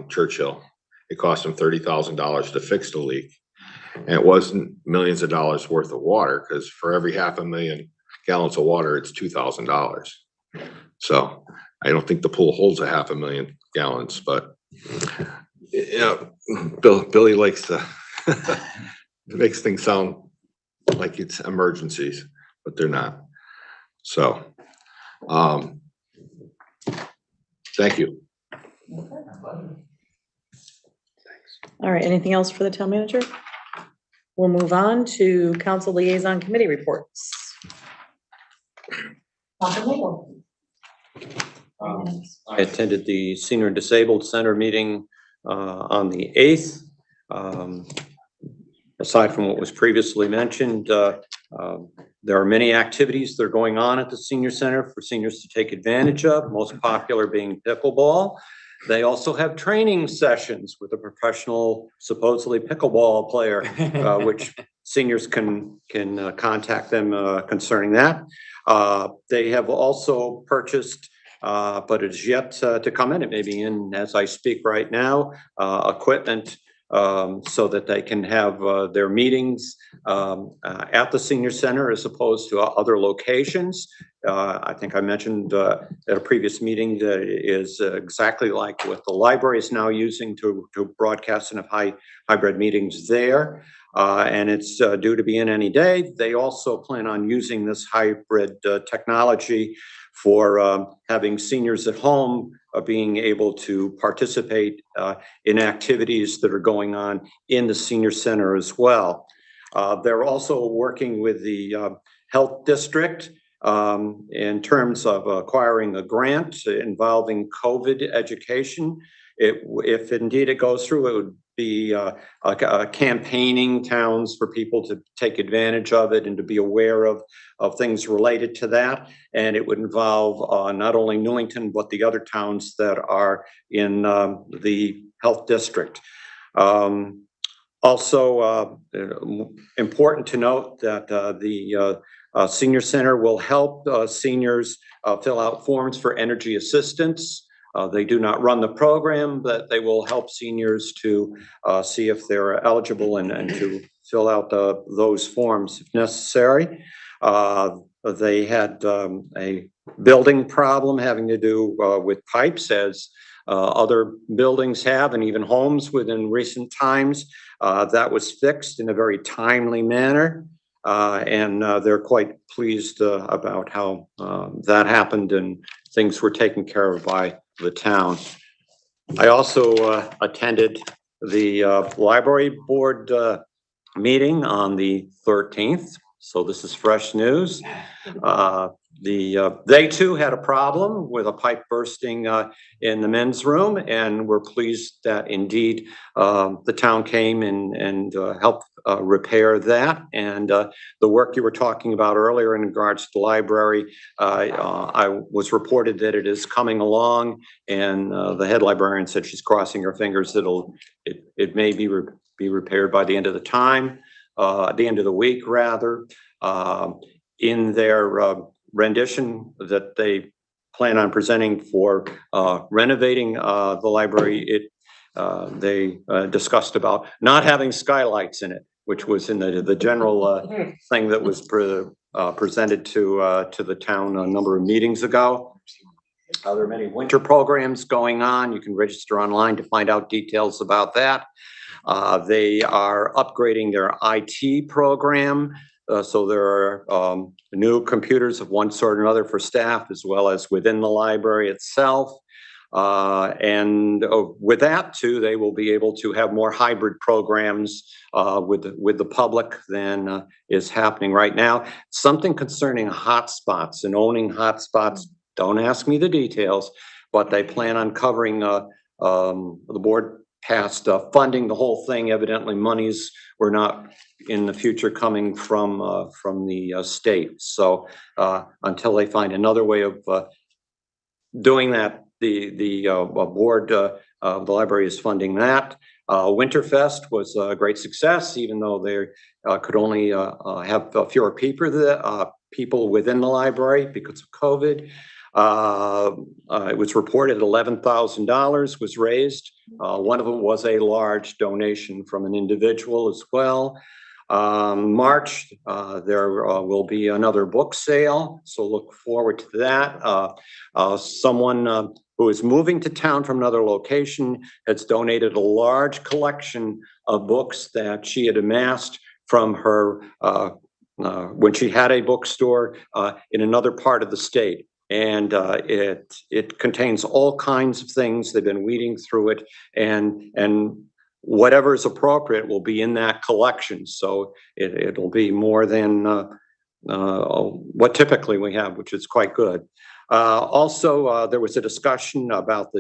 Churchill. It cost them $30,000 to fix the leak. And it wasn't millions of dollars worth of water, because for every 500,000 gallons of water, it's $2,000. So I don't think the pool holds 500,000 gallons, but Billy likes to makes things sound like it's emergencies, but they're not. So thank you. All right, anything else for the town manager? We'll move on to council liaison committee reports. I attended the Senior Disabled Center meeting on the 8th. Aside from what was previously mentioned, there are many activities that are going on at the Senior Center for seniors to take advantage of, most popular being pickleball. They also have training sessions with a professional, supposedly pickleball player, which seniors can contact them concerning that. They have also purchased, but it is yet to come in, it may be in as I speak right now, equipment so that they can have their meetings at the senior center as opposed to other locations. I think I mentioned at a previous meeting that it is exactly like what the library is now using to broadcast and have hybrid meetings there. And it's due to be in any day. They also plan on using this hybrid technology for having seniors at home being able to participate in activities that are going on in the senior center as well. They're also working with the health district in terms of acquiring a grant involving COVID education. If indeed it goes through, it would be campaigning towns for people to take advantage of it and to be aware of things related to that. And it would involve not only Newington, but the other towns that are in the health district. Also, important to note that the senior center will help seniors fill out forms for energy assistance. They do not run the program, but they will help seniors to see if they're eligible and to fill out those forms if necessary. They had a building problem having to do with pipes, as other buildings have, and even homes within recent times. That was fixed in a very timely manner. And they're quite pleased about how that happened, and things were taken care of by the town. I also attended the library board meeting on the 13th, so this is fresh news. They too had a problem with a pipe bursting in the men's room, and we're pleased that indeed the town came and helped repair that. And the work you were talking about earlier in regards to the library, I was reported that it is coming along, and the head librarian said she's crossing her fingers that it may be repaired by the end of the time, the end of the week rather. In their rendition that they plan on presenting for renovating the library, they discussed about not having skylights in it, which was in the general thing that was presented to the town a number of meetings ago. There are many winter programs going on. You can register online to find out details about that. They are upgrading their IT program. So there are new computers of one sort or another for staff, as well as within the library itself. And with that too, they will be able to have more hybrid programs with the public than is happening right now. Something concerning hotspots and owning hotspots, don't ask me the details, but they plan on covering, the board passed funding the whole thing. Evidently monies were not in the future coming from the state. So until they find another way of doing that, the board, the library is funding that. Winterfest was a great success, even though they could only have fewer people within the library because of COVID. It was reported $11,000 was raised. One of them was a large donation from an individual as well. March, there will be another book sale, so look forward to that. Someone who is moving to town from another location has donated a large collection of books that she had amassed from her when she had a bookstore in another part of the state. And it contains all kinds of things. They've been weeding through it, and whatever is appropriate will be in that collection. So it'll be more than what typically we have, which is quite good. Also, there was a discussion about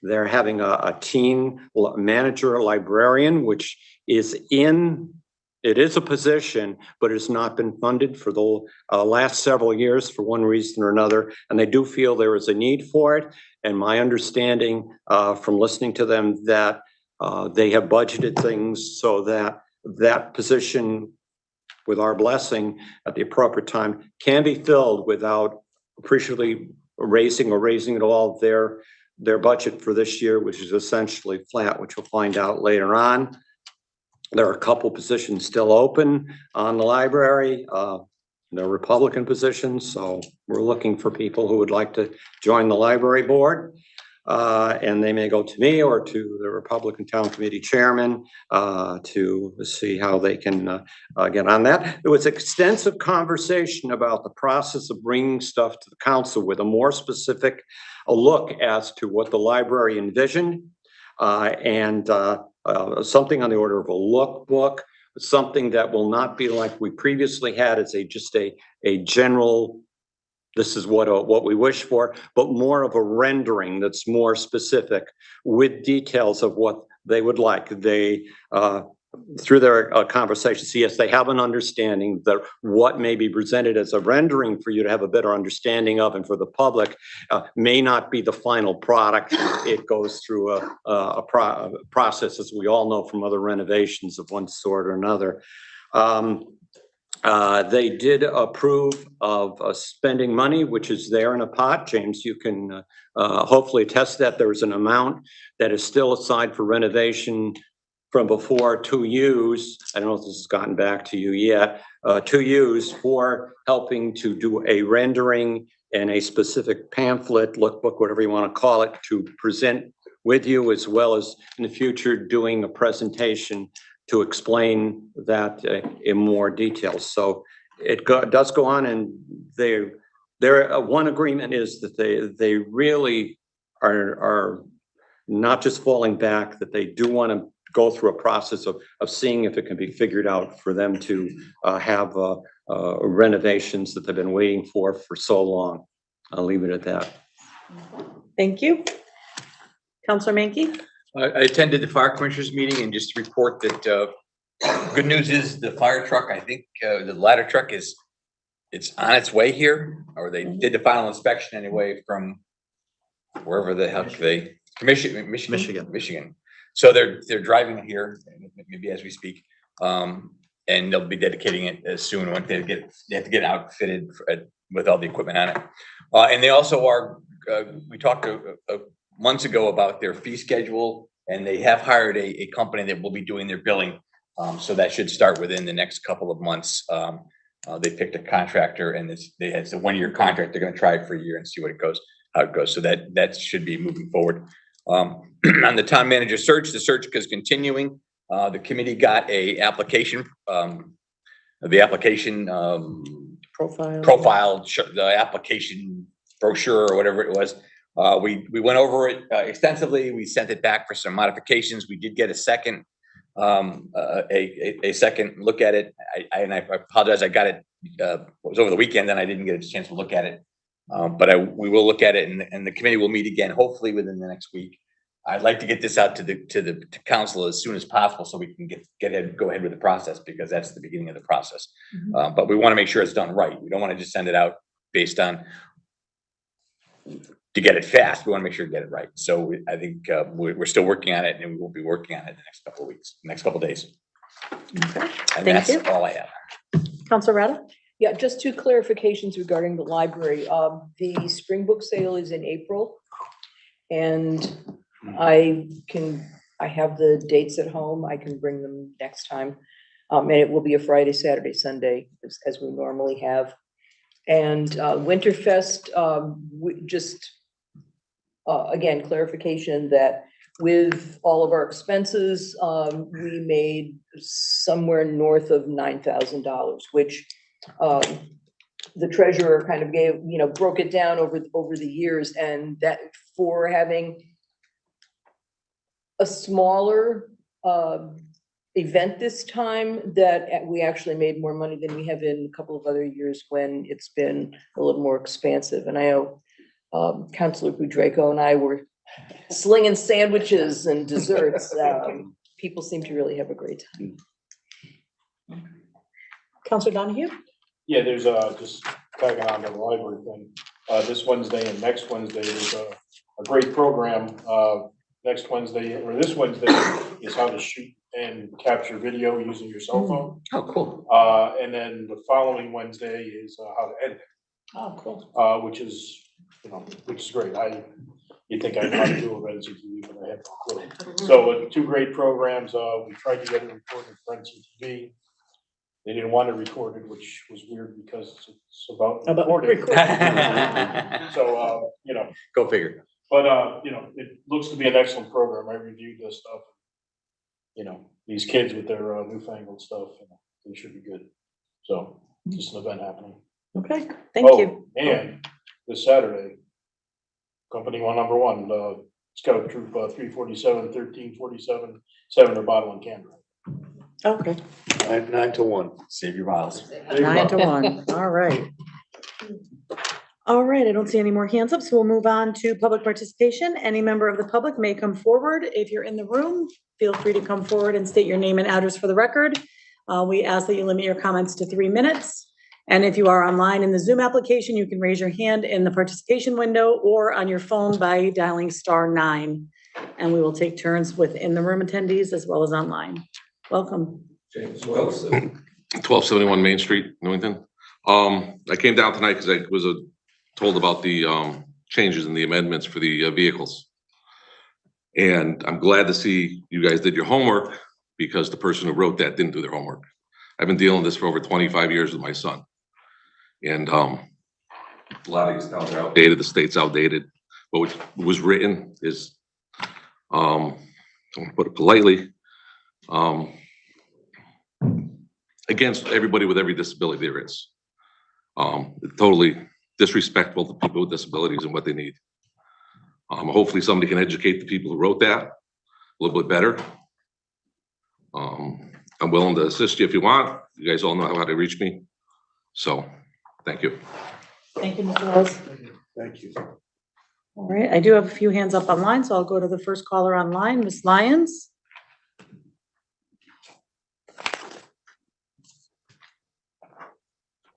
they're having a teen manager librarian, which is it is a position, but it's not been funded for the last several years for one reason or another. And they do feel there is a need for it. And my understanding from listening to them that they have budgeted things so that that position, with our blessing at the appropriate time, can be filled without appreciably raising at all their budget for this year, which is essentially flat, which we'll find out later on. There are a couple positions still open on the library. They're Republican positions, so we're looking for people who would like to join the library board. And they may go to me or to the Republican Town Committee Chairman to see how they can get on that. There was extensive conversation about the process of bringing stuff to the council with a more specific look as to what the library envisioned and something on the order of a lookbook, something that will not be like we previously had as just a general, this is what we wish for, but more of a rendering that's more specific with details of what they would like. They, through their conversations, yes, they have an understanding that what may be presented as a rendering for you to have a better understanding of and for the public may not be the final product. It goes through a process, as we all know from other renovations of one sort or another. They did approve of spending money, which is there in a pot. James, you can hopefully attest that there's an amount that is still aside for renovation from before to use. I don't know if this has gotten back to you yet, to use for helping to do a rendering and a specific pamphlet, lookbook, whatever you want to call it, to present with you, as well as in the future doing a presentation to explain that in more detail. So it does go on, and one agreement is that they really are not just falling back, that they do want to go through a process of seeing if it can be figured out for them to have renovations that they've been waiting for so long. I'll leave it at that. Thank you. Counselor Mankey? I attended the fire commissioners meeting and just to report that good news is the fire truck, I think the ladder truck it's on its way here, or they did the final inspection anyway from wherever the heck Michigan. So they're driving here, maybe as we speak, and they'll be dedicating it as soon once they have to get outfitted with all the equipment on it. And they also are. We talked months ago about their fee schedule, and they have hired a company that will be doing their billing. So that should start within the next couple of months. They picked a contractor, and it's a 1-year contract. They're going to try it for a year and see how it goes. So that should be moving forward. On the town manager search, the search is continuing. The committee got the application profile, the application brochure or whatever it was. We went over it extensively. We sent it back for some modifications. We did get a second second look at it. I apologize. I got it. It was over the weekend, and I didn't get a chance to look at it. But we will look at it, and the committee will meet again, hopefully within the next week. I'd like to get this out to council as soon as possible, so we can go ahead with the process, because that's the beginning of the process. But we want to make sure it's done right. We don't want to just send it out based on to get it fast. We want to make sure to get it right. So I think we're still working on it, and we will be working on it the next couple of weeks, next couple of days. Okay. And Thank that's you. all I have. Counselor Rada? Yeah, just 2 clarifications regarding the library. The spring book sale is in April. And I have the dates at home. I can bring them next time. And it will be a Friday, Saturday, Sunday, as we normally have. And Winterfest, again, clarification that with all of our expenses, we made somewhere north of $9,000, which the treasurer kind of gave, broke it down over the years, and that for having a smaller event this time, that we actually made more money than we have in a couple of other years when it's been a little more expansive. And I know Councilor Budrako and I were slinging sandwiches and desserts. People seem to really have a great time. Counselor Donahue? Yeah, there's just tagging on to the library thing. This Wednesday and next Wednesday, there's a great program. Next Wednesday, or this Wednesday, is how to shoot and capture video using your cell phone. Oh, cool. And then the following Wednesday is how to edit. Oh, cool. Which is great. You'd think I know how to do a NCTV, but I have no clue. So 2 great programs. We tried to get it recorded for NCTV. They didn't want it recorded, which was weird because it's about recording. So, Go figure. But, it looks to be an excellent program. I reviewed this stuff. These kids with their newfangled stuff, they should be good. So just an event happening. Okay, thank you. And this Saturday, company number 1, Scout Troop 347, 1347, 7 are bottle and can drive. Okay. 9 to 1. Save your bottles. 9 to 1. All right. All right, I don't see any more hands up, so we'll move on to public participation. Any member of the public may come forward. If you're in the room, feel free to come forward and state your name and address for the record. We ask that you limit your comments to 3 minutes. And if you are online in the Zoom application, you can raise your hand in the participation window or on your phone by dialing *9. And we will take turns within the room attendees as well as online. Welcome. James Wilson, 1271 Main Street, Newington. I came down tonight because I was told about the changes in the amendments for the vehicles. And I'm glad to see you guys did your homework, because the person who wrote that didn't do their homework. I've been dealing with this for over 25 years with my son. And a lot of these towns are outdated, the state's outdated. But what was written is, I'm gonna put it politely, against everybody with every disability there is. Totally disrespectful to people with disabilities and what they need. Hopefully somebody can educate the people who wrote that a little bit better. I'm willing to assist you if you want. You guys all know how to reach me. So, thank you. Thank you, Mr. Rose. Thank you. All right, I do have a few hands up online, so I'll go to the first caller online, Ms. Lyons.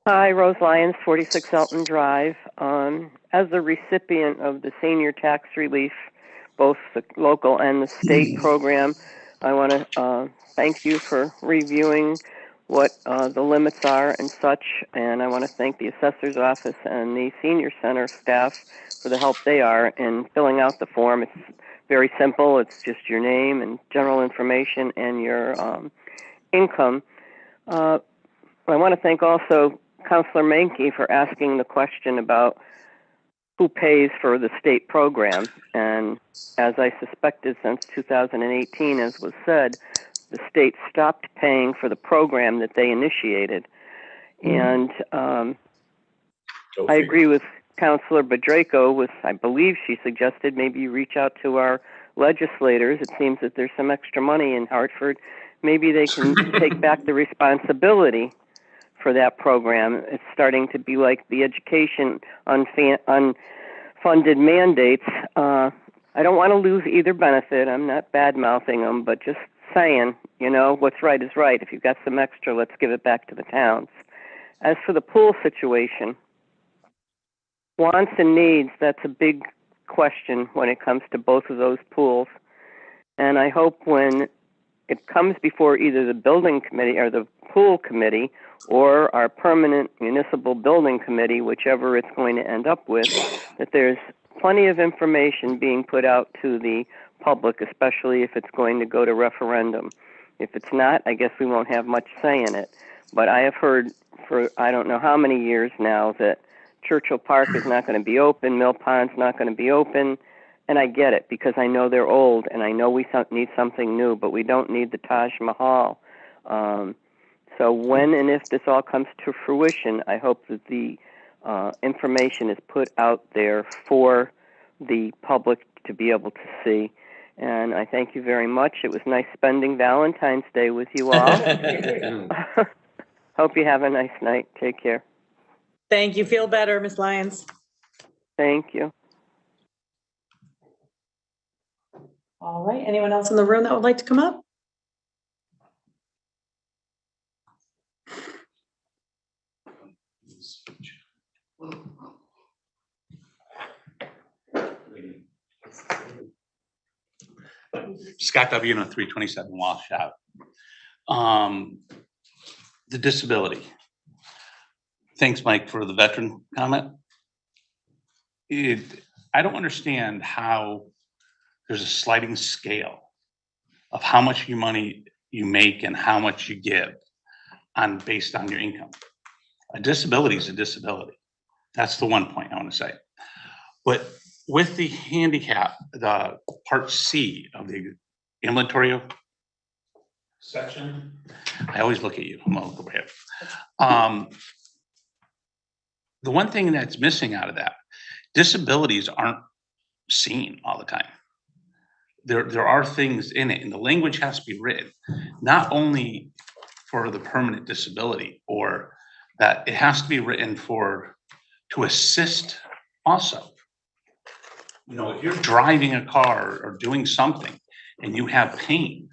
Hi, Rose Lyons, 46 Elton Drive. As the recipient of the senior tax relief, both the local and the state program, I want to thank you for reviewing what the limits are and such, and I want to thank the assessor's office and the senior center staff for the help they are in filling out the form. It's very simple. It's just your name and general information and your income. I want to thank also Councilor Menke for asking the question about who pays for the state program. And as I suspected since 2018, as was said, the state stopped paying for the program that they initiated. And I agree with Councilor Badraco with, I believe she suggested maybe you reach out to our legislators. It seems that there's some extra money in Hartford. Maybe they can take back the responsibility for that program. It's starting to be like the education unfunded mandates. I don't want to lose either benefit. I'm not bad-mouthing them, but just saying, you know, what's right is right. If you've got some extra, let's give it back to the towns. As for the pool situation, wants and needs, that's a big question when it comes to both of those pools. And I hope when it comes before either the building committee or the pool committee or our permanent municipal building committee, whichever it's going to end up with, that there's plenty of information being put out to the public, especially if it's going to go to referendum. If it's not, I guess we won't have much say in it. But I have heard for I don't know how many years now that Churchill Park is not going to be open, Mill Pond's not going to be open, and I get it because I know they're old and I know we need something new, but we don't need the Taj Mahal. So when and if this all comes to fruition, I hope that the information is put out there for the public to be able to see. And I thank you very much. It was nice spending Valentine's Day with you all. Hope you have a nice night. Take care. Thank you. Feel better, Ms. Lyons. Thank you. All right. Anyone else in the room that would like to come up? Scott W. 327 Walsh Ave. The disability. Thanks, Mike, for the veteran comment. I don't understand how there's a sliding scale of how much money you make and how much you give based on your income. A disability is a disability. That's the one point I want to say. But with the handicap, the part C of the inventory section, I always look at you. I'm gonna go ahead. The one thing that's missing out of that, disabilities aren't seen all the time. There are things in it, and the language has to be written, not only for the permanent disability, or that it has to be written to assist also. You know, if you're driving a car or doing something and you have pain,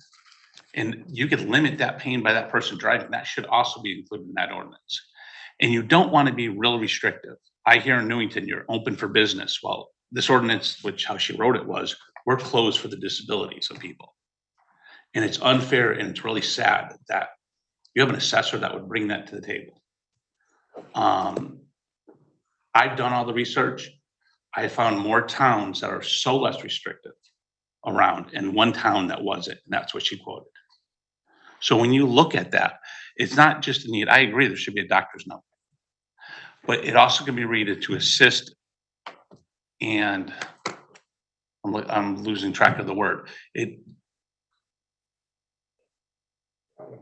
and you could limit that pain by that person driving, that should also be included in that ordinance. And you don't want to be real restrictive. I hear in Newington, you're open for business. Well, this ordinance, which how she wrote it was, we're closed for the disabilities of people. And it's unfair and it's really sad that you have an assessor that would bring that to the table. I've done all the research. I found more towns that are so less restrictive around, and one town that wasn't, and that's what she quoted. So when you look at that, it's not just a need. I agree there should be a doctor's note, but it also can be read to assist, and I'm losing track of the word.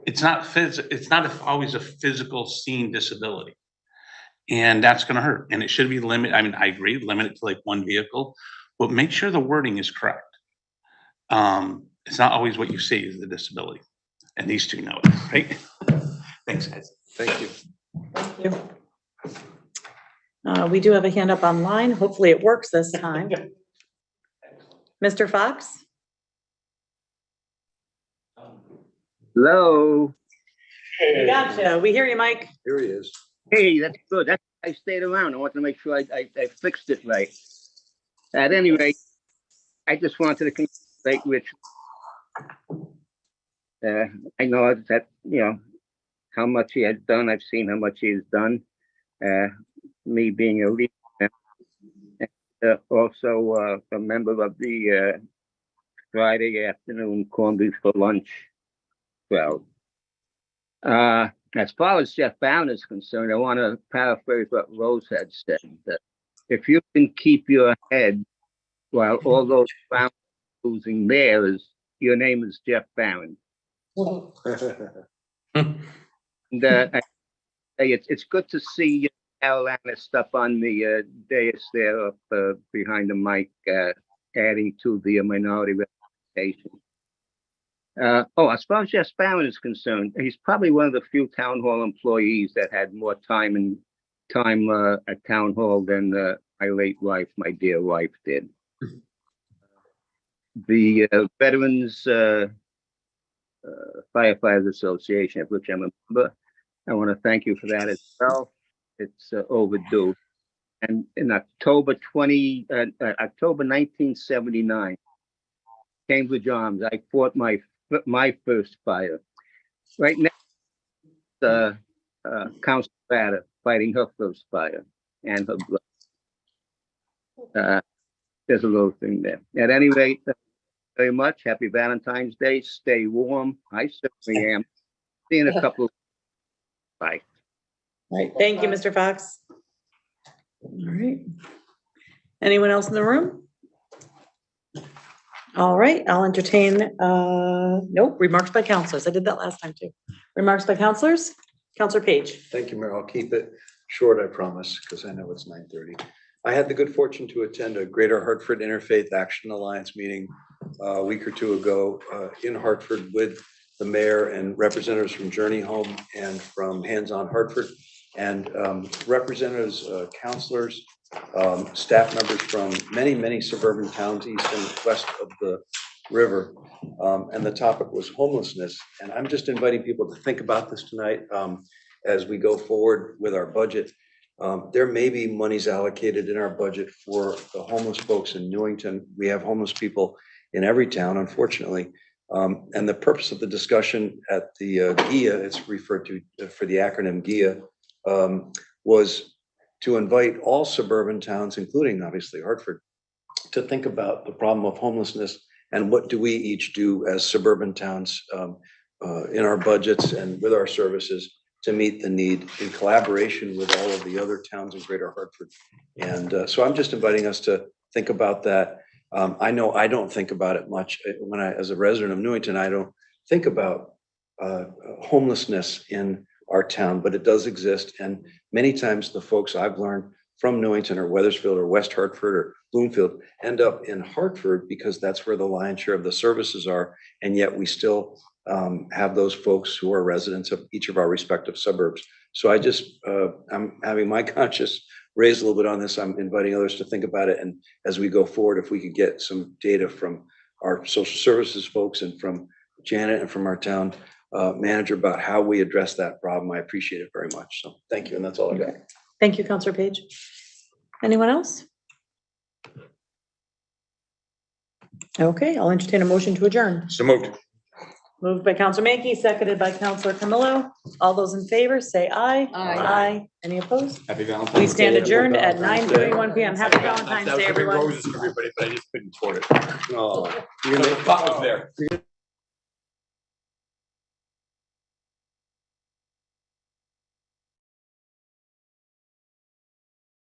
It's not always a physical seen disability. And that's gonna hurt. And it should be limited. I mean, I agree, limit it to like one vehicle, but make sure the wording is correct. It's not always what you see is the disability. And these two know it, right? Thanks, guys. Thank you. Thank you. We do have a hand up online. Hopefully it works this time. Mr. Fox? Hello. We gotcha. We hear you, Mike. Here he is. Hey, that's good. That's I stayed around. I wanted to make sure I fixed it right. At any rate, I just wanted to congratulate Rich. I know that, you know, how much he has done. I've seen how much he has done. Me being a leader, and also a member of the Friday afternoon corned beef for lunch crowd. As far as Jeff Bound is concerned, I want to paraphrase what Rose had said, that if you can keep your head while all those Bound losing theirs, your name is Jeff Bound. And it's good to see Carolina up on the dais there up behind the mic, adding to the minority representation. As far as Jeff Barron is concerned, he's probably one of the few town hall employees that had more time at town hall than my late wife, my dear wife, did. The Veterans Firefighters Association, of which I'm a member, I want to thank you for that as well. It's overdue. And in October 1979, Cambridge Arms, I fought my first fire. Right next to Council Batter fighting her first fire and her blood. There's a little thing there. At any rate, thank you very much. Happy Valentine's Day. Stay warm. I certainly am. See you in a couple of Bye. All right. Thank you, Mr. Fox. All right. Anyone else in the room? All right, I'll entertain, nope, remarks by counselors. I did that last time too. Remarks by counselors. Counselor Page. Thank you, Mayor. I'll keep it short, I promise, because I know it's 9:30. I had the good fortune to attend a Greater Hartford Interfaith Action Alliance meeting a week or two ago in Hartford with the mayor and representatives from Journey Home and from Hands on Hartford, and representatives, counselors, staff members from many suburban towns east and west of the river. And the topic was homelessness. And I'm just inviting people to think about this tonight as we go forward with our budget. There may be monies allocated in our budget for the homeless folks in Newington. We have homeless people in every town, unfortunately. And the purpose of the discussion at the GIA, it's referred to for the acronym GIA, was to invite all suburban towns, including obviously Hartford, to think about the problem of homelessness and what do we each do as suburban towns in our budgets and with our services to meet the need in collaboration with all of the other towns in Greater Hartford. And so I'm just inviting us to think about that. I know I don't think about it much when as a resident of Newington, I don't think about homelessness in our town, but it does exist. And many times the folks I've learned from Newington or Wethersfield or West Hartford or Bloomfield end up in Hartford because that's where the lion's share of the services are. And yet we still have those folks who are residents of each of our respective suburbs. So I just, I'm having my conscience raised a little bit on this. I'm inviting others to think about it. And as we go forward, if we could get some data from our social services folks and from Janet and from our town manager about how we address that problem, I appreciate it very much. So thank you. And that's all I got. Thank you, Counselor Page. Anyone else? Okay, I'll entertain a motion to adjourn. So moved. Moved by Counselor Mankey, seconded by Counselor Camillo. All those in favor, say aye. Aye. Any opposed? Happy Valentine's Day. We stand adjourned at 9:31 p.m. Happy Valentine's Day, everyone. Roses for everybody, but I just couldn't afford it. Oh, you're gonna make there.